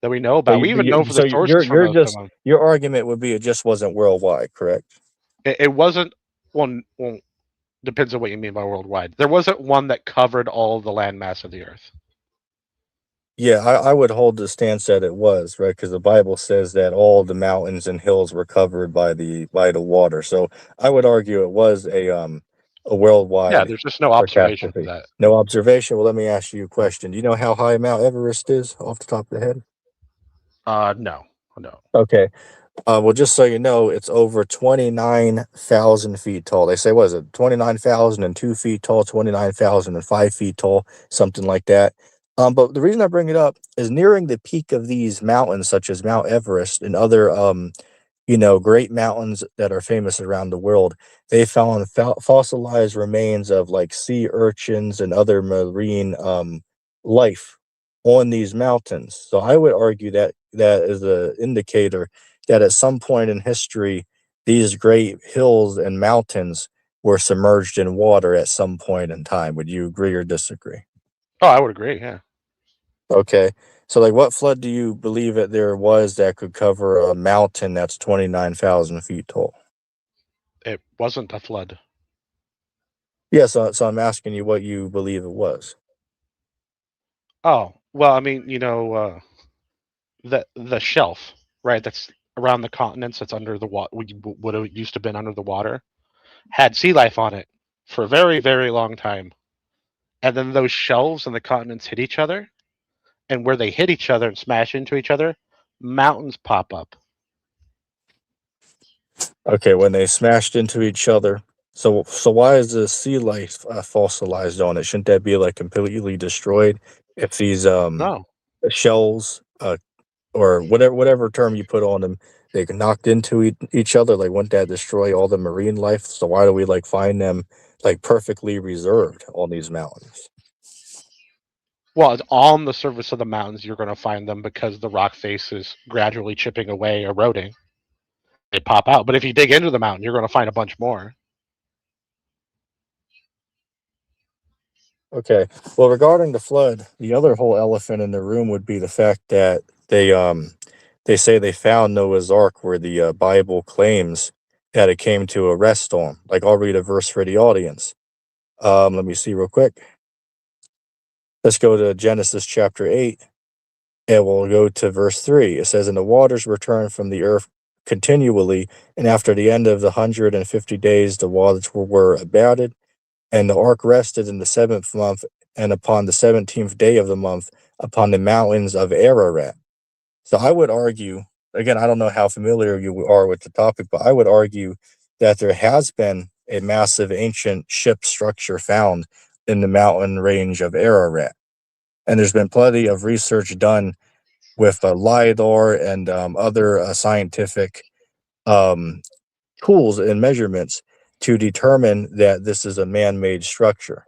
that we know about. We even know for the sources for most of them. Your argument would be it just wasn't worldwide, correct? It wasn't one. Well, depends on what you mean by worldwide. There wasn't one that covered all the landmass of the earth. Yeah, I would hold the stance that it was, right? Because the Bible says that all the mountains and hills were covered by the water. So I would argue it was a Yeah, worldwide there's just no observation for catastrophe. that. No observation. Well, let me ask you a question. Do you know how high Mount Everest is off the top of the head? No, no. Okay. Well, just so you know, it's over 29,000 feet tall. They say, what is it, 29,002 feet tall, 29,005 feet tall, something like that. But the reason I bring it up is nearing the peak of these mountains, such as Mount Everest and other great mountains that are famous around the world. They found fossilized remains of like sea urchins and other marine life on these mountains. So I would argue that that is an indicator that at some point in history, these great hills and mountains were submerged in water at some point in time. Would you agree or disagree? Oh, I would agree. Yeah, Okay. So, like, what flood do you believe that there was that could cover a mountain that's 29,000 feet tall? it wasn't a flood. Yeah, so I'm asking you what you believe it was. Oh, well, I mean, the shelf, right? That's around the continents. That's under the water. What it used to have been under the water had sea life on it for a very, very long time. And then those shelves and the continents hit each other, and where they hit each other and smash into each other, mountains pop up. Okay, when they smashed into each other. So why is the sea life fossilized on it? Shouldn't that be like completely destroyed if these No. shells or whatever term you put on them, they get knocked into each other? Like, wouldn't that destroy all the marine life? So why do we like find them like perfectly reserved on these mountains? Well, it's on the surface of the mountains you're going to find them because the rock face is gradually chipping away, eroding. They pop out. But if you dig into the mountain, you're going to find a bunch more. Okay. Well, regarding the flood, the other whole elephant in the room would be the fact that they say they found Noah's Ark where the Bible claims that it came to a rest on. Like, I'll read a verse for the audience. Let me see real quick. Let's go to Genesis chapter 8, and we'll go to verse 3. It says, "And the waters returned from the earth continually, and after the end of the 150 days, the waters were abated. And the ark rested in the seventh month, and upon the 17th day of the month, upon the mountains of Ararat." So I would argue, again, I don't know how familiar you are with the topic, but I would argue that there has been a massive ancient ship structure found in the mountain range of Ararat. And there's been plenty of research done with LIDAR and other scientific um, tools and measurements to determine that this is a man made structure.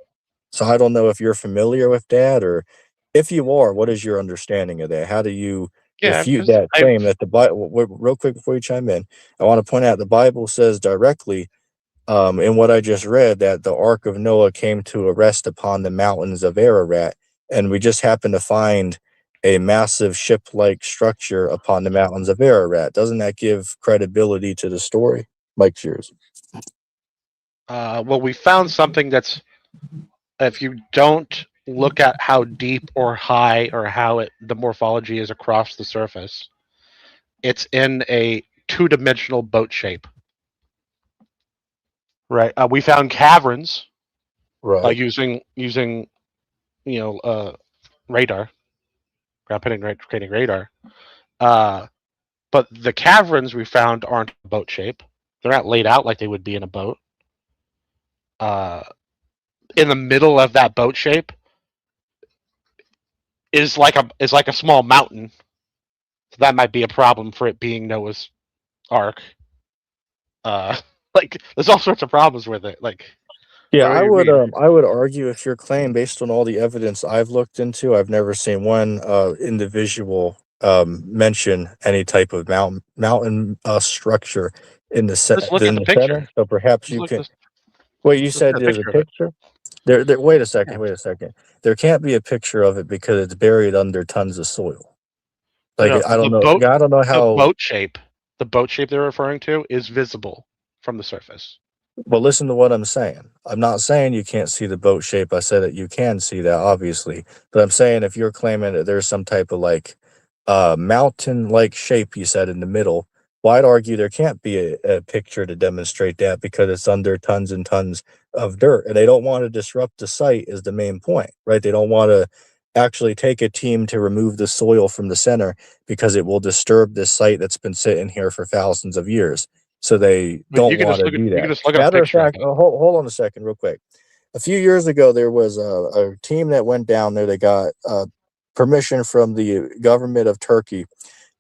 So I don't know if you're familiar with that, or if you are, what is your understanding of that? How do you Yeah, refute because that claim that the Bible? Real quick before you chime in, I want to point out the Bible says directly in what I just read that the Ark of Noah came to a rest upon the mountains of Ararat, and we just happened to find a massive ship-like structure upon the mountains of Ararat. Doesn't that give credibility to the story? Mike's yours. well, we found something that's, if you don't look at how deep or high or how the morphology is across the surface, it's in a two-dimensional boat shape. Right. We found caverns Right. using you know uh, radar, ground penetrating radar. Uh, but the caverns we found aren't boat shape. They're not laid out like they would be in a boat. Uh, in the middle of that boat shape is like a small mountain. So that might be a problem for it being Noah's Ark. Uh, like there's all sorts of problems with it. Like, Yeah, what do you mean? I would argue if your claim based on all the evidence I've looked into, I've never seen one individual mention any type of mountain structure in Just look in at the the center. picture. So perhaps Just you look can. this. Wait, you Look said at a there's a picture of it. picture? There. Wait a Yeah. second. Wait a second. There can't be a picture of it because it's buried under tons of soil. Like, No, I don't the know. boat, Yeah, I don't know the how. boat shape, the boat shape they're referring to is visible from the surface. But listen to what I'm saying. I'm not saying you can't see the boat shape. I said that you can see that, obviously. But I'm saying if you're claiming that there's some type of like mountain like shape you said in the middle, well, I'd argue there can't be a picture to demonstrate that because it's under tons and tons of dirt. And they don't want to disrupt the site, is the main point, right? They don't want to actually take a team to remove the soil from the center because it will disturb this site that's been sitting here for thousands of years. So they But don't want to do you that. can just look at a Matter of picture of fact, it. hold on a second, real quick. A few years ago, there was a team that went down there. They got permission from the government of Turkey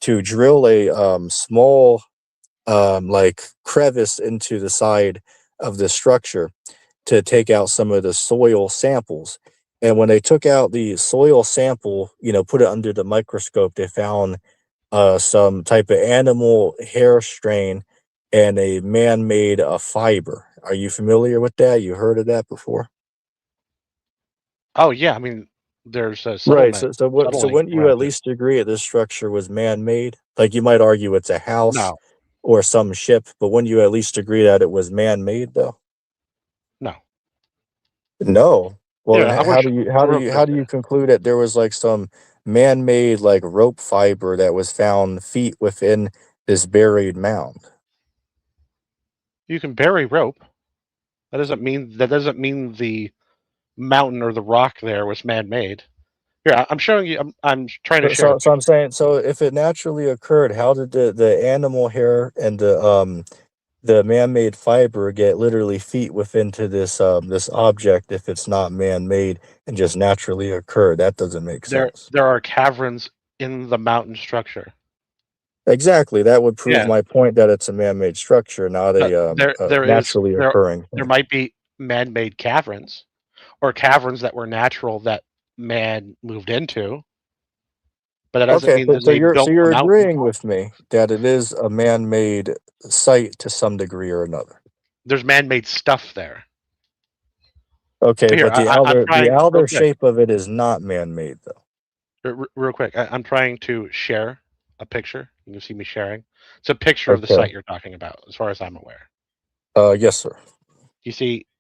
to drill a small, like, crevice into the side of the structure to take out some of the soil samples. And when they took out the soil sample, put it under the microscope, they found some type of animal hair strain and a man-made fiber. Are you familiar with that? You heard of that before? Oh yeah, I mean, there's a Right. settlement So settling wouldn't you around at it. least agree that this structure was man-made? Like, you might argue it's a house No, or some ship, but wouldn't you at least agree that it was man-made though? no. No. Well, Yeah, then real quick. how do you conclude that there was like some man-made like rope fiber that was found feet within this buried mound? You can bury rope. That doesn't mean the mountain or the rock there was man-made. Here, I'm showing you. I'm trying to share a So I'm picture. saying, so if it naturally occurred, how did the animal hair and the man-made fiber get literally feet within to this object if it's not man-made and just naturally occurred? That doesn't make There, sense. there are caverns in the mountain structure. Exactly, that would prove Yeah, my point that it's a man-made structure, not but a naturally occurring there thing. might be man-made caverns or caverns that were natural that man moved into, but that doesn't Okay, mean that so they you're built the mountain. agreeing with me that it is a man-made site to some degree or another. There's man-made stuff there. Okay, Here, but I'm the trying real outer quick. shape of it is not man-made though. Real quick. I'm trying to share a picture. You can see me sharing. It's a picture of the Okay. site you're talking about, as far as I'm aware. Yes, sir. Do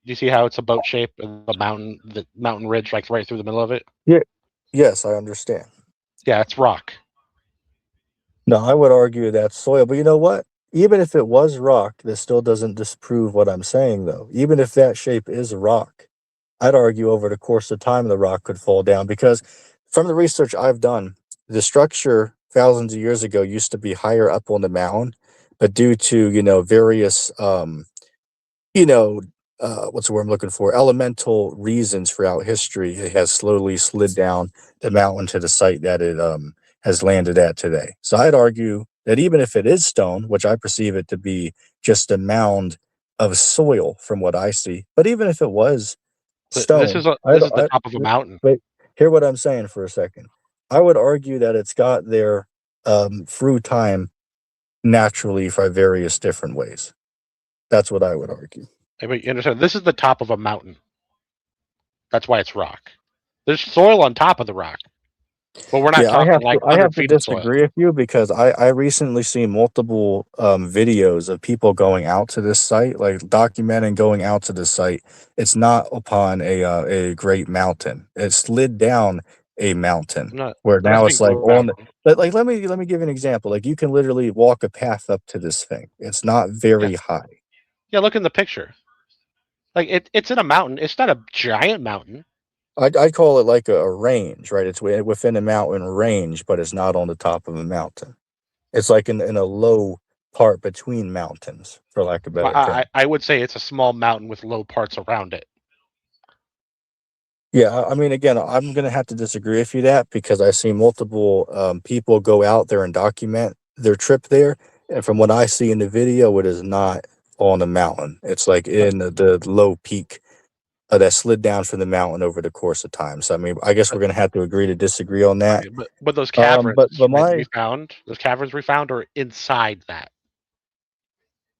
you see how it's a boat shape and the mountain ridge, like right through the middle of it? Yeah. Yes, I understand. Yeah, it's rock. No, I would argue that's soil, but you know what? Even if it was rock, this still doesn't disprove what I'm saying, though. Even if that shape is rock, I'd argue over the course of time the rock could fall down because from the research I've done, the structure thousands of years ago used to be higher up on the mountain, but due to, various you know, what's the word I'm looking for? Elemental reasons throughout history, it has slowly slid down the mountain to the site that it has landed at today. So I'd argue that even if it is stone, which I perceive it to be just a mound of soil from what I see, but even if it was But this stone, is the top of a mountain. wait, hear what I'm saying for a second. I would argue that it's got there through time naturally by various different ways. That's what I would argue. Hey, but you understand? This is the top of a mountain. That's why it's rock. There's soil on top of the rock, but we're not Yeah, talking like I 100 have to feet of soil. disagree with you because I recently seen multiple videos of people going out to this site, like documenting going out to this site. It's not upon a great mountain. It slid down a mountain I'm not. where I'm not now it's speaking like on ground. the, like let me give you an example. Like you can literally walk a path up to this thing. It's not Yeah, very high. yeah. Look in the picture. Like it's in a mountain. It's not a giant mountain. I call it like a range, right? It's within a mountain range, but it's not on the top of a mountain. It's like in a low part between mountains, for lack of a Well, better term. I would say it's a small mountain with low parts around it. Yeah, I mean, again, I'm gonna have to disagree with you that because I see multiple people go out there and document their trip there, and from what I see in the video, it is not on a mountain. It's like But, in the low peak that slid down from the mountain over the course of time. So I mean, I guess we're but gonna have to agree to disagree on that. okay, but those caverns But that my those caverns we found are inside that.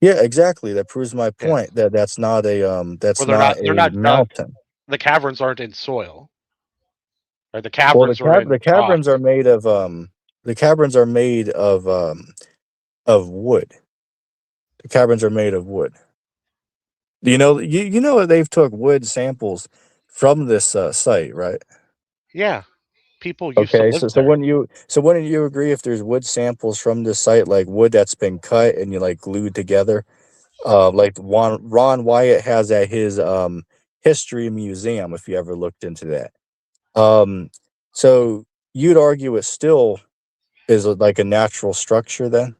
Yeah, exactly. That proves my Yeah. point that that's Well, not they're a not dug. mountain. The caverns aren't in soil. Right? The Well, caverns are the in rock. caverns are made of the caverns are made of wood. The caverns are made of wood. You know that they've took wood samples from this site, right? Yeah. People used to Okay, live there. so wouldn't you agree if there's wood samples from this site, like wood that's been cut and you like glued together? Like Ron Wyatt has at his history museum, if you ever looked into that. Um, so you'd argue it still is like a natural structure then?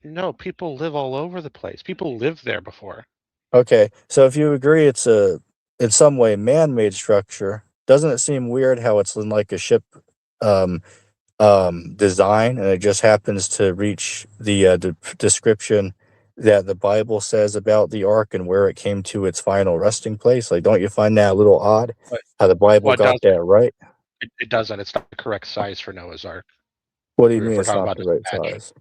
No, people live all over the place. People lived there before. Okay, so if you agree it's a in some way man-made structure, doesn't it seem weird how it's in like a ship um design and it just happens to reach the description that the Bible says about the ark and where it came to its final resting place? Like, don't you find that a little odd But how the well, Bible it got doesn't. that right? It doesn't. It's not the correct size for Noah's Ark. What do you If mean we're it's talking not about the the right statue, size?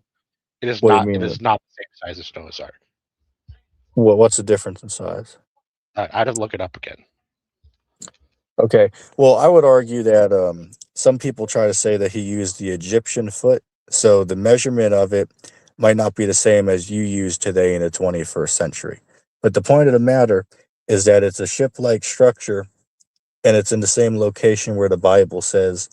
What do you mean? It is not the same size as Noah's Ark. What's the difference in size? I'd have to look it up again. Okay. Well, I would argue that some people try to say that he used the Egyptian foot, so the measurement of it might not be the same as you use today in the 21st century. But the point of the matter is that it's a ship-like structure, and it's in the same location where the Bible says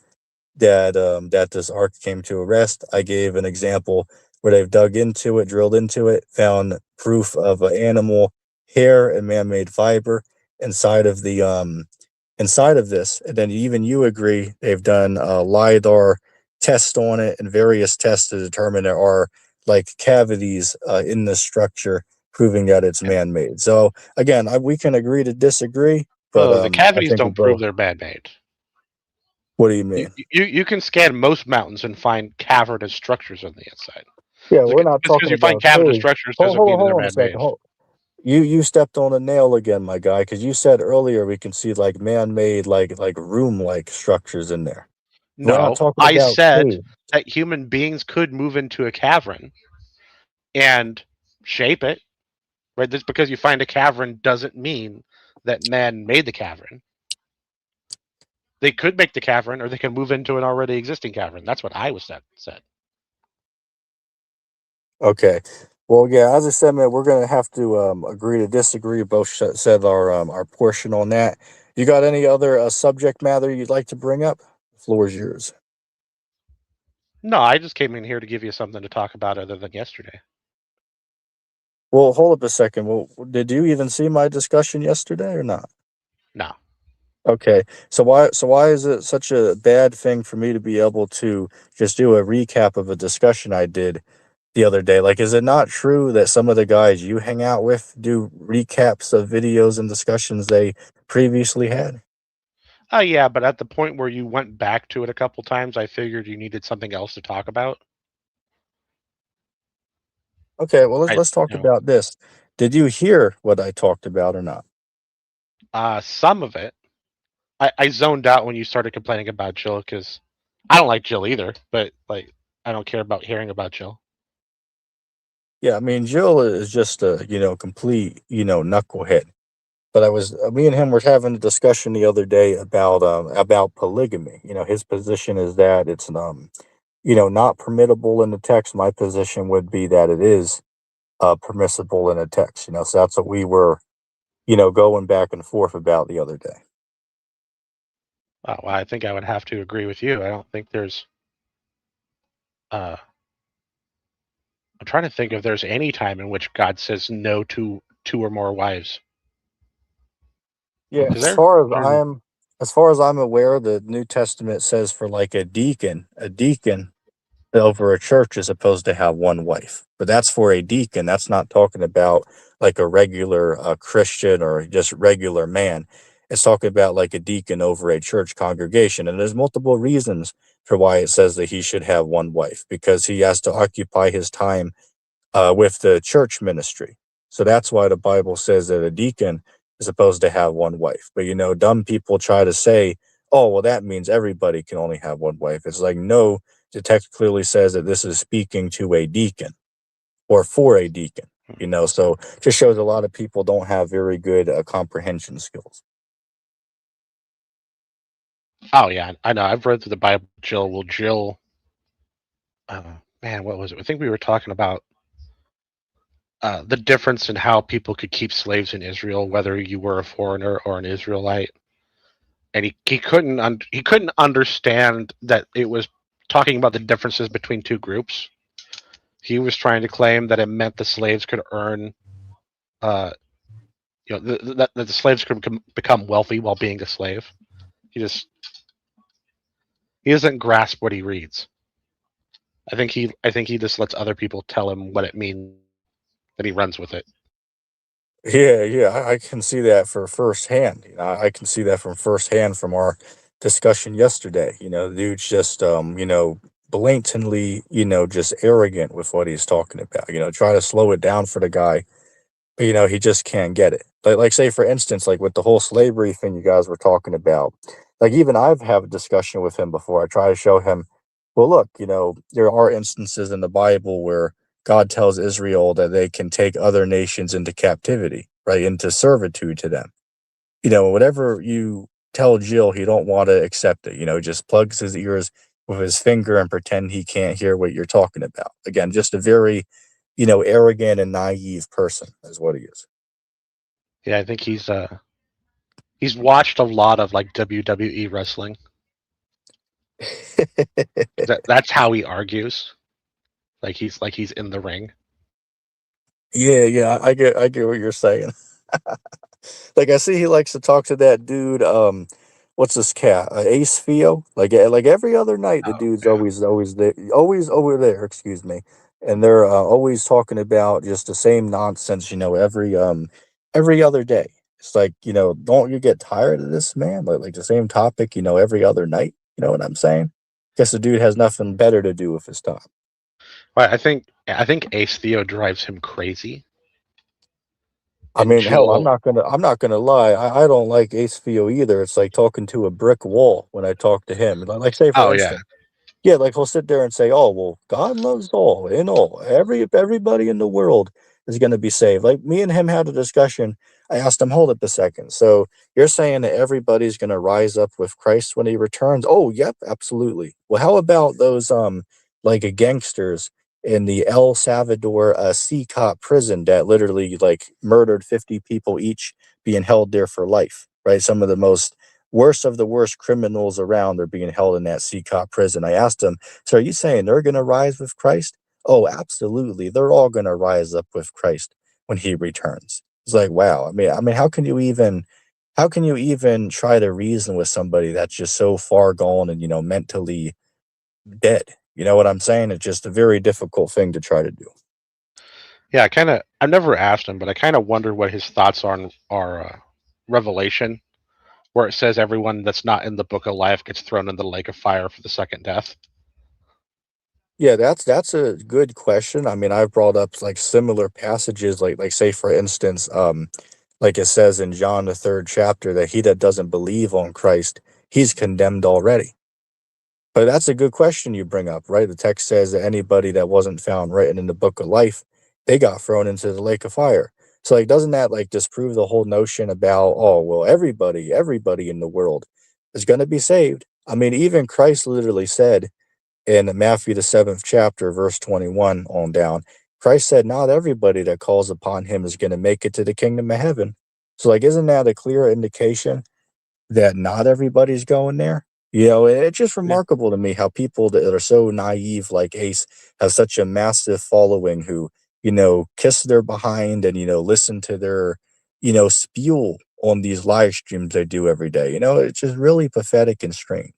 that this ark came to a rest. I gave an example where they've dug into it, drilled into it, found proof of an animal hair and man-made fiber inside of the inside of this. And then even you agree they've done a LiDAR test on it and various tests to determine there are like cavities in the structure, proving that it's Yeah. man-made. So again, we can agree to disagree, but The I cavities think we don't prove both. they're man-made. What do you You, mean? you can scan most mountains and find cavernous structures on the inside. Yeah, So we're not just because talking you find about cavernous cave. structures Hold, doesn't hold, mean that hold they're on a second. man-made. You stepped on a nail again, my guy, because you said earlier we can see like man-made, like room-like structures in there. We're not No, talking I about said cave. that human beings could move into a cavern and shape it. Right? Just because you find a cavern doesn't mean that man made the cavern. They could make the cavern, or they can move into an already existing cavern. That's what I was said. Okay. Well, yeah, as I said, man, we're gonna have to agree to disagree. Both said our portion on that. You got any other subject matter you'd like to bring up? The floor is yours. No, I just came in here to give you something to talk about other than yesterday. Well, hold up a second. Well, did you even see my discussion yesterday or not? No. Okay. So why is it such a bad thing for me to be able to just do a recap of a discussion I did the other day? Like, is it not true that some of the guys you hang out with do recaps of videos and discussions they previously had? Oh yeah, but at the point where you went back to it a couple times, I figured you needed something else to talk about. Okay, well I, let's talk you know, about this. Did you hear what I talked about or not? some of it. I zoned out when you started complaining about Jill because I don't like Jill either. But like, I don't care about hearing about Jill. Yeah, I mean, Jill is just a, complete, knucklehead. But me and him were having a discussion the other day about polygamy. His position is that it's not permittable in the text. My position would be that it is permissible in the text. So that's what we were, going back and forth about the other day. Well, I think I would have to agree with you. I don't think there's. Uh, I'm trying to think if there's any time in which God says no to two or more wives. Yeah, Is there? as far as I'm aware, the New Testament says for like a deacon over a church is supposed to have one wife, but that's for a deacon. That's not talking about like a regular Christian or just regular man. It's talking about like a deacon over a church congregation, and there's multiple reasons for why it says that he should have one wife because he has to occupy his time with the church ministry. So that's why the Bible says that a deacon is supposed to have one wife. But dumb people try to say, oh, well, that means everybody can only have one wife. It's like, no, the text clearly says that this is speaking to a deacon or for a deacon. So just shows a lot of people don't have very good comprehension skills. Oh yeah, I know. I've read through the Bible. Jill will Jill. Man, what was it? I think we were talking about the difference in how people could keep slaves in Israel, whether you were a foreigner or an Israelite, and he couldn't understand that it was talking about the differences between two groups. He was trying to claim that it meant the slaves could earn, uh, that the slaves could become wealthy while being a slave. He just he doesn't grasp what he reads. I think he just lets other people tell him what it means, and he runs with it. Yeah, yeah, I can see that for firsthand. I can see that from firsthand from our discussion yesterday. The dude's just, blatantly, just arrogant with what he's talking about. Try to slow it down for the guy, but he just can't get it. Like say for instance, like with the whole slavery thing you guys were talking about, like even I've had a discussion with him before. I try to show him, well, look, there are instances in the Bible where God tells Israel that they can take other nations into captivity, right, into servitude to them. Whatever you tell Jill, he don't want to accept it. Just plugs his ears with his finger and pretend he can't hear what you're talking about. Again, just a very, arrogant and naive person is what he is. Yeah, I think he's watched a lot of like WWE wrestling. That's how he argues. Like he's in the ring. Yeah, yeah, I get what you're saying. Like I see he likes to talk to that dude. What's this cat? Ace Theo. Like every other night, the Oh dude's yeah. always there, always over there. Excuse me. And they're always talking about just the same nonsense. Every other day. It's like don't you get tired of this, man? Like the same topic, every other night. You know what I'm saying? Guess the dude has nothing better to do with his time. Well, I think Ace Theo drives him crazy, I and mean, hell, I'm Jill. not gonna I'm not gonna lie. I don't like Ace Theo either. It's like talking to a brick wall when I talk to him. Like say for Oh yeah, instance, yeah, like he'll sit there and say, "Oh, well, God loves all in all. Everybody in the world is going to be saved." Like me and him had a discussion. I asked him, "Hold up a second. So you're saying that everybody's going to rise up with Christ when he returns?" "Oh, yep, absolutely." "Well, how about those like gangsters in the El Salvador sea cop prison that literally like murdered 50 people each, being held there for life, right? Some of the most worst of the worst criminals around are being held in that CCOP prison." I asked him, "So are you saying they're going to rise with Christ?" "Oh, absolutely. They're all going to rise up with Christ when he returns." It's like, wow. I mean, how can you even try to reason with somebody that's just so far gone and, mentally dead? You know what I'm saying? It's just a very difficult thing to try to do. yeah. I've never asked him, but I kind of wonder what his thoughts are on our Revelation, where it says everyone that's not in the book of life gets thrown in the lake of fire for the second death. Yeah, that's a good question. I mean, I've brought up like similar passages, like say for instance, like it says in John the third chapter that he that doesn't believe on Christ, he's condemned already. But that's a good question you bring up, right? The text says that anybody that wasn't found written in the book of life, they got thrown into the lake of fire. So like doesn't that like disprove the whole notion about, oh well, everybody in the world is gonna be saved? I mean, even Christ literally said in Matthew the seventh chapter, verse 21 on down, Christ said, "Not everybody that calls upon him is going to make it to the kingdom of heaven." So, like, isn't that a clear indication that not everybody's going there? It's just Yeah, remarkable to me how people that are so naive, like Ace, have such a massive following who, kiss their behind and, listen to their, spew on these live streams they do every day. It's just really pathetic and strange.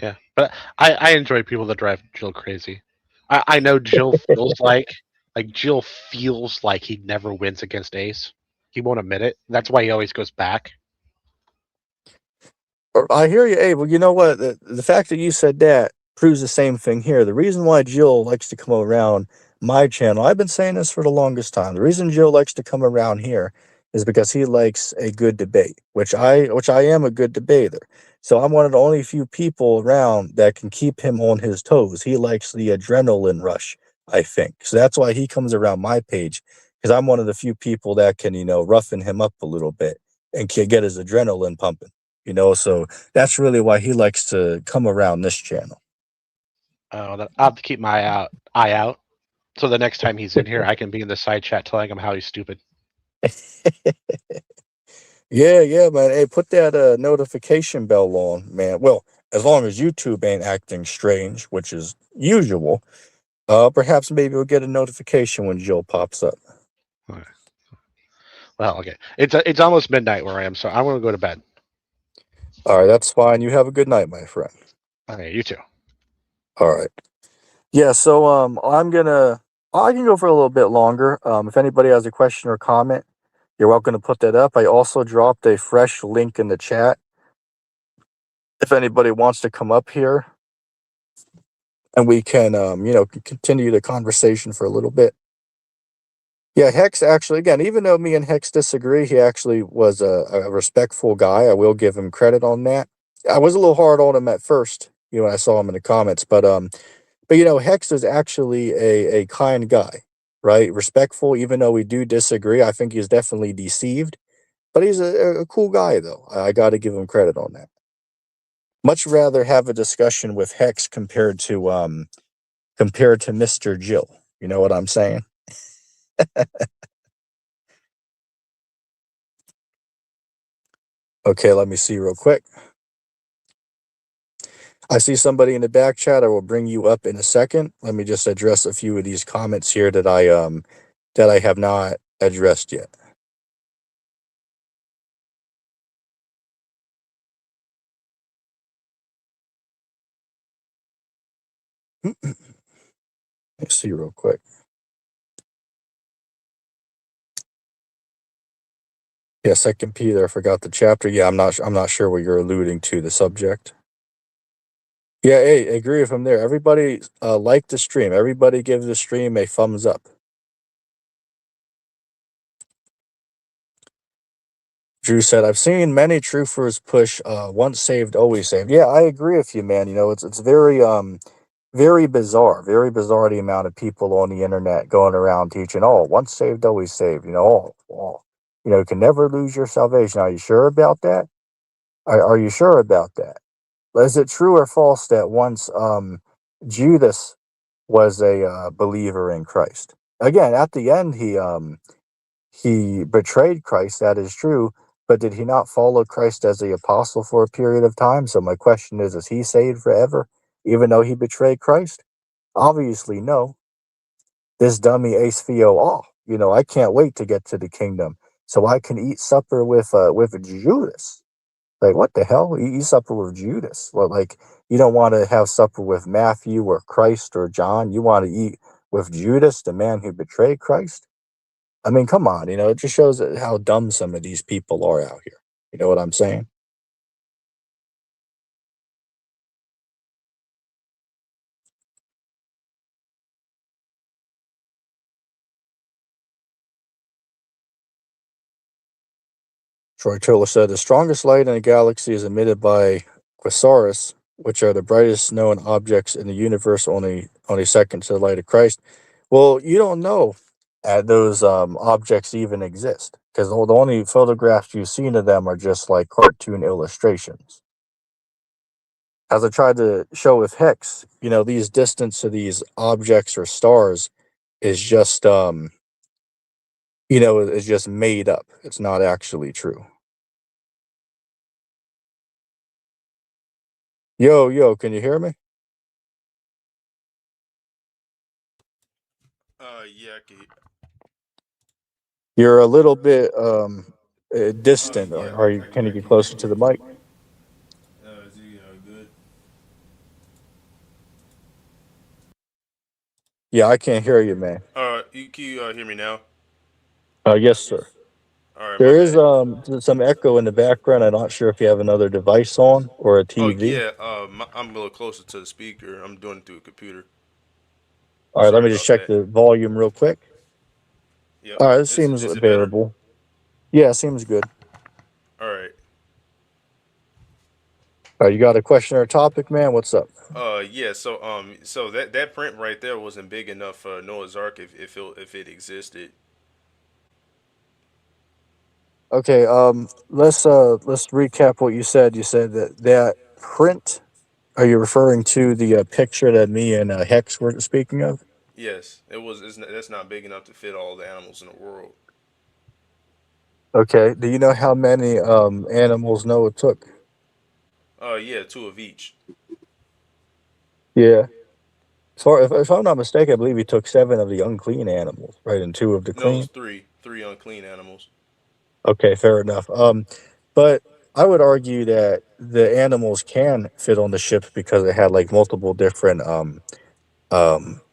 yeah. But I enjoy people that drive Jill crazy. I know Jill feels like he never wins against Ace. He won't admit it. That's why he always goes back. I hear you, Abe. Well, you know what? The fact that you said that proves the same thing here. The reason why Jill likes to come around my channel, I've been saying this for the longest time. The reason Jill likes to come around here is because he likes a good debate, which I am a good debater. So I'm one of the only few people around that can keep him on his toes. He likes the adrenaline rush, I think. So that's why he comes around my page, because I'm one of the few people that can, roughen him up a little bit and can get his adrenaline pumping. So that's really why he likes to come around this channel. I'll have to keep my eye out. So the next time he's in here, I can be in the side chat telling him how he's stupid. Yeah, yeah, man. Hey, put that notification bell on, man. Well, as long as YouTube ain't acting strange, which is usual, perhaps maybe we'll get a notification when Jill pops up. Okay. Well, okay. It's almost midnight where I am, so I'm gonna go to bed. All right, that's fine. You have a good night, my friend. Okay, you too. All right. Yeah, so I can go for a little bit longer. If anybody has a question or comment, you're welcome to put that up. I also dropped a fresh link in the chat if anybody wants to come up here and we can continue the conversation for a little bit. Yeah, Hex actually, again, even though me and Hex disagree, he actually was a respectful guy. I will give him credit on that. I was a little hard on him at first, when I saw him in the comments, but Hex is actually a kind guy, right? Respectful, even though we do disagree. I think he's definitely deceived, but he's a cool guy, though. I got to give him credit on that. Much rather have a discussion with Hex compared to Mr. Jill. You know what I'm saying? Okay, let me see real quick. I see somebody in the back chat. I will bring you up in a second. Let me just address a few of these comments here that I have not addressed yet. Let's see real quick. Yeah, Second Peter. I forgot the chapter. Yeah, I'm not sure what you're alluding to. The subject. Yeah, hey, agree with him there. Everybody like the stream. Everybody give the stream a thumbs up. Drew said, "I've seen many truthers push once saved, always saved." Yeah, I agree with you, man. You know, it's very bizarre the amount of people on the internet going around teaching, "Oh, once saved, always saved." You know, you can never lose your salvation. Are you sure about that? Are you sure about that? Is it true or false that once Judas was a believer in Christ? Again, at the end, he betrayed Christ. That is true, but did he not follow Christ as the apostle for a period of time? So my question is he saved forever, even though he betrayed Christ? Obviously, no. This dummy ace theo all. I can't wait to get to the kingdom so I can eat supper with Judas. Like, what the hell? Eat supper with Judas? Well, like, you don't want to have supper with Matthew or Christ or John. You want to eat with Judas, the man who betrayed Christ? I mean, come on. It just shows how dumb some of these people are out here. You know what I'm saying? Troy Turtle said the strongest light in a galaxy is emitted by quasars, which are the brightest known objects in the universe, only second to the light of Christ. Well, you don't know those objects even exist because the only photographs you've seen of them are just like cartoon illustrations. As I tried to show with Higgs, these distance of these objects or stars is just is just made up. It's not actually true. Yo, can you hear me? Yeah, I can. You're a little bit distant. Yeah, Are you? Can you get closer to the mic? is he good? Yeah, I can't hear you, man. Can you hear me now? Yes, sir. All right, my There is bad. some echo in the background. I'm not sure if you have another device on or a Oh TV. yeah, I'm a little closer to the speaker. I'm doing it through a computer. All right, let Sorry me just about check that. the volume real quick. Yep. All right, this Is seems is it better? bearable. Yeah, seems good. All right. All right, you got a question or a topic, man? What's up? Yeah. So that print right there wasn't big enough for Noah's Ark if it existed. Okay, let's recap what you said. You said that print. Are you referring to the picture that me and Hex were speaking of? Yes, it was. That's not big enough to fit all the animals in the world. Okay. Do you know how many animals Noah took? Yeah, two of each. Yeah. If I'm not mistaken, I believe he took 7 of the unclean animals, right, and 2 of the No, it was clean. three unclean animals. Okay, fair enough. But I would argue that the animals can fit on the ship because it had like multiple different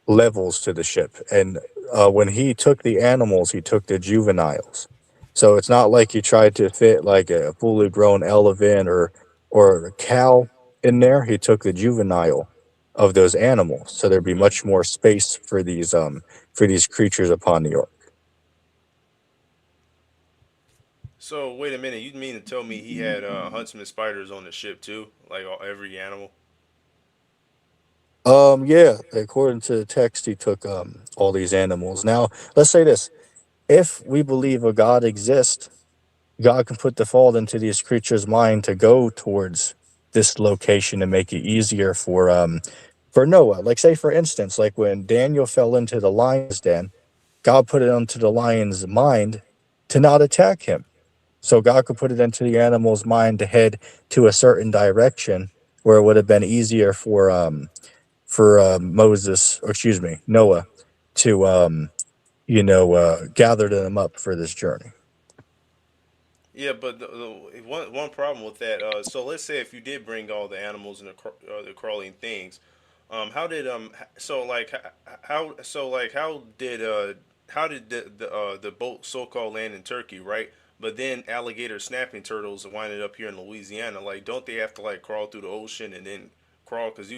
levels to the ship. And when he took the animals, he took the juveniles. So it's not like he tried to fit like a fully grown elephant or a cow in there. He took the juvenile of those animals, so there'd be Hmm. much more space for these creatures upon the ark. So wait a minute, you mean to tell me he had huntsman spiders on the ship too, like every animal? Yeah, according to the text, he took all these animals. Now, let's say this: if we believe a God exists, God can put the fault into these creatures' mind to go towards this location to make it easier for Noah. Like say for instance, like when Daniel fell into the lion's den, God put it onto the lion's mind to not attack him. So God could put it into the animal's mind to head to a certain direction where it would have been easier for Moses, or excuse me, Noah, to gather them up for this journey. Yeah, but the one problem with that. So let's say if you did bring all the animals and the crawling things, how did so like how did the boat so called land in Turkey, right? But then alligator snapping turtles winded up here in Louisiana. Like, don't they have to like crawl through the ocean and then crawl? Because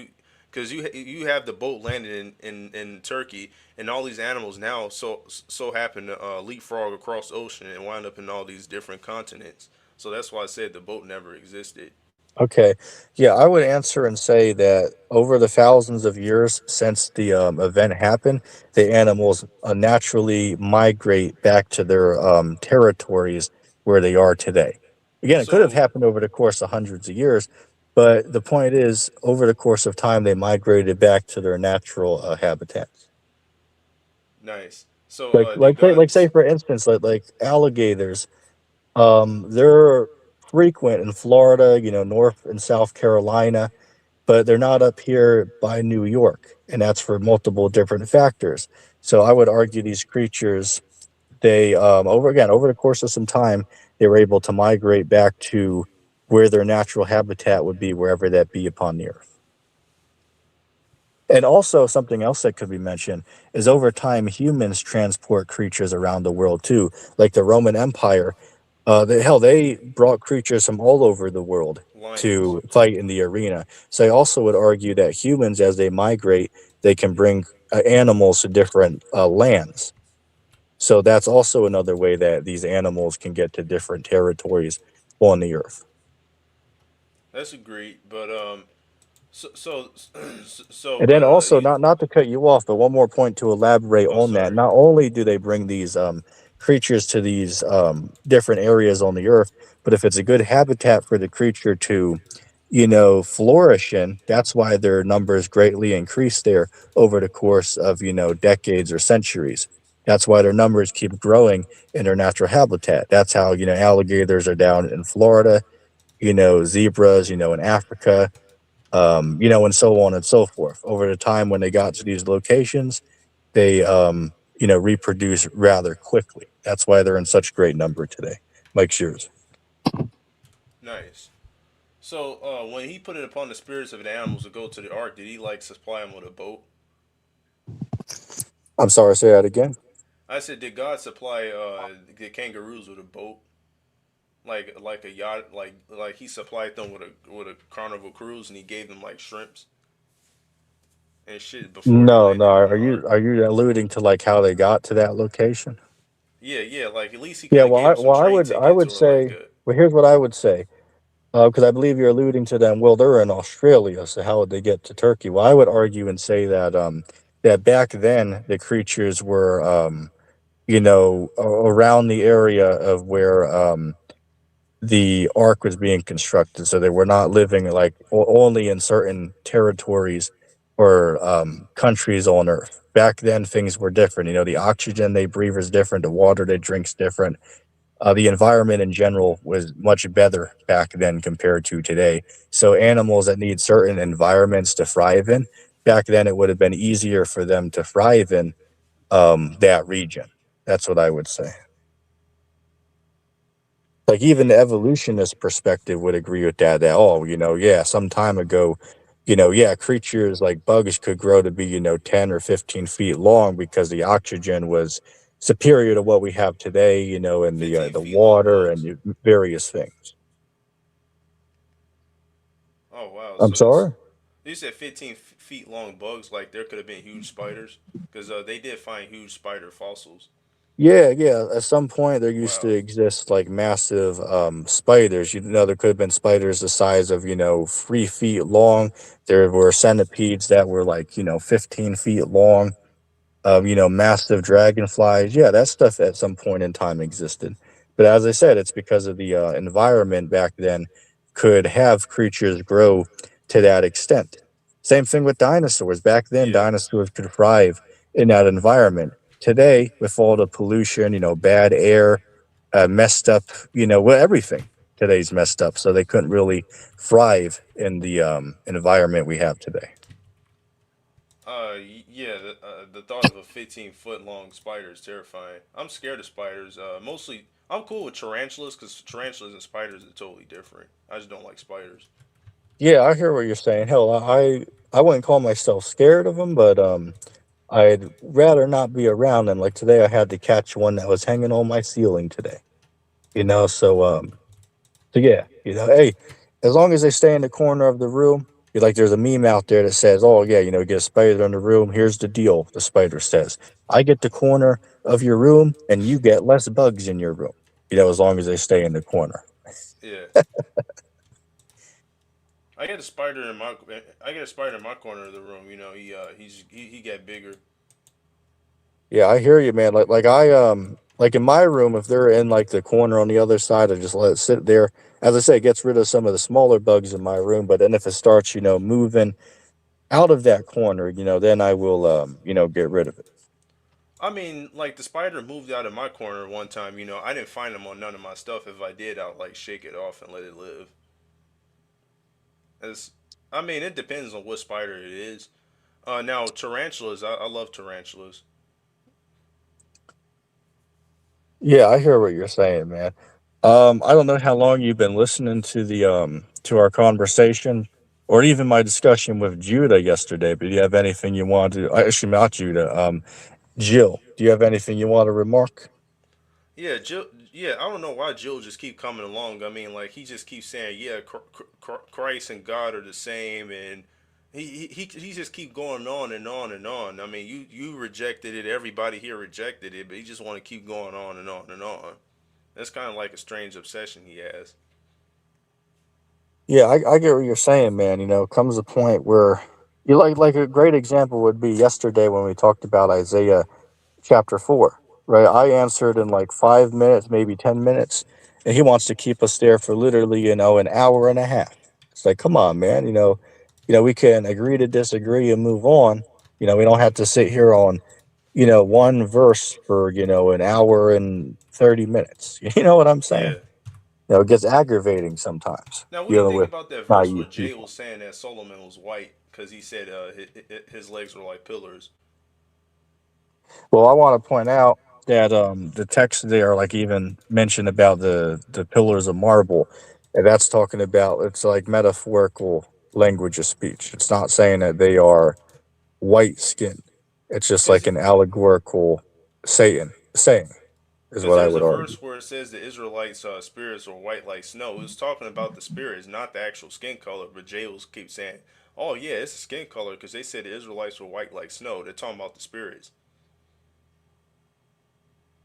you have the boat landed in Turkey, and all these animals now so happen to leapfrog across the ocean and wind up in all these different continents. So that's why I said the boat never existed. Okay. Yeah, I would answer and say that over the thousands of years since the event happened, the animals naturally migrate back to their territories where they are today. Again, it could have So happened over the course of hundreds of years, but the point is, over the course of time, they migrated back to their natural habitats. nice. So Like, did say God's for instance, like alligators. They're frequent in Florida, North and South Carolina, but they're not up here by New York, and that's for multiple different factors. So I would argue these creatures, they over the course of some time, they were able to migrate back to where their natural habitat would be, wherever that be upon the earth. And also, something else that could be mentioned is over time, humans transport creatures around the world too. Like the Roman Empire, they brought creatures from all over the world lions? to fight in the arena. So I also would argue that humans, as they migrate, they can bring animals to different lands. So that's also another way that these animals can get to different territories on the earth. That's agreed. But so so so And then also, you, not to cut you off, but one more point to elaborate oh, on that. sorry. Not only do they bring these creatures to these different areas on the earth, but if it's a good habitat for the creature to, flourish in, that's why their numbers greatly increase there over the course of, decades or centuries. That's why their numbers keep growing in their natural habitat. That's how, alligators are down in Florida, zebras, in Africa, and so on and so forth. Over the time when they got to these locations, they, reproduce rather quickly. That's why they're in such great number today. Mike Shears. Nice. So when he put it upon the spirits of the animals to go to the ark, did he like supply them with a boat? I'm sorry, say that again. I said, did God supply the kangaroos with a boat, like a yacht, like he supplied them with a carnival cruise, and he gave them like shrimps and shit before they No, no. landed on the Are ark? you alluding to like how they got to that location? Yeah, yeah. Like at least he could Yeah. have gave them some I train would I tickets would or like say. a. Well, here's what I would say. Because I believe you're alluding to them. Well, they're in Australia, so how would they get to Turkey? Well, I would argue and say that that back then the creatures were around the area of where the ark was being constructed. So they were not living like only in certain territories or countries on Earth. Back then, things were different. The oxygen they breathe is different. The water they drink's different. The environment in general was much better back then compared to today. So animals that need certain environments to thrive in, back then it would have been easier for them to thrive in that region. That's what I would say. Like even the evolutionist perspective would agree with that. That yeah, some time ago, yeah, creatures like bugs could grow to be 10 or 15 feet long because the oxygen was superior to what we have today. And 15 the feet long water bugs. and various things. Oh wow! I'm So it's sorry. you said 15 feet long bugs. Like there could have been huge spiders because they did find huge spider fossils. Yeah, yeah. At some point, there used to Wow. exist like massive spiders. There could have been spiders the size of 3 feet long. There were centipedes that were like 15 feet long. Massive dragonflies. Yeah, that stuff at some point in time existed. But as I said, it's because of the environment back then could have creatures grow to that extent. Same thing with dinosaurs. Back then, Yeah. dinosaurs could thrive in that environment. Today, with all the pollution, bad air, messed up. Well, everything today's messed up, so they couldn't really thrive in the environment we have today. Yeah, the thought of a 15-foot long spider is terrifying. I'm scared of spiders. Mostly, I'm cool with tarantulas because tarantulas and spiders are totally different. I just don't like spiders. Yeah, I hear what you're saying. Hell, I wouldn't call myself scared of them, but I'd rather not be around them. Like today, I had to catch one that was hanging on my ceiling today. So yeah, hey, as long as they stay in the corner of the room, like there's a meme out there that says, "Oh yeah, get a spider in the room. Here's the deal." The spider says, "I get the corner of your room, and you get less bugs in your room." As long as they stay in the corner. Yeah, I get a spider in my corner of the room. He got bigger. Yeah, I hear you, man. Like like in my room, if they're in like the corner on the other side, I just let it sit there. As I say, it gets rid of some of the smaller bugs in my room. But then if it starts, moving out of that corner, then I will, get rid of it. I mean, like the spider moved out of my corner one time. I didn't find him on none of my stuff. If I did, I'd like shake it off and let it live. As I mean, it depends on what spider it is. Now tarantulas, I love tarantulas. Yeah, I hear what you're saying, man. I don't know how long you've been listening to our conversation or even my discussion with Judah yesterday, but do you have anything you want to actually not Judah, Jill, do you have anything you want to remark? Yeah, Jill. Yeah, I don't know why Jill just keep coming along. I mean, like he just keeps saying, yeah, Christ and God are the same, and he just keep going on and on and on. I mean, you rejected it. Everybody here rejected it, but he just want to keep going on and on and on. That's kind of like a strange obsession he has. Yeah, I get what you're saying, man. Comes a point where you like a great example would be yesterday when we talked about Isaiah chapter 4, right? I answered in like 5 minutes, maybe 10 minutes, and he wants to keep us there for literally, an hour and a half. It's like, come on, man. We can agree to disagree and move on. We don't have to sit here on, one verse for, an hour and 30 minutes. You know what I'm saying? Yeah. It gets aggravating sometimes Now, what do you dealing think with about that verse where naive Jay people. was saying that Solomon was white because he said his legs were like pillars? Well, I want to point out that the text there, like even mentioned about the pillars of marble, and that's talking about it's like metaphorical language of speech. It's not saying that they are white skinned. It's just Is like it? an allegorical saying is Because what I there's would a argue. verse where it says the Israelites' spirits were white like snow. It was talking about the spirits, not the actual skin color. But Jay will keep saying, "Oh yeah, it's the skin color," because they said the Israelites were white like snow. They're talking about the spirits.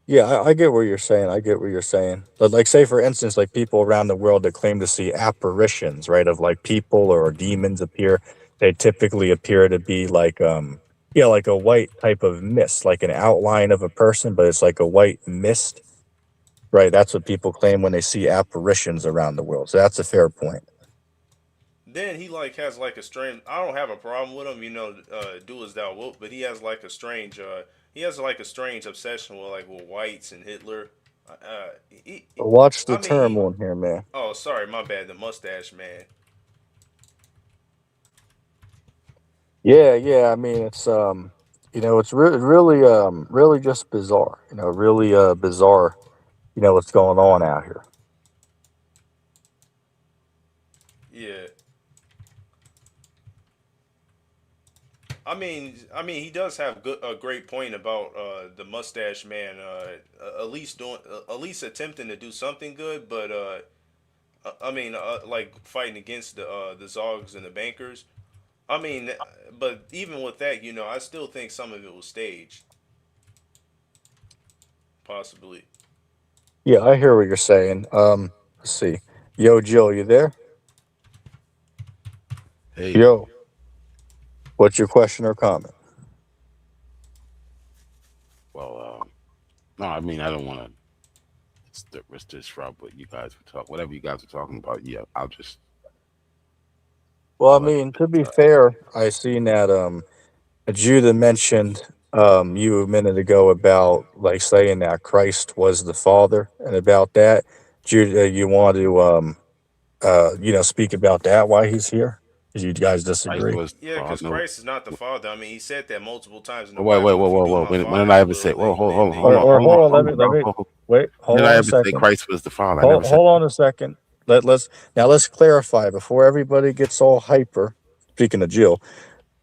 Yeah, I get what you're saying. I get what you're saying. But like, say for instance, like people around the world that claim to see apparitions, right, of like people or demons appear, they typically appear to be like, yeah, like a white type of mist, like an outline of a person, but it's like a white mist, right? That's what people claim when they see apparitions around the world. So that's a fair point. Then he like has like a strange. I don't have a problem with him, do as thou wilt. But he has like a strange. He has like a strange obsession with whites and Hitler. Watch the I mean, term on here, man. oh, sorry, my bad. The mustache man. Yeah, yeah. I mean, it's really just bizarre. Really bizarre. What's going on out here. Yeah. He does have a great point about the mustache man. At least attempting to do something good, but like fighting against the Zogs and the bankers. I mean, but even with that, I still think some of it was staged, possibly. Yeah, I hear what you're saying. Let's see. Yo, Jill, you there? Hey, Yo, what's your question or comment? well, no, I mean I don't want to disrupt what you guys were talking. Whatever you guys were talking about, yeah, Well, I I'll let. mean, to be fair, I seen that Judah mentioned you a minute ago about like saying that Christ was the Father, and about that, you want to speak about that why he's here? Do you guys Christ disagree? was the Yeah, Father. because No. Christ is not the Father. I mean, he said that multiple times in the Wait, Bible. If you do whoa. my When did I Father's ever say? will, Whoa, then Or, or hold on, let me hold on. wait, When hold did I on a ever say second. Christ was the Father? I never said Hold that. on a second. Let's clarify before everybody gets all hyper. Speaking of Jill,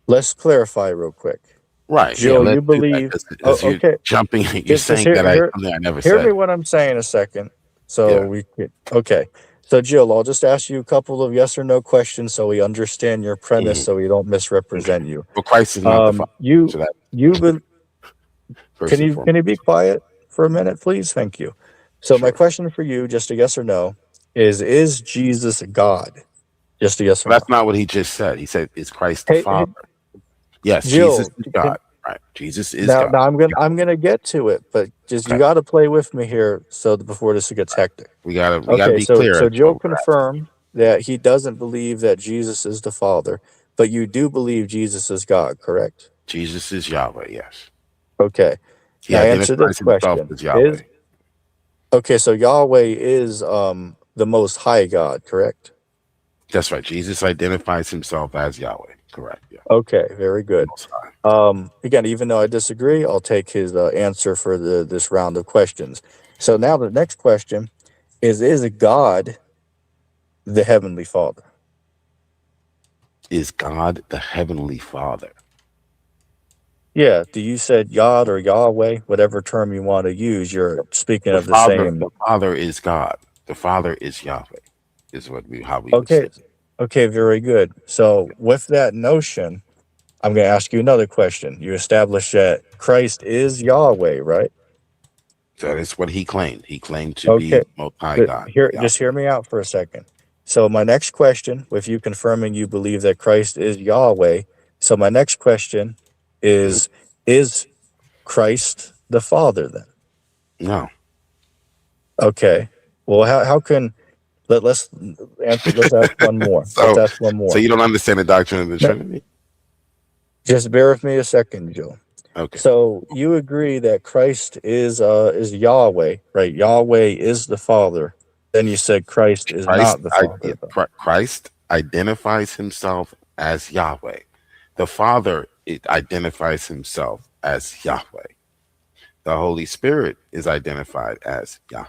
let's clarify real quick. Right. Yeah, Jill, you let's do that believe? Oh, because you're okay. jumping. You're Just saying that something I never hear me said. what I'm saying a second. So Yeah. we could, okay. So Jill, I'll just ask you a couple of yes or no questions so we understand your premise, Mhm. so we don't Okay. misrepresent you. Well, Christ is not the Father. You So that you be, first and can foremost. you be quiet for a minute, please? Thank you. So my Sure. question for you, just a yes or no, is Jesus God? Just a yes or But that's no. not what he just said. He said, "Is Christ the Hey, Father?" Yes, Jesus Jill, is God. Right. Jesus is now God. I'm gonna get to it, but just you Okay. got to play with me here, so before this gets hectic. We gotta Okay, be clear as so to what Jill we're asking. confirmed that he doesn't believe that Jesus is the Father, but you do believe Jesus is God, correct? Jesus is Yahweh. Yes. Okay. He Now answer this identifies himself question. as Yahweh. So Yahweh is the most high God, correct? That's right. Jesus identifies himself as Yahweh. Correct. Yeah. Okay, very The good. Most High. Again, even though I disagree, I'll take his answer for this round of questions. So now the next question is God the Heavenly Father? Is God the Heavenly Father? Yeah, do you said Yod or Yahweh, whatever term you want to use, you're speaking The of the Father. same. The Father is God. The Father is Yahweh. Is how we would say Okay, it. okay, very good. So with that notion, I'm going to ask you another question. You established that Christ is Yahweh, right? That is what he claimed. He claimed to be Okay, the Most High but God. Yahweh. just hear me out for a second. So my next question, with you confirming you believe that Christ is Yahweh, so my next question Mhm. is Christ the Father then? No. Okay. Well, how can let's answer? Let's ask one more. Let's so, ask one so more. you don't understand the doctrine of the No, Trinity? just bear with me a second, Joe. Okay. So you agree that Christ is Yahweh, right? Yahweh is the Father. Then you said Christ is not the Father, though. Christ identifies himself as Yahweh. The Father identifies himself as Yahweh. The Holy Spirit is identified as Yahweh.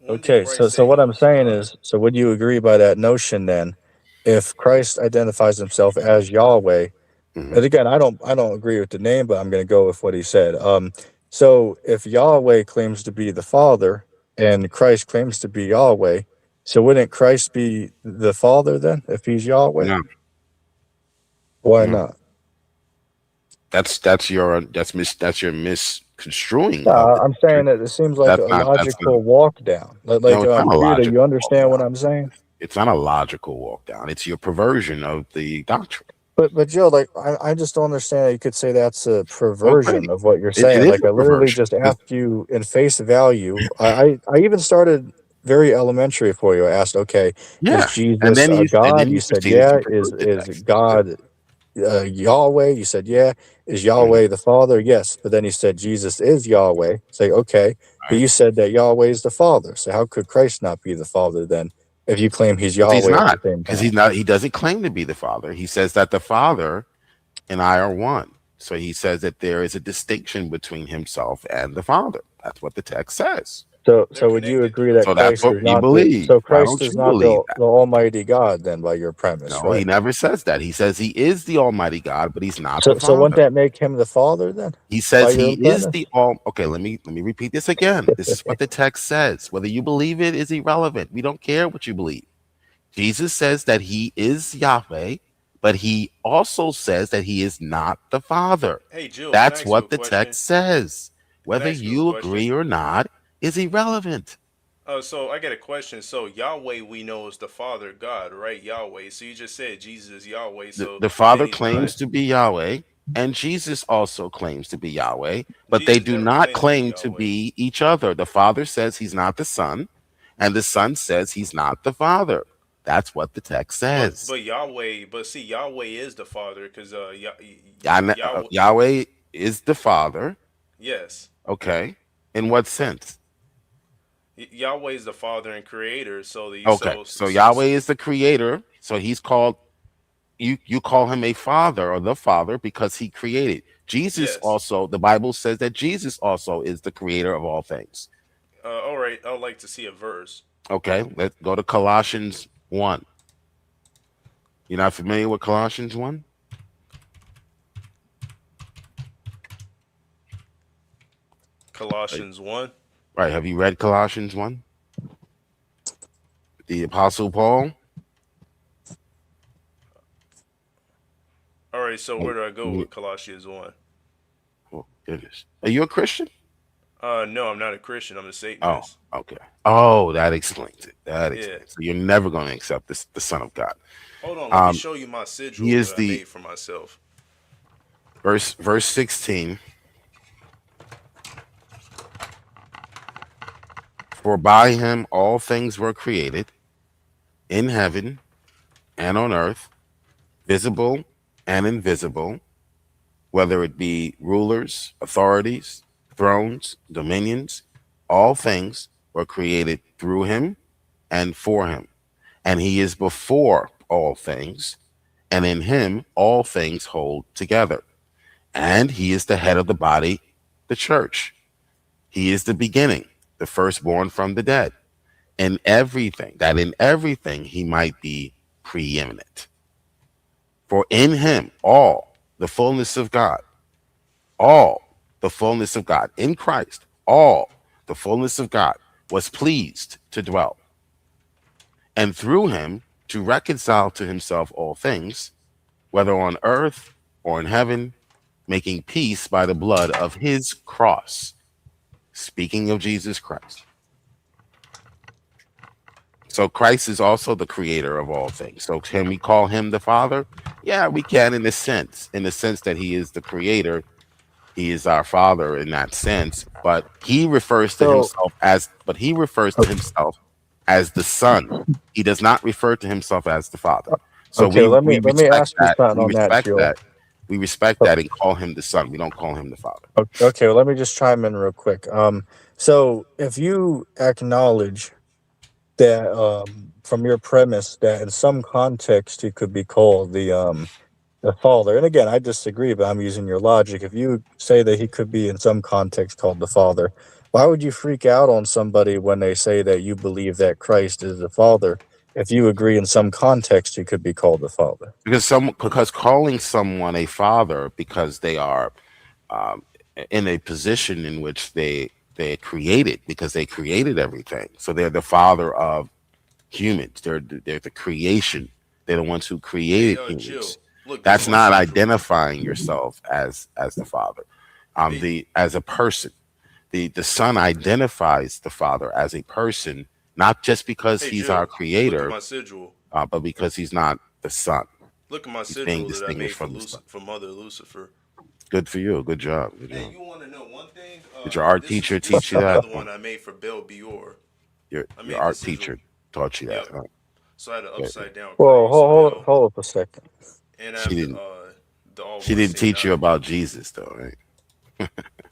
when did Okay, Christ so say what he I'm was saying God? is, so would you agree by that notion then? If Christ identifies himself as Yahweh, Hmm. and again, I don't agree with the name, but I'm going to go with what he said. So if Yahweh claims to be the Father and Christ claims to be Yahweh, so wouldn't Christ be the Father then if he's Yahweh? No, Why no. not? That's your misconstruing of the I'm doctrine. saying that it seems like a That's not. logical walk down. No, it's not a Judah, you logical walk understand what down. I'm saying? It's not a logical walk down. It's your perversion of the doctrine. But Jill, like I just don't understand how you could say that's a Well, great. perversion of what you're It saying. is Like a I literally perversion. just asked you in face value. I even started very elementary for you. I asked, okay, is Yeah, Jesus a and God? then You you said proceeded to yeah. pervert the Is text. God Yahweh? You said yeah. Is Mhm. Yahweh the Father? Yes. But then he said Jesus is Yahweh. Say okay, but Right? you said that Yahweh is the Father. So how could Christ not be the Father then? If you claim he's Because he's Yahweh at not. the same Because time. he's not. He doesn't claim to be the Father. He says that the Father and I are one. So he says that there is a distinction between himself and the Father. That's what the text says. They're So would you connected agree though. that So that's Christ what is we not the believe. so Why Christ don't is you not believe that? the Almighty God then by your premise, No, he right? never says that. He says he is the Almighty God, but he's not the So wouldn't Father. that make him the Father then He by says your he own is premise? the all. Okay, let me repeat this again. This is what the text says. Whether you believe it is irrelevant. We don't care what you believe. Jesus says that he is Yahweh, but he also says that he is not the Father. Hey Jill, can I That's ask you a what the question? text says. Can I Whether ask you a you question? agree or not is irrelevant. So I got a question. So Yahweh we know is the Father God, right? Yahweh. So you just said Jesus is Yahweh. So The then Father he's God. claims to be Yahweh, and Jesus also claims to be Yahweh, but they Jesus do never not claimed to be claim to Yahweh. be each other. The Father says he's not the Son, and the Son says he's not the Father. That's what the text says. But Yahweh, but see Yahweh is the Father because Yahweh, Yahweh. Yahweh is the Father. Yes. Okay. In what sense? Yahweh is the Father and Creator. So the Okay. So Yahweh is the creator. So he's called, you call him a father or the Father because he created. Jesus yes. also, the Bible says that Jesus also is the creator of all things. All right. I'd like to see a verse. Okay. Let's go to Colossians 1. You're not familiar with Colossians 1? Colossians 1. Right. Have you read Colossians 1? The Apostle Paul? All right. So Oh, where do I go with Colossians 1? oh, goodness. Are you a Christian? No, I'm not a Christian. I'm a Oh, Satanist. okay. Oh, that explains it. That Yeah. explains. So you're never going to accept this, the Son of God. Hold on. Let me show you my He sigil is that I the made for myself. verse 16. For by him all things were created in heaven and on earth, visible and invisible, whether it be rulers, authorities, thrones, dominions, all things were created through him and for him. And he is before all things, and in him all things hold together. And he is the head of the body, the church. He is the beginning, the firstborn from the dead, in everything he might be preeminent. For in him all the fullness of God, all the fullness of God, in Christ, all the fullness of God was pleased to dwell, and through him to reconcile to himself all things, whether on earth or in heaven, making peace by the blood of his cross. Speaking of Jesus Christ. So Christ is also the creator of all things. So can we call him the Father? Yeah, we can in the sense that he is the creator. He is our Father in that sense, but he refers to So, himself as the Son. He does not refer to himself as the Father. So okay, we let me respect ask you that. something We on that, respect Jill. that. We respect that and call him the Son. We don't call him the Father. Okay, well, let me just chime in real quick. So if you acknowledge that, from your premise that in some context he could be called the father, and again, I disagree, but I'm using your logic. If you say that he could be in some context called the father, why would you freak out on somebody when they say that you believe that Christ is the father? If you agree in some context he could be called the father. Because calling someone a father because they are um, in a position in which they created, because they created everything, so they're the father of humans. They're the creation. They're the ones who created Hey, humans. Jill. Look, this is That's my not sigil. identifying yourself as the father. Hey, As a person, the son identifies the father as a person, not just because hey, he's our Jill. Look at creator, my sigil. but because he's not the son. Look at my He's being sigil that I made distinguished for from the son. For Mother Lucifer. Good for you. Good job. Good Hey, job. you want to know one thing? Did your art teacher This teach is you that? another one I made for Bel Bior. I Your made the art sigil. teacher taught you that. Yep. Huh? So I had an Good. upside down Whoa, Clarius Bell, hold up a second. and I She have didn't. the all She one didn't Saint teach you Nine. about Jesus, though, right?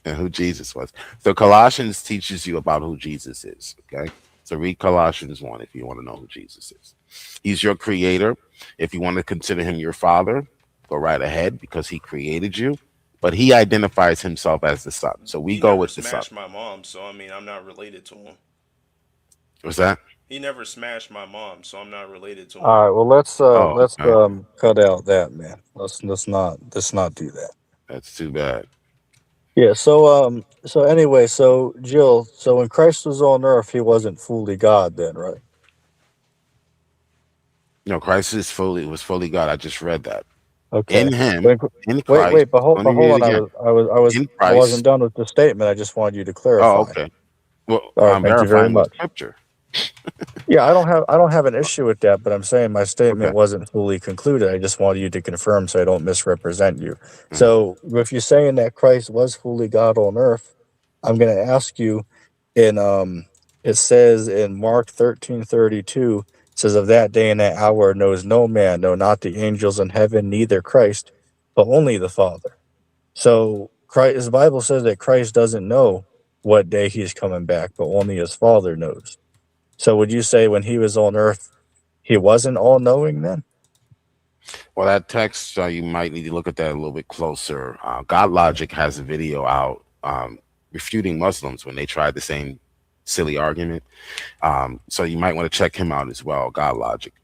And who Jesus was. So Colossians teaches you about who Jesus is. Okay. So read Colossians 1 if you want to know who Jesus is. He's your creator. If you want to consider him your father, go right ahead because he created you. But he identifies himself as the son. So we He go never with the son. smashed my mom, so I mean I'm not related to him. What's that? He never smashed my mom, so I'm not related to him. All right, well, Oh, let's okay. cut out that, man. Let's not do that. That's too bad. Yeah, so anyway, so Jill, so when Christ was on earth, he wasn't fully God then, right? No, Christ was fully God. I just read that. Okay. In him, Wait, in wait, Christ, but let me hold read it on. again. In I Christ. wasn't done with the statement. I just wanted you to Oh, clarify. okay. Well, All right, I'm thank you very verifying with much. scripture. Yeah, I don't have an issue with that, but I'm saying my Okay. statement wasn't fully concluded. I just wanted you to confirm so I don't misrepresent you. Mhm. So if you're saying that Christ was fully God on earth, I'm going to ask you in it says in Mark 13:32, it says of that day and that hour knows no man, no not the angels in heaven, neither Christ, but only the Father. So Christ, the Bible says that Christ doesn't know what day he's coming back, but only his Father knows. So would you say when he was on earth, he wasn't all knowing then? Well, that text, you might need to look at that a little bit closer. God Logic has a video out refuting Muslims when they tried the same silly argument. So you might want to check him out as well, God Logic.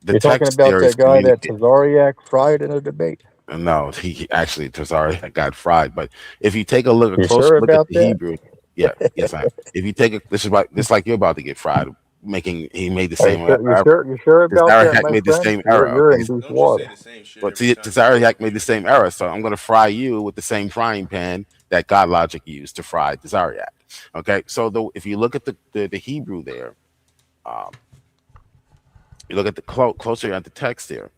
The You're talking text about there is that guy that communicated. Tazariak fried in a debate? No, he actually Tazari got fried. But if you take a look, a You closer sure look at about the that? Hebrew, yeah, yes, I am. If you take a, this like you're about to get fried, he made the Are you same sure? error. You sure about that, Tazariak my made the friend? same error. You're Okay, in deep Don't just say water. the same shit but every see, time you come Tazariak up made the here. same error, so I'm going to fry you with the same frying pan that God Logic used to fry Tazariak. Okay, so if you look at the Hebrew there, um, you look at the closer at the text there.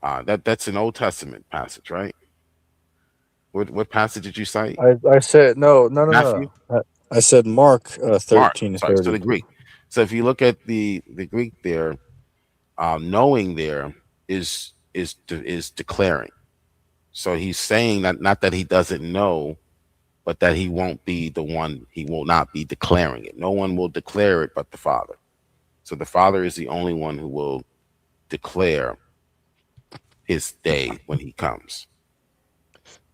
That's an Old Testament passage, right? What passage did you cite? I said no. Matthew, I said Mark Mark. 13 Sorry, so the 32. Greek. So if you look at the Greek there, knowing there is declaring. So he's saying that not that he doesn't know, but that he won't be the one. He will not be declaring it. No one will declare it but the Father. So the Father is the only one who will declare his day when he comes.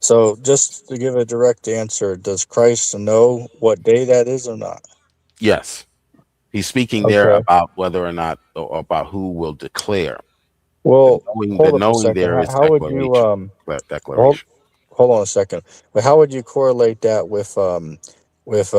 So just to give a direct answer, does Christ know what day that is or not? Yes, he's speaking there Okay. about whether or not, or about who will declare. Well, The hold up a knowing second. there is How would you declaration. hold Declaration. hold on a second. But how would you correlate that with was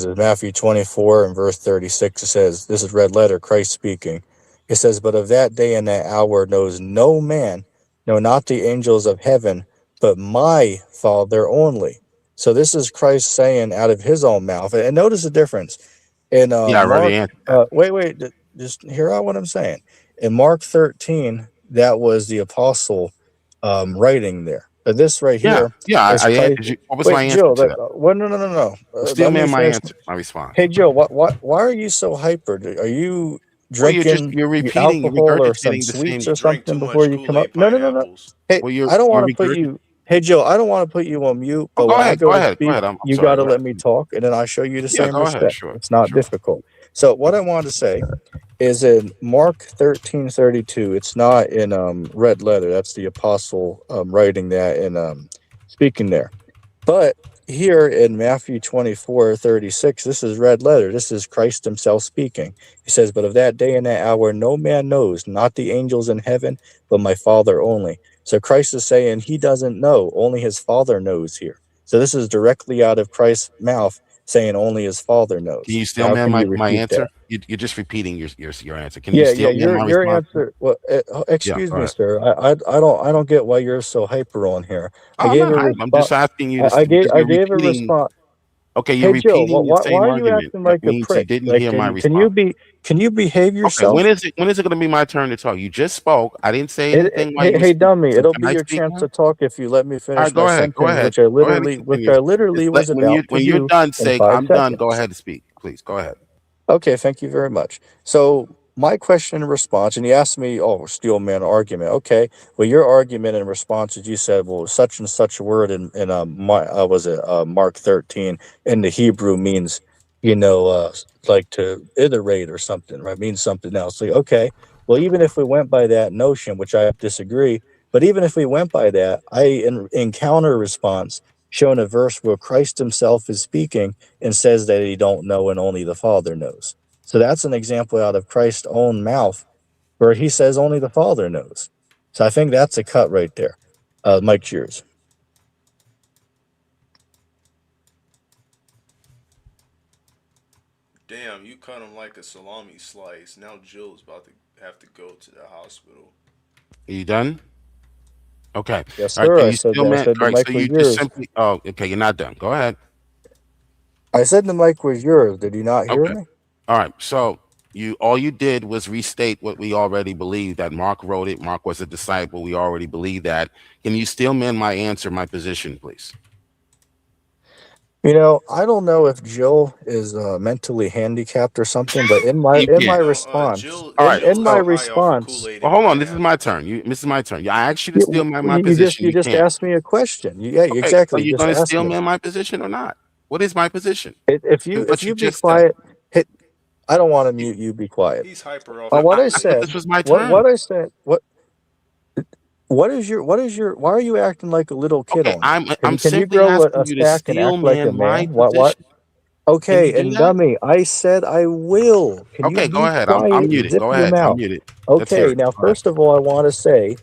it Matthew 24 and verse 36? It says, this is red letter, Christ speaking. It says, but of that day and that hour knows no man, no, not the angels of heaven, but my Father only. So this is Christ saying out of his own mouth. And notice the difference. In Yeah, I already Mark, answered that. just hear out what I'm saying. In Mark 13, that was the apostle writing there. But this right Yeah, here yeah. is I Christ. answered you. What was my Wait, answer Jill. to that? Well, no. Still, Let me man, my finish. answer, my response. Hey, Jill. Why are you so hyper? Are you Well, drinking you're repeating, you're alcohol or some regurgitating the sweets same. or Drink something too before much you come up? Kool-Aid No. pineapples. Hey, Well, I don't you're want to put regurgitating. you. Hey, Jill. I don't want to put you on mute, Oh, but go when I ahead, go go to ahead, go speak, ahead. I'm you got sorry. to Go let ahead. me talk, and then I show you the Yeah, same go ahead. respect. Sure, It's not sure. difficult. So what I wanted to say is in Mark 13:32. It's not in red letter. That's the apostle writing that and speaking there. But here in Matthew 24:36, this is red letter. This is Christ himself speaking. He says, but of that day and that hour no man knows, not the angels in heaven, but my Father only. So Christ is saying he doesn't know, only his Father knows here. So this is directly out of Christ's mouth saying only his Father Can knows. you So still how man can you my refute answer? that? You're just repeating your answer. Can you Yeah, still man my your response? answer. Well, Yeah, excuse go me, ahead. sir. I don't get why you're so hyper on here. I Oh, I'm gave not a hype. I'm just response. asking you to because I you're gave a repeating. response. Okay, you're Hey Joe, repeating the why same are you argument. acting That like a means you prick? didn't Like, hear my you response. can you behave Okay, yourself? when is it going to be my turn to talk? You just spoke. I didn't say Hey, anything while you were hey, speaking. dummy! So It'll can be I your speak chance now? to talk if you let me All finish right, my go sentence, ahead, go ahead and which continue. I literally Just let was about to when you're do done, in say five I'm done. Go seconds. ahead and speak, please. Go ahead. Okay, thank you very much. So my question and response, and you asked me, oh, steel man argument. Okay, well, your argument and response is you said, well, such and such a word in was it Mark 13 in the Hebrew means, like to iterate or something, right? Means something else. Like, okay, well, even if we went by that notion, which I disagree, but even if we went by that, in counter response shown a verse where Christ Himself is speaking and says that he don't know and only the Father knows. So that's an example out of Christ's own mouth where he says only the Father knows. So I think that's a cut right there. Mike, cheers. Damn, you cut him like a salami slice. Now Jill's about to have to go to the hospital. Are you done? Okay. Yes, All right. sir. Can I you said still that. I man? said the All right. So mic was you just yours. simply. Oh, okay. You're not done. Go ahead. I said the mic was yours. Did you not hear Okay. me? All right. So all you did was restate what we already believed, that Mark wrote it. Mark was a disciple. We already believe that. Can you still man my answer, my position, please? You know, I don't know if Jill is mentally handicapped or something, but in my You in my can't. No, response, Jill All right. Jill in is my So, high off of response, Kool-Aid well, and hold on. This is my pineapple. turn. This is my turn. I asked you to you, steal my you just position. you You just can't. asked me a question. Yeah, Okay. Are exactly. You you just going to asked steal me. man my position or not? What is my position? If And you what if you you be just said. quiet, hit. I don't want to He, mute you. Be quiet. he's hyper off of What I I thought Kool-Aid. this said. was my What turn. what I said. What is your? Why are you acting like a little kid Okay. on me? I'm Can you simply grow a asking you to stack and steal act like a man my man? What? position. Can you Okay, do and that? dummy, I said I will. Can you Okay. Go be ahead. I'm quiet and muted. zip Go your ahead. I'm mouth? muted. Let's hear Okay, it. now Go ahead. first of all, I want to say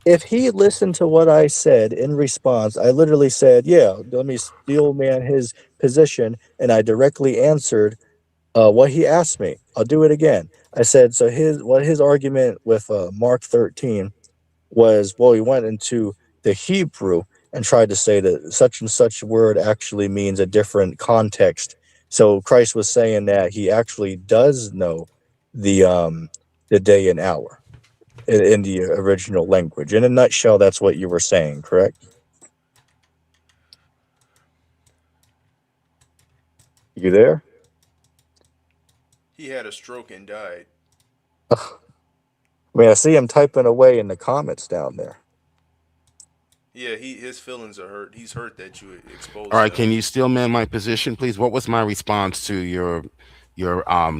if he listened to what I said in response, I literally said, "Yeah, let me steal man his position," and I directly answered what he asked me. I'll do it again. I said, "So his argument with Mark 13 was, well, he went into the Hebrew and tried to say that such and such word actually means a different context. So Christ was saying that he actually does know the um the day and hour in the original language. In a nutshell, that's what you were saying, correct? You there? He had a stroke and died. I mean, I see him typing away in the comments down there. Yeah, his feelings are hurt. He's hurt that you All exposed right. him. Can you steal man my position, please? What was my response to your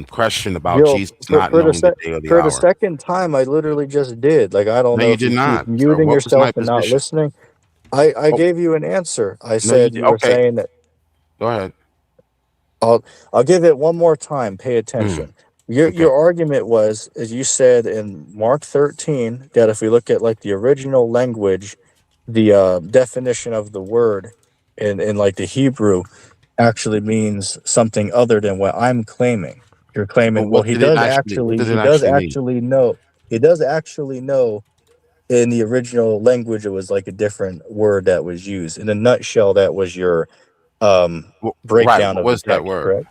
question about Jill, Jesus not for the knowing the day or the for the hour? second time, I literally just did. Like, I don't No, know you if did you keep not, sir. muting What was my yourself and not position? listening. I Oh, gave you an answer. I no, you said did. you were Okay. saying that Go ahead. I'll I'll give it one more time. Pay Mm, attention. Your okay. your argument was, as you said in Mark 13, that if we look at like the original language, the definition of the word in like the Hebrew actually means something other than what I'm claiming. You're But claiming, well, what did it actually? What does it he does actually mean? actually know, he does actually know in the original language it was like a different word that was used. In a nutshell, that was your Right. breakdown What of the was that text, word? correct?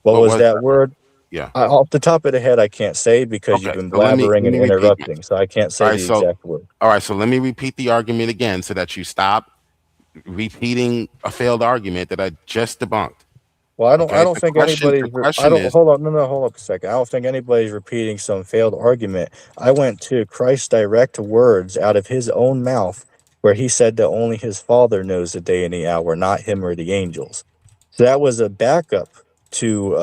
What What was was that that word? word? Yeah. Off the top of the head, I can't say because you've Okay. been So let blabbering and me repeat my. interrupting, so I can't All say right. the So exact word. all right. So let me repeat the argument again so that you stop repeating a failed argument that I just debunked. Well, I Okay. don't The think question. The anybody's. I question don't. is. Hold on, no, hold up a second. I don't think anybody's repeating some failed argument. I went to Christ's direct words out of his own mouth, where he said that only his Father knows the day and the hour, not him or the angels. So that was a backup to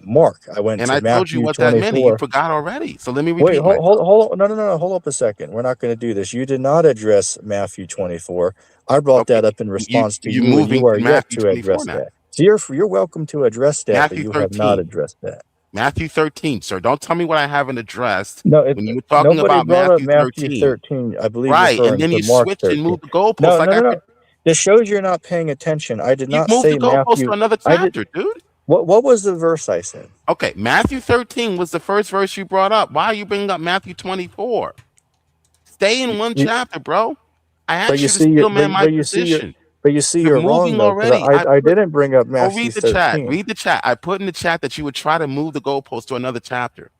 Mark. I went And to I told you Matthew what that meant. And you 24. forgot already. So let me Wait, repeat myself. hold on. No. Hold up a second. We're not going to do this. You did not address Matthew 24. I brought Okay. that up in You response to you you, and you moving are to yet Matthew to 24 address now. that. So you're welcome to address that, but Matthew you have not 13. addressed that. Matthew 13, sir. Don't tell me what I haven't addressed No, when you were talking nobody about brought up Matthew Matthew 13. 13. I believe you're Right. And referring then to you Mark switched and 13. moved the goalpost like I No. could. This shows you're not paying attention. I did You not moved the say goalpost to Matthew. another I did. chapter, dude. What was the verse I said? Okay. Matthew 13 was the first verse you brought up. Why are you bringing up Matthew 24? Stay in one You, chapter, bro. I but asked you you to see, steal man my position. You're you're wrong moving though, because already. I didn't bring up Go Matthew read the chat. 13. Read the chat. I put in the chat that you would try to move the goalpost to another chapter.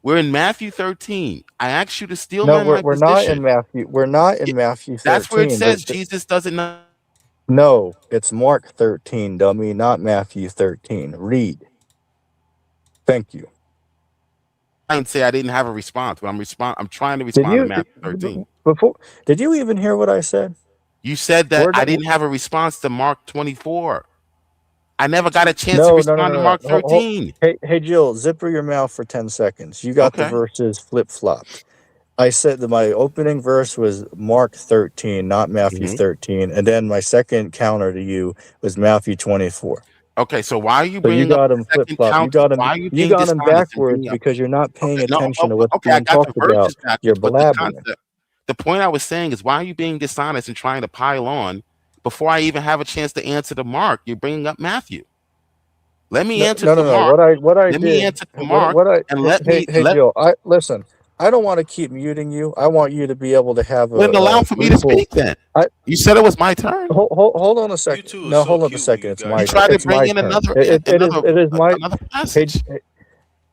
We're in Matthew 13. I asked you to steal No, man my we're not position. in Matthew. We're not Yeah, in Matthew that's where it 13. says Jesus doesn't know. No, it's Mark 13, dummy, not Matthew 13. Read. Thank you. I didn't say I didn't have a response, but I'm trying to Did respond to you Matthew 13. before? Did you even hear what I said? You said that Word. I didn't have a response to Mark 24. I Me never got a too. chance to No. respond to Mark Hold, 13. hey, Jill, zipper your mouth for 10 seconds. You got the Okay. verses flip flopped. I said that my opening verse was Mark 13, not Matthew Mhm. 13, and then my second counter to you was Matthew 24. Okay, so why are you So you bringing up got the him flip second flop. counter? Why are you You being got him dishonest and backwards bringing up? because you're not paying Okay, no, attention to what's okay, I being got the talked about. verses You're backwards, but the blabbering. concept, the point I was saying is why are you being dishonest and trying to pile on before I even have a chance to answer the Mark? You're bringing up Matthew. Let me answer to No. Mark. What I Let me did, answer to Mark, what I and let hey me hey let Jill, I listen. I don't want to keep muting you. I want you to be able to have then allow a for me to fruitful. speak. Then I you said it was my turn. hold on a You second. two are No, so hold up a cute when second. you It's You my guys turn. tried to It's argue. bring my in turn. another another Hey, passage.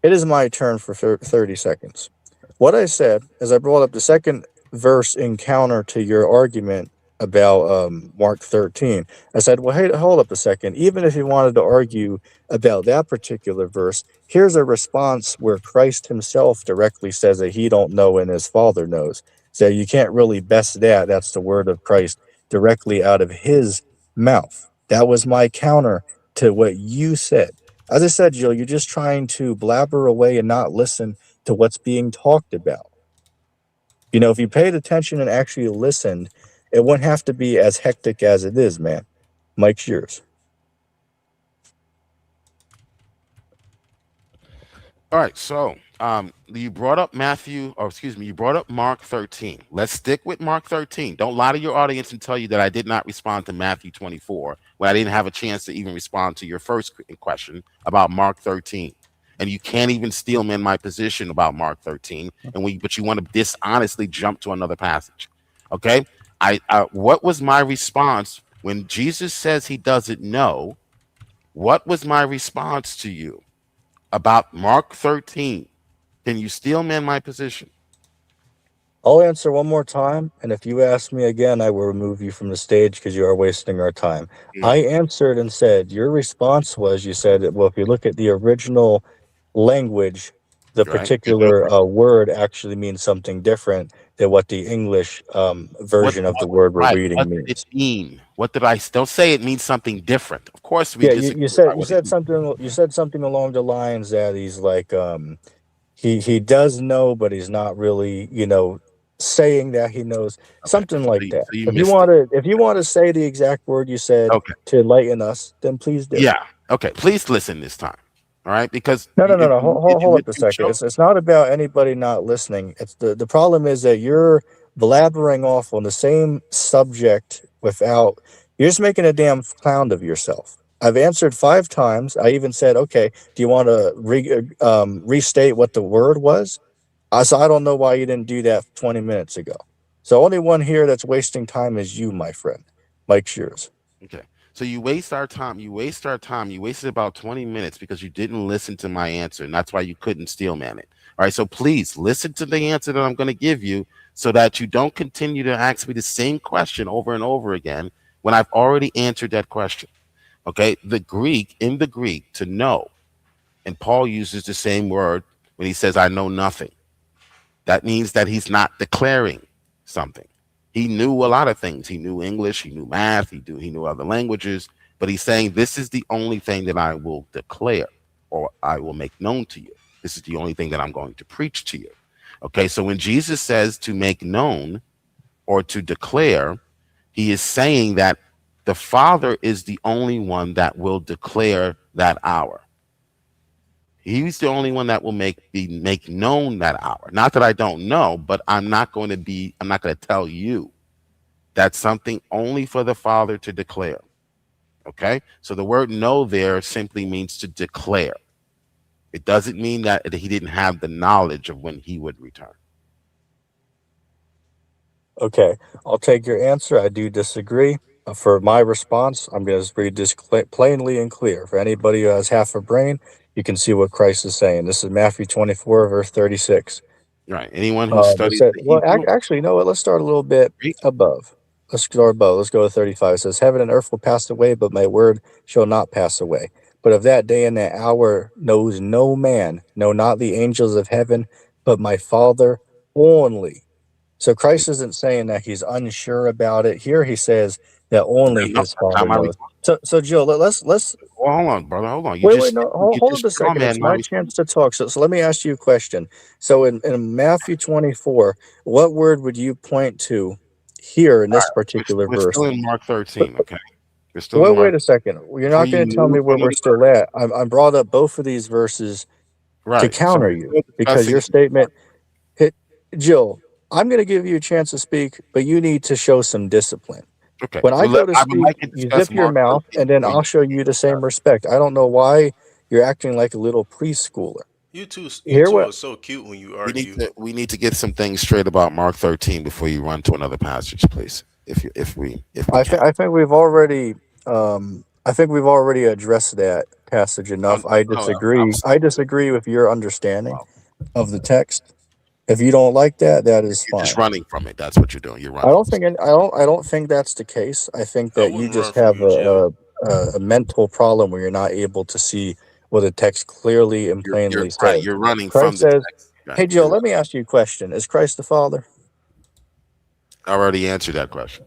it is my turn for 30 seconds. What I said is I brought up the second verse in counter to your argument about Mark 13. I said, well, hey, hold up a second. Even if you wanted to argue about that particular verse, here's a response where Christ himself directly says that he don't know and his Father knows. So you can't really best that. That's the word of Christ directly out of his mouth. That was my counter to what you said. As I said, Jill, you're just trying to blabber away and not listen to what's being talked about. You know, if you paid attention and actually listened, it wouldn't have to be as hectic as it is, man. Mike's yours. All right, so you brought up you brought up Mark 13. Let's stick with Mark 13. Don't lie to your audience and tell you that I did not respond to Matthew 24 when I didn't have a chance to even respond to your first question about Mark 13. And you can't even steel man my position about Mark 13, but you want to dishonestly jump to another passage. Okay, what was my response when Jesus says he doesn't know? What was my response to you about Mark 13? Can you steel man my position? I'll answer one more time, and if you ask me again, I will remove you from the stage because you are wasting our time. I answered and said, your response was, you said, well, if you look at the original language, the Right. particular word actually means something different than what the English version of the word we're Right. reading What did it means. mean? What did I don't say it means something different? Of course we Yeah, disagree you about said you what it said means. something along the lines that he's like he does know, but he's not really, saying that he knows, Okay. something like that. So you If you missed it. want to, if you want to say the exact word you said Okay. to enlighten us, then please do. Yeah. Okay. Please listen this time. All right. Because No, no, no, if no. Hold what up a you second. chose, It's not about anybody not listening. It's the problem is that you're blabbering off on the same subject without. You're just making a damn clown of yourself. I've answered 5 times. I even said, okay, do you want to restate what the word was? I don't know why you didn't do that 20 minutes ago. So only one here that's wasting time is you, my friend. Mike's yours. okay. So you waste our time. You waste our time. You wasted about 20 minutes because you didn't listen to my answer. And that's why you couldn't steel man it. All right. So please listen to the answer that I'm going to give you so that you don't continue to ask me the same question over and over again when I've already answered that question. Okay. In the Greek, to know, and Paul uses the same word when he says, I know nothing. That means that he's not declaring something. He knew a lot of things. He knew English, he knew math, he knew other languages, but he's saying this is the only thing that I will declare or I will make known to you. This is the only thing that I'm going to preach to you. Okay, so when Jesus says to make known or to declare, he is saying that the Father is the only one that will declare that hour. He's the only one that will make known that hour. Not that I don't know, but I'm not going to tell you. That's something only for the Father to declare. Okay? So the word know there simply means to declare. It doesn't mean that he didn't have the knowledge of when he would return. Okay, I'll take your answer. I do disagree. For my response, I'm going to read this plainly and clear. For anybody who has half a brain, you can see what Christ is saying. This is Matthew 24, verse 36. Right. Anyone who It studies said, the well, Hebrew, actually, you know what? Let's start a little bit Greek, above. Let's start above. Let's go to 35. It says, heaven and earth will pass away, but my word shall not pass away. But of that day and that hour knows no man, no, not the angels of heaven, but my Father only. So Christ isn't saying that he's unsure about it. Here he says that only no, his that's not Father my knows. response. So Jill, let's Well, hold on, brother. Hold on. wait, no, You hold just up a straw second. man It's my my response. chance to talk. So let me ask you a question. So in Matthew 24, what word would you point to here in this particular We're still verse? in Mark 13, okay? We're still in Well, Mark. wait a second. You're Before not you going to tell me move to where we're another still at. I brought up both of these verses to right. So counter we're you still because discussing your statement hit. Jill, I'm going to give you a chance to speak, but you need to show some discipline. okay. When I go to I would speak, like to you discuss zip your Mark mouth, 13 and then before you I'll show you the same respect. I don't know why you're acting like a little preschooler. You Hear two what are so cute when you we need argue. to we need to get some things straight about Mark 13 before you run to another passage, please. If we can. I think we've already I think we've already addressed that passage enough. I No, disagree. I disagree with your understanding well, of the text. If you don't like that, that is You're just fine. running from it. That's what you're doing. You're I running. don't think I don't think that's the case. I think I that you wouldn't run just from have you, Jill. a mental problem where you're not able to see what the text clearly and You're plainly right. says. You're running from Christ the says, text. Right. "Hey Joe, let me ask you a question. Is Christ the Father?" I already answered that question.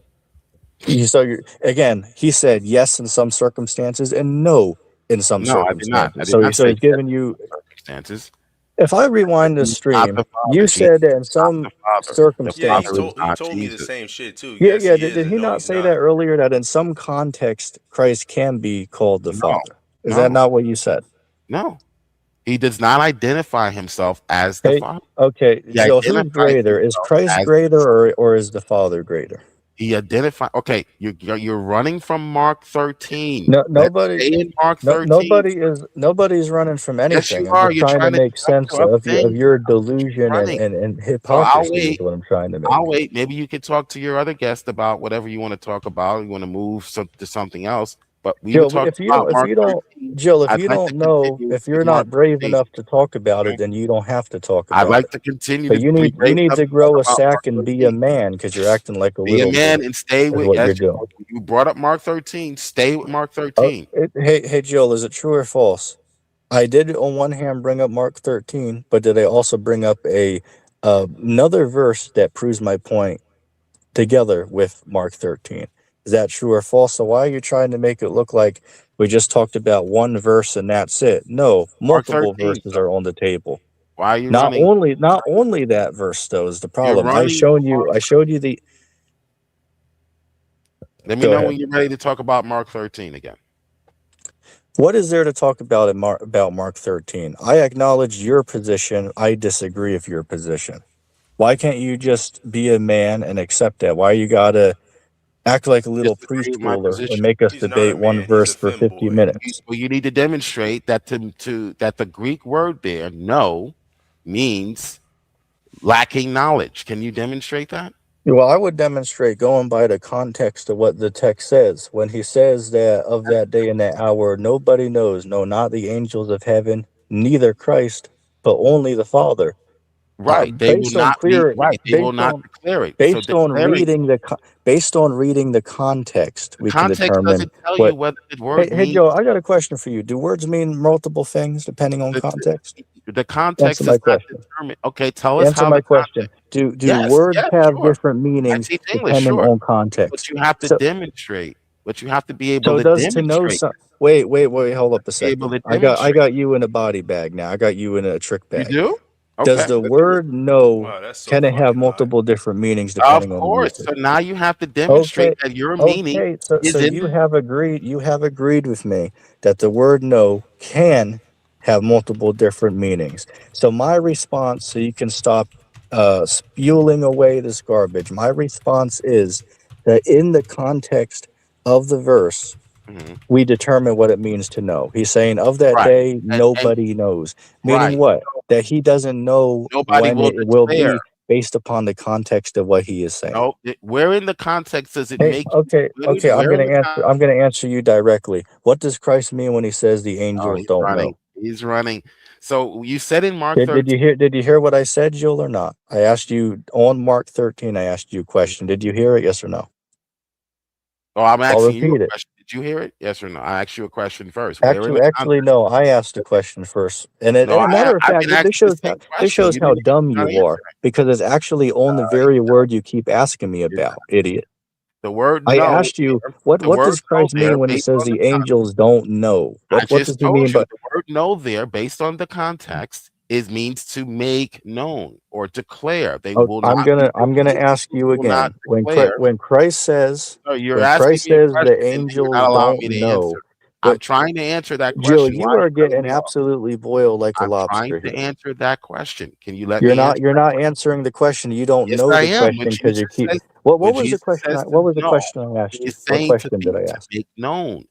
So you're, again, he said yes in some circumstances and no in some No, I did not. I circumstances. did not So say he's giving you. circumstances. If I rewind the He's not stream, the Father. you Jesus said that in is not some the Father. The Yeah, Father is circumstances. he not told me the Jesus. same shit too. Yeah, Yes, yeah. he Did is, he and no, not he's say that not. earlier that in some context Christ can be called the No, Father? Is that no, not what you said? no. He does not identify himself as the Hey, Father. okay, He Joe, who's identifies greater? Is himself Christ as the greater Son. or is the Father greater? He identified. Okay, you're running from Mark 13. No, Let's nobody, stay in Mark no, 13. nobody's running from Yes, anything. you I'm are. just You're trying to trying to make jump sense to other of things. your Keep delusion running. and So I'll hypocrisy is wait. what I'm trying to make. I'll wait. Maybe you can talk to your other guest about whatever you want to talk about. You want to move to something else. But we were Jill, talking about if Mark you don't, 13. Jill, if I'd you like to don't know, continue if with you're Mark not brave 13. enough to talk about it, Okay? then you don't have to talk I'd about like it. to continue But to be you brave need enough to to talk grow a about Mark sack and be a 13. man because you're acting like a Be a little man boy. and stay Is with. what you're Yes, doing. you brought up Mark 13. Stay with Mark 13. Hey, Jill, is it true or false? I did on one hand bring up Mark 13, but did I also bring up another verse that proves my point together with Mark 13? Is that true or false? So why are you trying to make it look like we just talked about one verse and that's it? No, Mark multiple 13. verses So are on the table. why are you running? Not only that verse though is the You're problem. running. I showed you the. Let me Go know ahead. when you're ready to talk about Mark 13 again. What is there to talk about about Mark 13? I acknowledge your position. I disagree with your position. Why can't you just be a man and accept that? Why you gotta act like a little Disagree with my preschooler and position. make us He's not a debate one man. He's a verse for 50 femboy. minutes? Well, you need to demonstrate that that the Greek word there, no, means lacking knowledge. Can you demonstrate that? Well, I would demonstrate going by the context of what the text says. When he says that of that day and that hour, nobody knows, no, not the angels of heaven, neither Christ, but only the Father. Right. They will Based on not be clear, right. They will not declare it. So declaring based on reading the context, the we can context determine doesn't tell you what. whether the Hey, word hey, means Joe, I got a question for you. Do words mean multiple things depending on the, context? the Answer context my does not question. determine. Okay, tell us Answer how my the question. context. Do Yes, words yes, have sure. different I meanings teach English, depending sure. on But context? you have to So, demonstrate. But you have to be able so to does to know demonstrate. some. Wait. Hold up a Be able second. to I demonstrate. got you in a body bag now. I got you in a trick You bag. do? Does Okay, the let's hear it. word "know" Wow, that's so can it have fucking hot. multiple different meanings Of depending on the course. So usage? now you have to demonstrate Okay, that your meaning okay. So is in you have agreed. You have agreed with me that the word "no" can have multiple different meanings. So my response, so you can stop spewing away this garbage. My response is that in the context of the verse, Mhm. we determine what it means to know. He's saying of that Right. day, And nobody knows. Meaning right. what? That he doesn't know Nobody when will it will declare. be based upon the context of what he is saying. No, where in the context does it Hey, make you okay, good? okay. Where in the con I'm gonna answer you directly. What does Christ mean when he says the Oh, angels he's don't running. know? He's running. So you said in Mark 13. Did you hear what I said, Joel, or not? I asked you on Mark 13. I asked you a question. Did you hear it? Yes or no? Oh, I'm I'll asking you a repeat it. question. Did you hear it? Yes or no? I asked you a question first. Where in the Actually, context? no. I asked the question first, No, and a matter of I've fact, been asking the same this question. shows You how didn't even dumb try to you are answer because it's actually on the it. very word you keep asking me about, idiot. The word I no asked you there, the what word does no Christ there mean when he based says on the the context. angels don't know? I What does just he told mean? you But the word no there based on the context is means to make known or declare. They oh, will not be I'm gonna the ask angels you will not again. declare. When Christ says No, you're asking me a the question and you're angels not allowing me don't to answer. know, I'm what trying to answer that Jill, question. Why you are are you cutting getting me off? absolutely boiled like a I'm trying lobster to here. answer that question. Can you let me answer You're that not question? answering the question. You don't Yes, know I the am. When question because you Jesus keep says when what was the Jesus question says what to was the know, question I asked you? he's What saying to question did be I to ask? make known.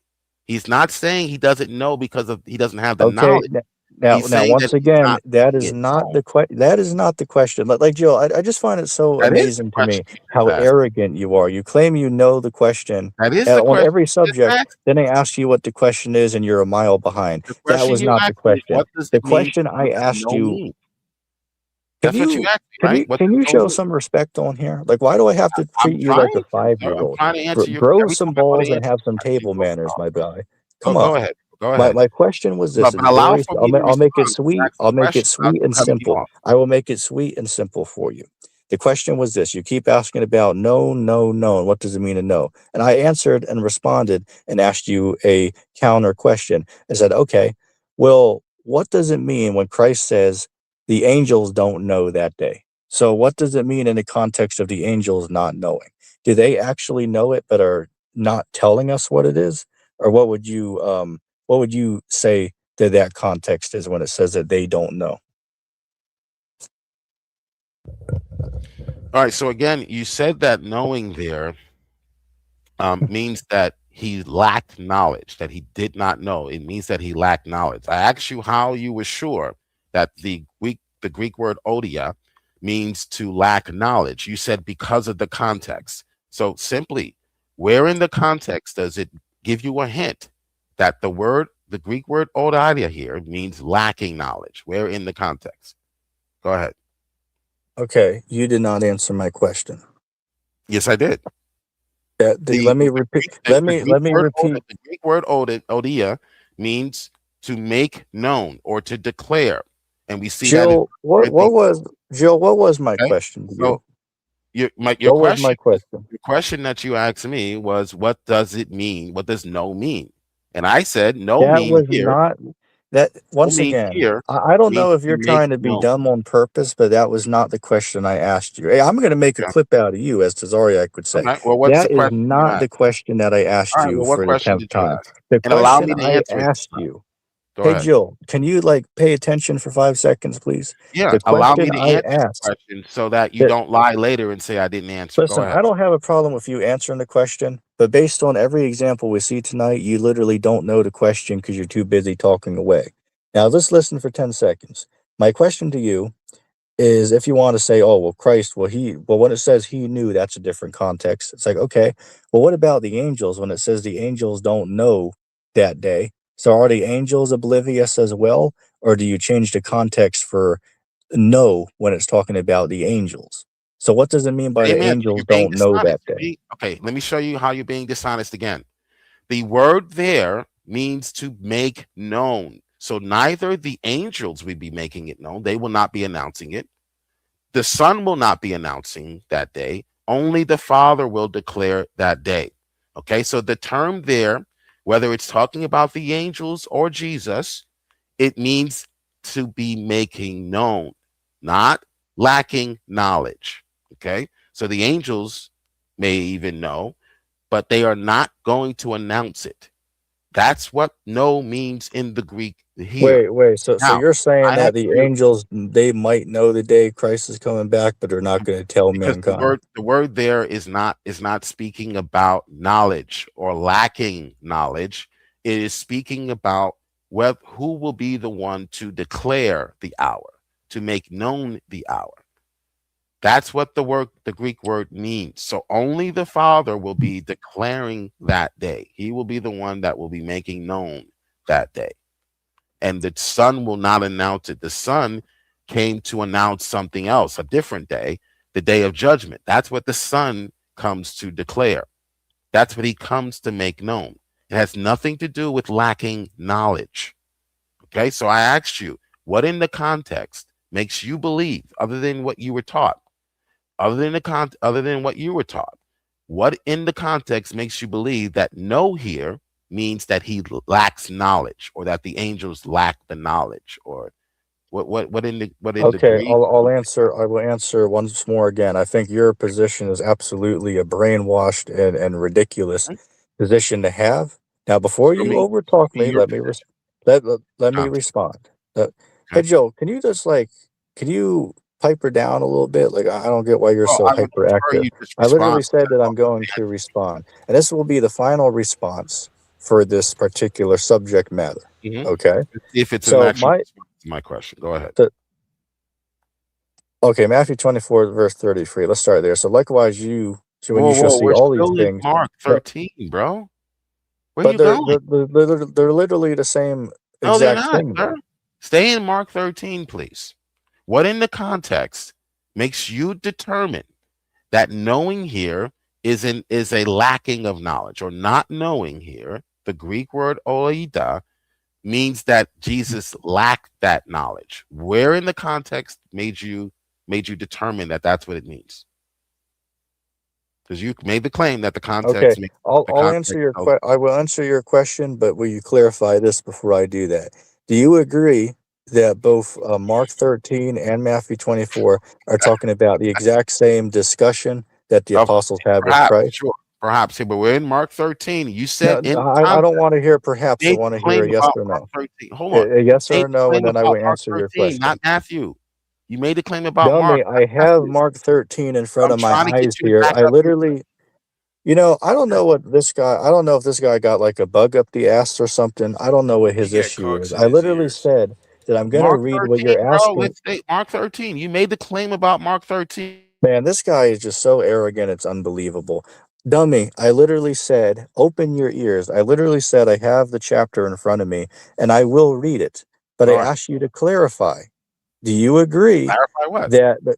He's not saying he doesn't know because of he doesn't have the Okay, knowledge. He's now saying that once he's again, not making it known. that is not the question. Like Jill, I just find it so That is the amazing to me question you just how asked. arrogant you are. You claim you know the question That is the on question every you just subject, asked. then I ask you what the question is, and you're a mile behind. The That question was you not the asked me is question. what does The it mean? question I What does asked no you mean? That's what you asked me, right? What can does you know show mean? some respect on here? Like, why do I have to I'm treat you like trying a to, sir. I'm 5-year-old? trying to answer your Grow every time some I go balls to and answer have the some question, you table go manners, off. my guy. Go, Come go on. ahead. Go ahead. My question was this. But It's allow very. for me to I'll make it respond. You sweet. asked the I'll make it question without sweet you and cutting me simple. off. I will make it sweet and simple for you. The question was this. You keep asking about no, no, no. And what does it mean to know? And I answered and responded and asked you a counter question. I said, okay, well, what does it mean when Christ says the angels don't know that day? So what does it mean in the context of the angels not knowing? Do they actually know it but are not telling us what it is? Or what would you say that context is when it says that they don't know? All right. So again, you said that knowing there means that he lacked knowledge, that he did not know. It means that he lacked knowledge. I asked you how you were sure that the Greek word odia means to lack knowledge. You said because of the context. So simply, where in the context does it give you a hint that the Greek word odia here means lacking knowledge? Where in the context? Go ahead. Okay, you did not answer my question. Yes, I did. Let me repeat. Let me repeat. The Greek word odia means to make known or to declare, and we see that in Jill, what Corinthians. was Jill? What was my Okay, question to so you? your What was my question? that you asked me was, what does it mean? What does no mean? And I said, no That mean was here. not that. No Once mean again, here I don't means know if to you're make trying to be known. dumb on purpose, but that was not the question I asked you. Hey, I'm going to make a Okay. clip out of you, as Tazariak would All say. right. Well, what's the That is question you not asked? the question that I asked All right. you Well, what for the question 10th did you time. ask? The And allow question me to I answer it this asked time. you. Go Hey, ahead. Jill, can you pay attention for 5 seconds, please? Yeah. The Allow me question to I answer the asked. question so that you don't lie later and say I didn't answer. Go Listen, ahead. I don't have a problem with you answering the question, but based on every example we see tonight, you literally don't know the question because you're too busy talking away. Now, let's listen for 10 seconds. My question to you is if you want to say, oh, well, Christ, well, when it says he knew, that's a different context. It's like, okay, well, what about the angels when it says the angels don't know that day? So are the angels oblivious as well? Or do you change the context for know when it's talking about the angels? So what does it mean by the Amen. So angels you're being don't know dishonest. that day? Okay, let me show you how you're being dishonest again. The word there means to make known. So neither the angels will be making it known, they will not be announcing it. The Son will not be announcing that day. Only the Father will declare that day. Okay, so the term there, whether it's talking about the angels or Jesus, it means to be making known, not lacking knowledge. Okay, so the angels may even know, but they are not going to announce it. That's what no means in the Greek here. Wait. So Now, you're saying I ask that the you, angels they might know the day Christ is coming back, but they're not going to tell because mankind. the word there is not speaking about knowledge or lacking knowledge. It is speaking about who will be the one to declare the hour, to make known the hour. That's what the Greek word means. So only the Father will be declaring that day. He will be the one that will be making known that day. And the Son will not announce it. The Son came to announce something else, a different day, the day of judgment. That's what the Son comes to declare. That's what he comes to make known. It has nothing to do with lacking knowledge. Okay, so I asked you, what in the context makes you believe, other than what you were taught, other than what you were taught, what in the context makes you believe that no here means that he lacks knowledge, or that the angels lack the knowledge, or what in the Okay, Greek? I will answer once more again. I think your position is absolutely a brainwashed and ridiculous Mhm. position to have. Now, before you Show overtalk me me, your let me context. respond. Hey, Okay. Joe, can you just can you pipe her down a little bit? Like, I don't get why you're Well, so I would prefer hyperactive. you just I literally respond. said that I'm going to respond, and this will be the final response for this particular subject matter. Mm-hmm. Okay, See if it's an so actual response to my question. Go ahead. okay, Matthew 24, verse 33. Let's start there. So likewise, so when you shall Whoa, see we're all these still in things, Mark but 13, bro. Where but you going? they're literally the same No, they're exact not, thing, sir. though. Stay in Mark 13, please. What in the context makes you determine that knowing here is a lacking of knowledge, or not knowing here? The Greek word oida means that Jesus lacked that knowledge. Where in the context made you determine that that's what it means? Because you made the claim that the Okay, context I'll answer your I will answer your question, but will you clarify this before I do that? Do you agree that both Mark 13 and Matthew 24 are talking about the exact same discussion that the of apostles had with perhaps, Christ? sure, perhaps here, but we're in Mark 13. You No, said no, in I don't context, want to hear perhaps. I made the want to hear claim a yes about or Mark no. 13. Hold on. A You yes or made a the no, and claim then I about will Mark answer your 13, question. not Matthew. You made the claim about Mark, Dummy, not I have Matthew. Mark 13 in front I'm of my trying to get eyes you to here. back I up your literally, I don't know what this guy, I don't know if this guy got like a bug up the ass or something. I don't know what He his got issue cocks is. in I his literally ears. said that I'm going to Mark read what 13, you're bro. asking. Let's say Mark 13. You made the claim about Mark 13. Man, this guy is just so arrogant. It's unbelievable. Dummy, I literally said, open your ears. I literally said, I have the chapter in front of me and I will read it. But I All right. asked you to clarify. Do you agree Clarify what? that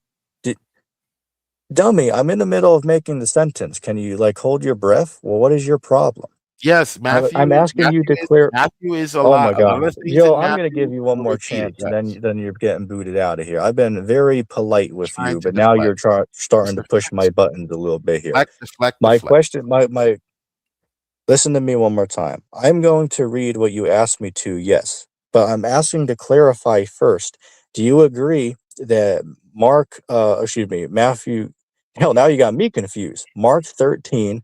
dummy, I'm in the middle of making the sentence. Can you like hold your breath? Well, what is your problem? Yes, I'm asking you to clear. Matthew is a Oh my lot. A lot God, of things Joe, in I'm gonna Matthew give you one were more repeated. chance, and Yes. then you're getting booted out of here. I've been very polite with Trying you, to but now you're deflect. starting Just to push deflect. my buttons a little bit here. Deflect. My Deflect. question, my listen to me one more time. I'm going to read what you asked me to, yes, but I'm asking to clarify first. Do you agree that Matthew, hell, now you got me confused. Mark 13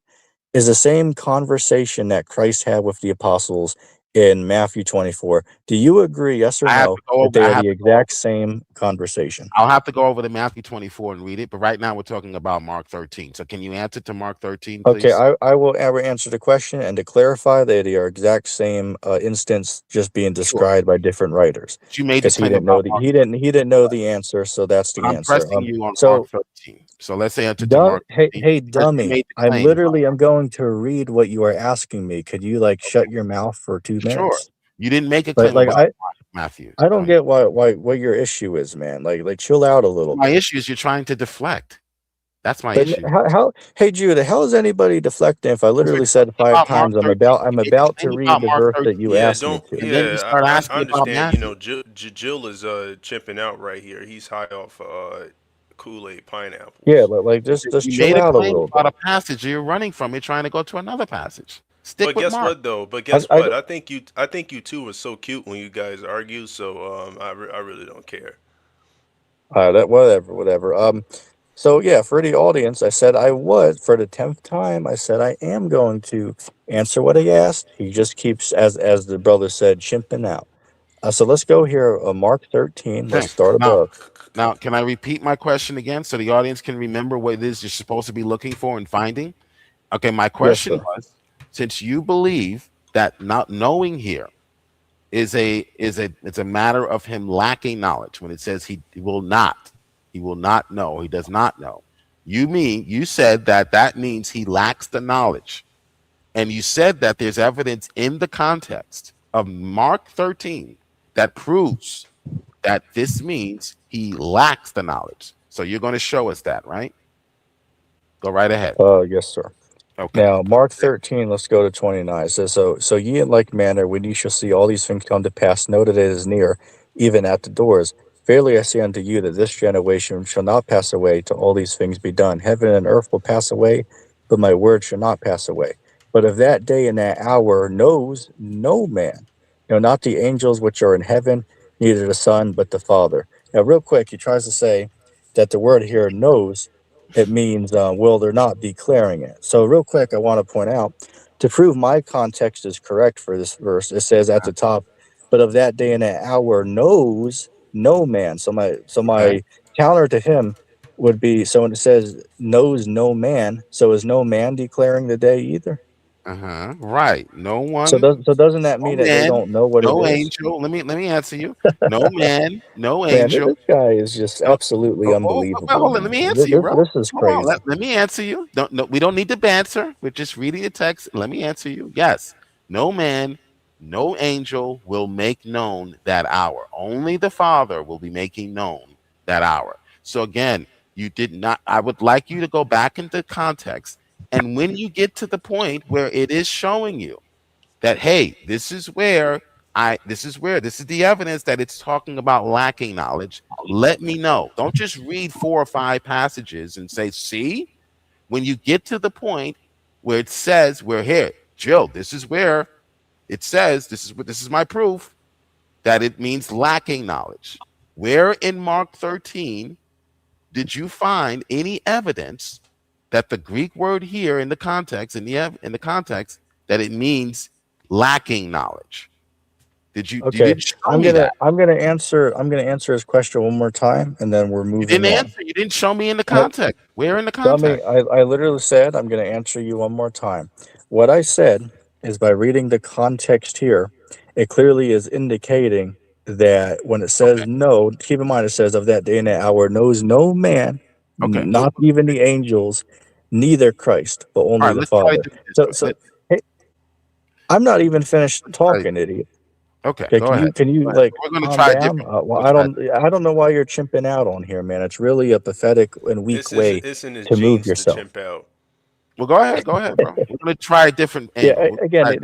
is the same conversation that Christ had with the apostles in Matthew 24. Do you agree, yes or I have no, to go that over. they I are have the to go over. exact same conversation? I'll have to go over to Matthew 24 and read it. But right now we're talking about Mark 13. So can you answer to Mark 13, Okay, please? I will ever answer the question, and to clarify, they are exact same instance, just being Sure. described by different writers. But you made the Because claim about Mark. he didn't know the answer, so that's But the I'm answer. pressing you on Mark So 13. So let's answer to Mark 13 hey because you dummy, made the claim about I'm Mark. going to read what you are asking me. Could you like shut Okay. your mouth for 2 Sure. minutes? You didn't make a Like claim like about I Matthew. I Go don't ahead. get why what your issue is, man. Like chill out a little My bit. issue is you're trying to deflect. That's my But issue. how hey Judah, how is anybody deflecting if I Because we're literally said talking 5 about Mark times 13. I'm You made the about to claim read about the Mark verse that 13, you Yeah, asked me don't. to? and then you Yeah, start I asking about understand. You Matthew. know, Jill is chipping out right here. He's high off Kool Aid Yeah, pineapples. but like just You chill made a out a claim little about bit. a passage. You're running from it, trying to go to another passage. Stick But with guess Mark. what though? But I, guess I what? I think you two were so cute when you guys argue. So I really don't care. that whatever. So yeah, for the audience, I said I was for the 10th time. I said I am going to answer what he asked. He just keeps, as the brother said, chimping out. So let's go here. Mark 13. Let's Okay. start Now, above. can I repeat my question again so the audience can remember what it is you're supposed to be looking for and finding? Okay, my Yes, question sir. was, since you believe that not knowing here it's a matter of him lacking knowledge when it says he will not know, he does not know. You said that means he lacks the knowledge, and you said that there's evidence in the context of Mark 13 that proves that this means he lacks the knowledge. So you're going to show us that, right? Go right ahead. Yes, sir. Okay. Now, Mark 13, let's go to 29. It says, so ye in like manner, when ye shall see all these things come to pass, know that it is near, even at the doors. Verily I say unto you that this generation shall not pass away till all these things be done. Heaven and earth will pass away, but my word shall not pass away. But of that day and that hour knows no man, not the angels which are in heaven, neither the Son, but the Father. Now, real quick, he tries to say that the word here knows, it means will there not declaring it. So real quick, I want to point out to prove my context is correct for this verse. It says at the top, "But of that day and that hour knows no man." Okay. My counter to him would be, so when it says knows no man, so is no man declaring the day either? Uh-huh. Right. No So one, doesn't that no mean that they man, don't know what it no is? angel. Let me answer you. No man, no Man, angel. this guy is just No, absolutely unbelievable, hold on. Let man. me answer you, bro. This is Hold on. crazy. Let me answer you. Don't no, we don't need to banter. We're just reading the text. Let me answer you. Yes. No man, no angel will make known that hour. Only the Father will be making known that hour. So again, you did not. I would like you to go back into context, and when you get to the point where it is showing you that, hey, this is the evidence that it's talking about lacking knowledge, let me know. Don't just read 4 or 5 passages and say, see, when you get to the point where it says, we're here, Jill, this is where it says, this is my proof that it means lacking knowledge. Where in Mark 13 did you find any evidence that the Greek word here in the context, in the context, that it means lacking knowledge? You Okay, didn't show me that. I'm gonna answer his question one more time, and then we're You moving didn't on. answer. You didn't show me in the I, context. Where in the Dummy, context? I literally said I'm gonna answer you one more time. What I said is by reading the context here, it clearly is indicating that when it Okay. says no, keep in mind it says of that day and that hour knows no man, Okay. not even the angels, neither Christ, but All only right. the Let's try to Father. do it this So way. so hey, I'm not even finished Try- talking, idiot. okay. Okay, Go ahead. can you Go ahead. like We're going to calm try a down? different. Well, We'll try. I don't know why you're chimping out on here, man. It's really a pathetic and weak way It's in his to move genes to yourself. chimp out. Well, go ahead. Go ahead, bro. We're going to try a different Yeah, angle. We're gonna again, try a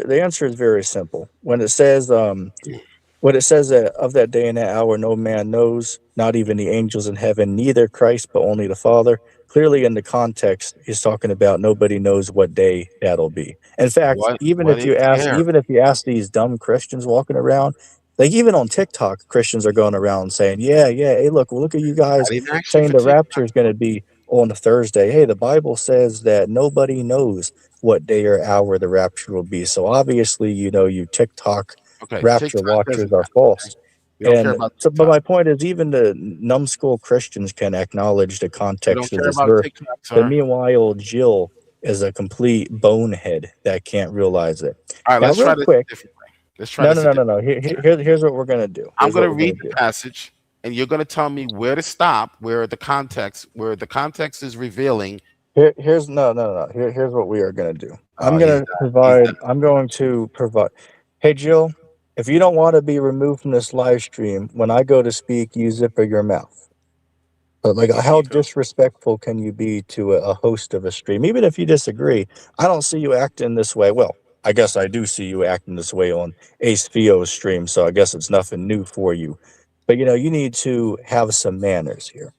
the answer is very simple. When it says that of that day and that hour no man knows, not even the angels in heaven, neither Christ but only the Father. Clearly in the context, he's talking about nobody knows what day that'll be. In fact, what is there? even if you ask these dumb Christians walking around, like even on TikTok, Christians are going around saying, yeah, hey, look at you I guys didn't ask you saying for the TikTok. rapture is going to be on a Thursday. Hey, the Bible says that nobody knows what day or hour the rapture will be. So obviously, you TikTok Okay. rapture TikTok watchers doesn't are matter. Okay. false. We don't care And about so, but TikTok. my point is, even the numbskull Christians can acknowledge the We don't context of care this about verse. TikTok, But sir. meanwhile, Jill is a complete bonehead that can't realize it. All right. Now, Let's real try this a quick, different way. Let's try this a different no. Here's what we're gonna do. I'm Here's going what to we're gonna read the do. passage, and you're going to tell me where to stop, where the context is revealing. Here's no. Here's what we are gonna do. He's not. He's not. I'm going to provide. Hey, Jill, if you don't want to be removed from this live stream, when I go to speak, you zipper your mouth. But like, how Nico. disrespectful can you be to a host of a stream? Even if you disagree, I don't see you acting this way. Well, I guess I do see you acting this way on Ace Theo's stream, so I guess it's nothing new for you. But you need to have some manners here.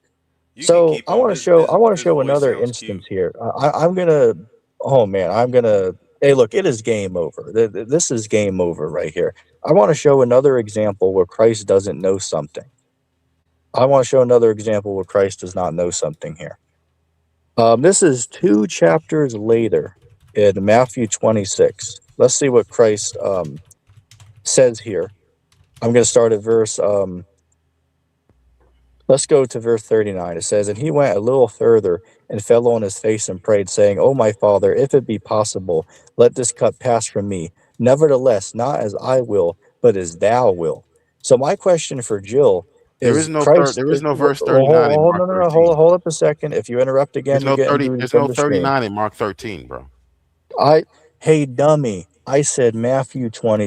You can So keep him. I want to His show voice another sounds cute. instance here. I'm gonna. Oh man, I'm gonna. Hey, look, it is game over. This is game over right here. I want to show another example where Christ doesn't know something. I want to show another example where Christ does not know something here. This is 2 chapters later in Matthew 26. Let's see what Christ says here. I'm going to start at verse. Let's go to verse 39. It says, "And he went a little further and fell on his face and prayed, saying, O my Father, if it be possible, let this cup pass from me. Nevertheless, not as I will, but as thou wilt." So my question for Jill There is is no third. Christ. There is no verse 39 in Mark No. 13. Hold up a second. If you interrupt again, you're getting booted There's from no the stream. 39 in Mark 13, bro. Hey, dummy. I said Matthew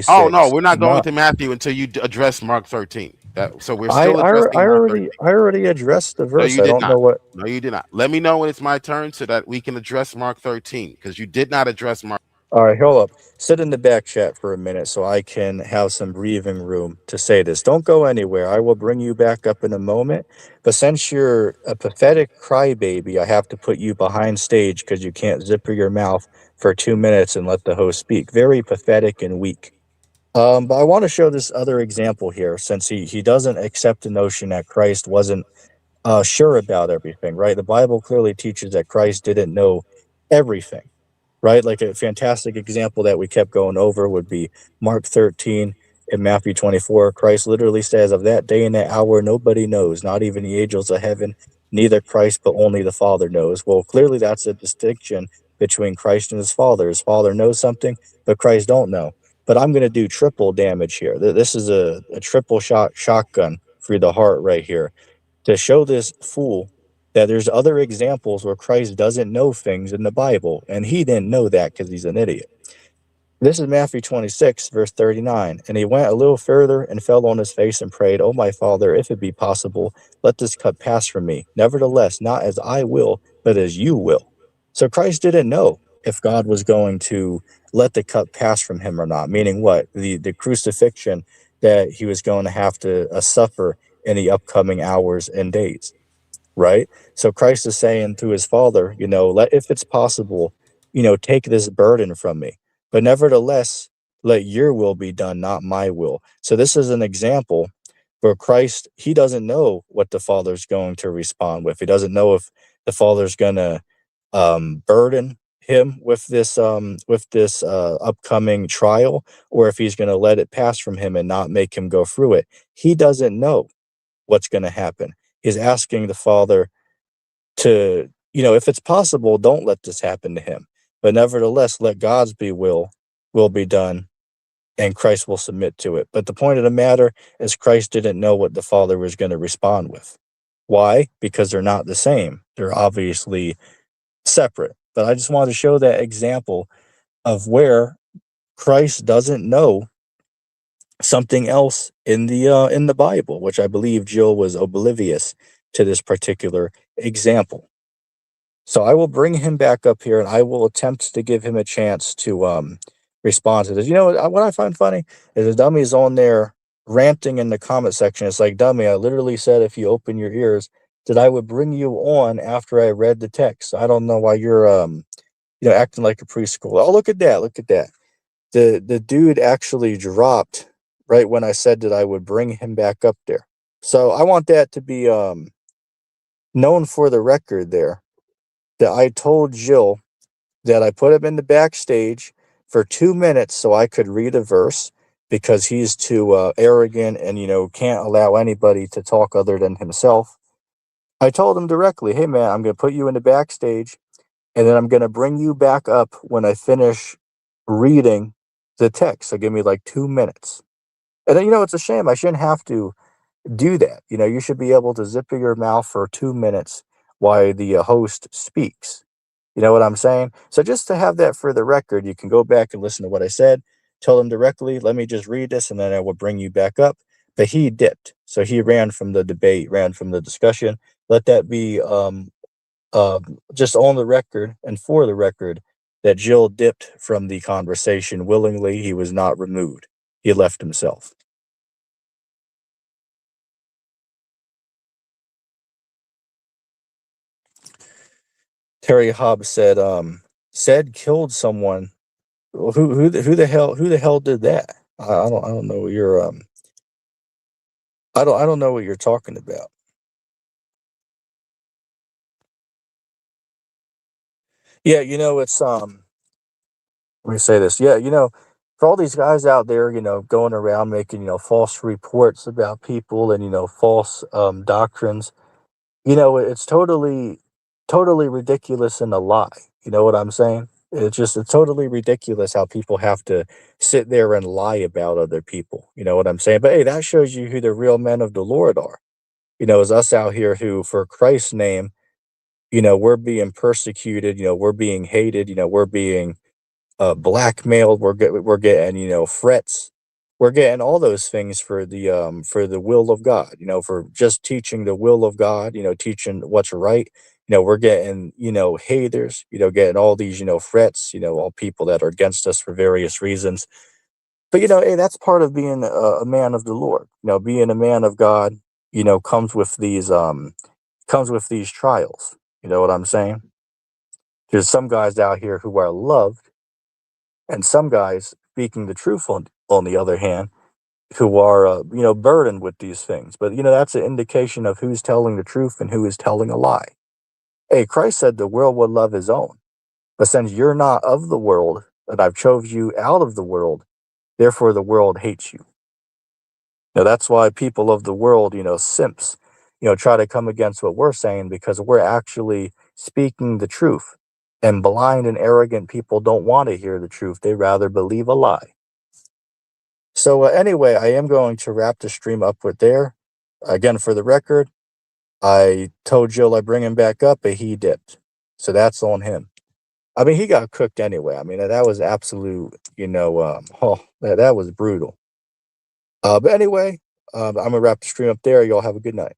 Oh no, 26. we're not going Not to Matthew until you address Mark 13. So we're still addressing Mark 13. I already addressed the No, verse. you I did don't know not. what. No, you did not. Let me know when it's my turn so that we can address Mark 13 because you did not address Mark. All right, hold up. Sit in the back chat for a minute so I can have some breathing room to say this. Don't go anywhere. I will bring you back up in a moment. But since you're a pathetic crybaby, I have to put you behind stage because you can't zipper your mouth for 2 minutes and let the host speak. Very pathetic and weak. But I want to show this other example here since he doesn't accept the notion that Christ wasn't sure about everything, right? The Bible clearly teaches that Christ didn't know everything, right? Like a fantastic example that we kept going over would be Mark 13 and Matthew 24. Christ literally says, of that day and that hour, nobody knows, not even the angels of heaven, neither Christ, but only the Father knows. Well, clearly that's a distinction between Christ and his Father. His Father knows something, but Christ don't know. But I'm going to do triple damage here. This is a triple shotgun for the heart right here to show this fool that there's other examples where Christ doesn't know things in the Bible, and he didn't know that because he's an idiot. This is Matthew 26, verse 39. And he went a little further and fell on his face and prayed, "O my Father, if it be possible, let this cup pass from me. Nevertheless, not as I will, but as you will." So Christ didn't know if God was going to let the cup pass from him or not, meaning what? The crucifixion that he was going to have to suffer in the upcoming hours and days, right? So Christ is saying to his Father, let, if it's possible, take this burden from me. But nevertheless, let your will be done, not my will. So this is an example where Christ, he doesn't know what the Father's going to respond with. He doesn't know if the Father's going to burden him with this upcoming trial, or if he's going to let it pass from him and not make him go through it. He doesn't know what's going to happen. He's asking the Father to, if it's possible, don't let this happen to him. But nevertheless, let God's will be done, and Christ will submit to it. But the point of the matter is Christ didn't know what the Father was going to respond with. Why? Because they're not the same. They're obviously separate. But I just wanted to show that example of where Christ doesn't know something else in the Bible, which I believe Jill was oblivious to this particular example. So I will bring him back up here, and I will attempt to give him a chance to respond to this. What I find funny is the dummy's on there ranting in the comment section. It's like, dummy, I literally said if you open your ears, that I would bring you on after I read the text. I don't know why you're acting like a preschool. Oh, look at that! Look at that! The dude actually dropped right when I said that I would bring him back up there. So I want that to be known for the record there, that I told Jill that I put him in the backstage for 2 minutes so I could read a verse, because he's too arrogant and, can't allow anybody to talk other than himself. I told him directly, hey, man, I'm going to put you in the backstage, and then I'm going to bring you back up when I finish reading the text. So give me like 2 minutes. And then, it's a shame. I shouldn't have to do that. You should be able to zip your mouth for 2 minutes while the host speaks. You know what I'm saying? So just to have that for the record, you can go back and listen to what I said. Tell him directly, let me just read this, and then I will bring you back up. But he dipped. So he ran from the debate, ran from the discussion. Let that be just on the record and for the record that Jill dipped from the conversation willingly. He was not removed. He left himself. Terry Hobbs said killed someone. Well, who the hell did that? I don't know what you're I don't know what you're talking about. Yeah, it's let me say this. Yeah, for all these guys out there, going around making, false reports about people and, false doctrines, it's totally ridiculous and a lie. You know what I'm saying? It's totally ridiculous how people have to sit there and lie about other people. You know what I'm saying? But hey, that shows you who the real men of the Lord are. Is us out here who, for Christ's name, we're being persecuted, we're being hated, we're being blackmailed, we're getting, threats. We're getting all those things for the will of God, for just teaching the will of God, teaching what's right. We're getting, haters, getting all these, threats, all people that are against us for various reasons. But, hey, that's part of being a man of the Lord. Being a man of God, comes with these trials. You know what I'm saying? There's some guys out here who are loved, and some guys speaking the truth on the other hand, who are burdened with these things. But that's an indication of who's telling the truth and who is telling a lie. Hey, Christ said the world would love his own, but since you're not of the world, and I've chose you out of the world, therefore the world hates you. That's why people of the world, simps, try to come against what we're saying, because we're actually speaking the truth. And blind and arrogant people don't want to hear the truth. They rather believe a lie. So anyway, I am going to wrap the stream up with there. Again, for the record, I told Jill I'd bring him back up, but he dipped. So that's on him. I mean, he got cooked anyway. I mean, that was absolute, that was brutal. But anyway, I'm gonna wrap the stream up there. Y'all have a good night.